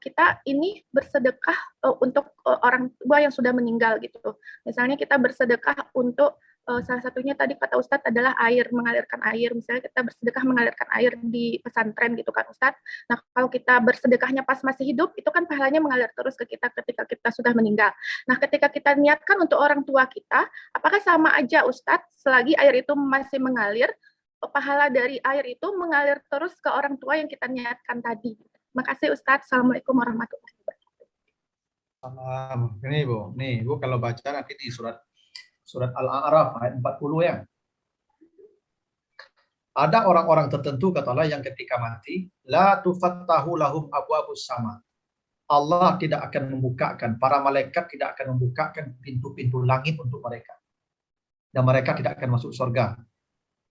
kita ini bersedekah untuk orang tua yang sudah meninggal gitu. Misalnya kita bersedekah untuk salah satunya tadi kata Ustadz adalah air, mengalirkan air. Misalnya kita bersedekah mengalirkan air di pesantren gitu kan Ustadz. Nah kalau kita bersedekahnya pas masih hidup, itu kan pahalanya mengalir terus ke kita ketika kita sudah meninggal. Nah ketika kita niatkan untuk orang tua kita, apakah sama aja Ustadz, selagi air itu masih mengalir, pahala dari air itu mengalir terus ke orang tua yang kita niatkan tadi. Makasih Ustadz. Assalamualaikum warahmatullahi wabarakatuh. Salam. Ini Bu kalau baca nanti di surat Al-A'raf ayat 40 ya. Ada orang-orang tertentu kata Allah yang ketika mati, la tufattahu lahum abwabus sama. Allah tidak akan membukakan, para malaikat tidak akan membukakan pintu-pintu langit untuk mereka. Dan mereka tidak akan masuk surga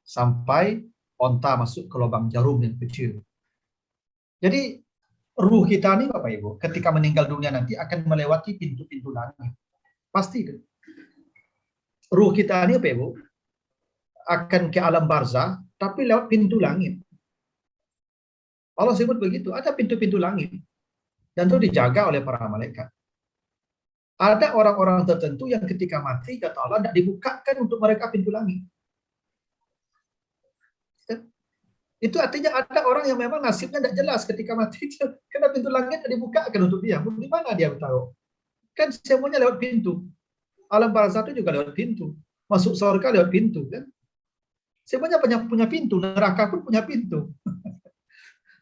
sampai onta masuk ke lubang jarum yang kecil. Jadi ruh kita nih Bapak Ibu, ketika meninggal dunia nanti akan melewati pintu-pintu langit. Pasti. Ruh kita ini Bapak Ibu akan ke alam barzah, tapi lewat pintu langit. Allah sebut begitu, ada pintu-pintu langit. Dan itu dijaga oleh para malaikat. Ada orang-orang tertentu yang ketika mati, kata Allah, tidak dibukakan untuk mereka pintu langit. Itu artinya ada orang yang memang nasibnya tidak jelas ketika mati, karena pintu langit tidak dibukakan untuk dia. Di mana dia tahu? Kan semuanya lewat pintu. Alam barzah itu juga lewat pintu. Masuk surga lewat pintu. Kan? Semuanya punya pintu. Neraka pun punya pintu.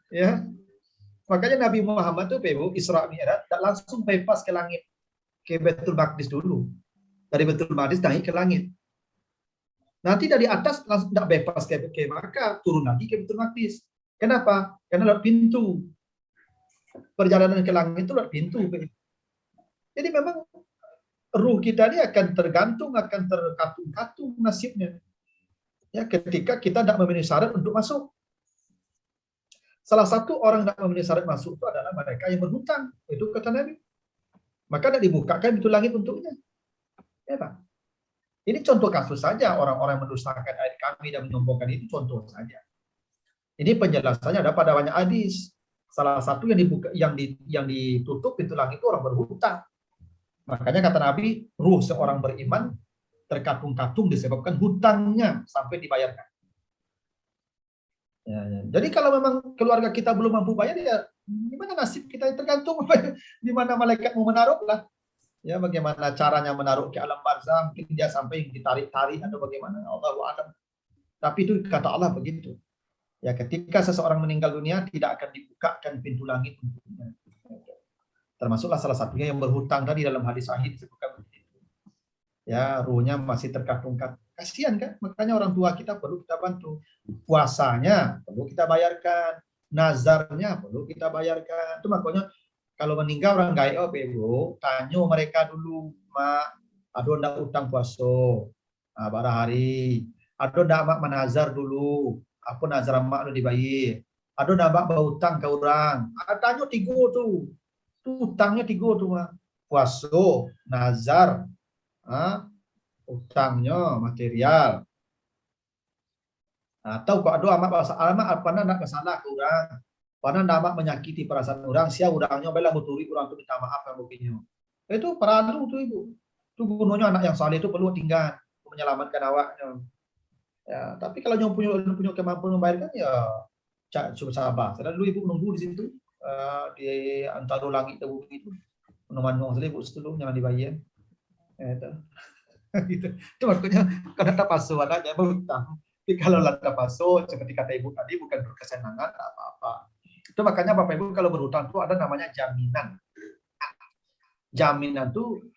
Ya, makanya Nabi Muhammad itu Isra Mi'raj tidak langsung bypass ke langit, ke Baitul Maqdis dulu. Dari Baitul Maqdis naik ke langit. Nanti dari atas langsung tidak bypass ke Makkah, turun lagi ke Baitul Maqdis. Kenapa? Karena lewat pintu. Perjalanan ke langit itu lewat pintu. Jadi memang ruh kita ini akan tergantung, akan terkatung-katung nasibnya. Ya, ketika kita tidak memenuhi syarat untuk masuk. Salah satu orang tidak memenuhi syarat masuk itu adalah mereka yang berhutang. Itu kata Nabi. Maka tidak dibukakan pintu langit untuknya. Ya, Pak. Ini contoh kasus saja, orang-orang yang mendustakan ayat kami dan menyombongkan itu contoh saja. Ini penjelasannya ada pada banyak hadis. Salah satu yang dibuka, yang ditutup pintu langit itu orang berhutang. Makanya kata Nabi, ruh seorang beriman terkatung-katung disebabkan hutangnya sampai dibayarkan. Ya. Jadi kalau memang keluarga kita belum mampu bayar, ya gimana nasib kita, tergantung di mana malaikat mau menaruh lah. Ya, bagaimana caranya menaruh ke alam barzah, mungkin dia sampai ditarik-tarik atau bagaimana, Allahu a'lam. Tapi itu kata Allah begitu. Ya, ketika seseorang meninggal dunia tidak akan dibukakan pintu langit untuknya. Termasuklah salah satunya yang berhutang tadi dalam hadis sahih disebutkan begitu. Ya, ruhnya masih terkatung-katung. Kasihan kan? Makanya orang tua kita perlu kita bantu. Puasanya perlu kita bayarkan. Nazarnya perlu kita bayarkan. Itu makanya kalau meninggal orang gaib, Ibu, tanya mereka dulu, Mak, aduh ndak utang puasa. Nah, pada hari. Aduh ndak Mak menazar dulu. Apa nazar Mak lu dibayar. Aduh ndak Mak berhutang ke orang. Tanya tiga tuh. Utangnya tiga tuh, Mak. Puasa, nazar, utangnya material. Atau kok ada amat apa nak masalah ke orang, pada nama menyakiti perasaan orang, sia orangnya bela muturi orang tu minta maaf yang begini. Itu perlu tu Ibu. Itu gunanya anak yang saleh itu perlu tinggal menyelamatkan awaknya. Ya, tapi kalau yang punya kemampuan membayarkan ya coba sabar. Sedang dulu Ibu nunggu di situ di antara langit dan bumi itu. Menunggu sekali Ibu dulu jangan dibayar. Itu. Gitu. Itu maksudnya kalau tak pasu anaknya berhutang. Tapi kalau tak pasu seperti kata Ibu tadi bukan berkesenangan apa-apa. Itu makanya Bapak Ibu kalau berhutang itu ada namanya jaminan. Jaminan itu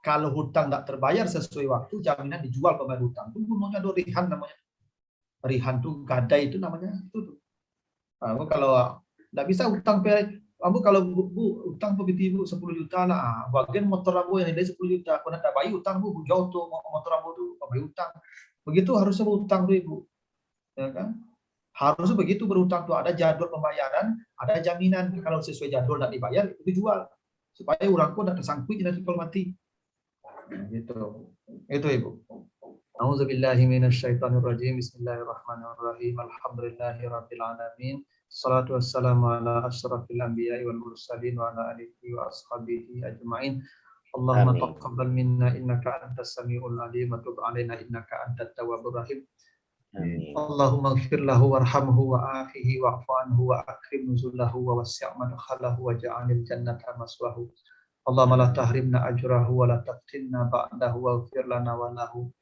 Kalau hutang tidak terbayar sesuai waktu, jaminan dijual pembayar hutang. Itu gunanya ada rihan namanya. Rihan tuh gadai itu namanya. Itu tuh. Kamu kalau tidak bisa hutang, kamu kalau bu hutang ke ibu 10 juta lah. Bagian motor ambu yang nilai 10 juta. Kalau tidak bayar hutang bu, jauh tuh motor ambu tuh bayar hutang. Begitu harusnya berhutang tuh ibu. Ya kan? Harusnya begitu berhutang tuh ada jadwal pembayaran, ada jaminan kalau sesuai jadwal tidak dibayar itu dijual supaya orang pun tidak tersangkut nanti kalau mati. Gitu. Itu ibu. A'udzubillahi minasyaitonirrajim. Bismillahirrahmanirrahim. Alhamdulillahirabbil alamin. Salatu wassalamu ala asyrafil anbiya'i wal mursalin wa ala alihi wa ashabihi ajmain. Allahumma taqabbal minna innaka antas samiul alim wa tub alaina innaka antat tawwabur rahim. Allahumma ighfir lahu warhamhu wa afihi wa'fu anhu wa akrim nuzulahu wa wasi' madkhalahu wa ja'alil jannata maswahu. Allahumma la tahrimna ajrahu wa la taftinna ba'dahu wa ighfir lana wa lahu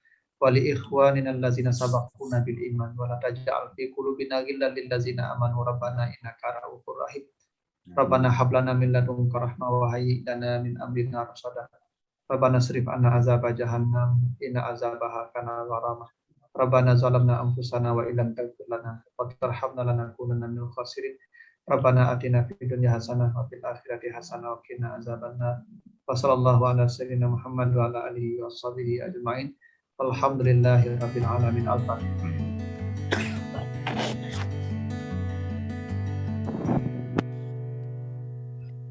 wa li ikhwanina allazina sabaquna bil iman wa la taj'al fi qulubina ghillan lil ladzina amanu rabbana innaka ra'ufur rahim. Rabbana hab lana min ladunka rahmah wa hayyi lana min amrina rashada. Rabbana srif 'anna azaba jahannam inna azabaha kana gharamah. Rabbana zalamna anfusana wa illam taghfir lana wa tarhamna lanakunanna minal khasirin. Rabbana atina fid dunya hasanah wa fil akhirati hasanah wa qina azabannar. Wa sallallahu ala sayyidina Muhammad wa ala alihi wa sahbihi ajmain. Alhamdulillahirabbil alamin. Al-Fatihah.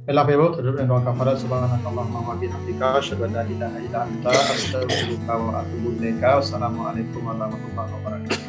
Baiklah Ibu, terus dan doa kafarat subhanakallahumma wa bihamdika asyhadu an la ilaha illa anta astaghfiruka wa atubu ilaika. Wassalamualaikum warahmatullahi wabarakatuh.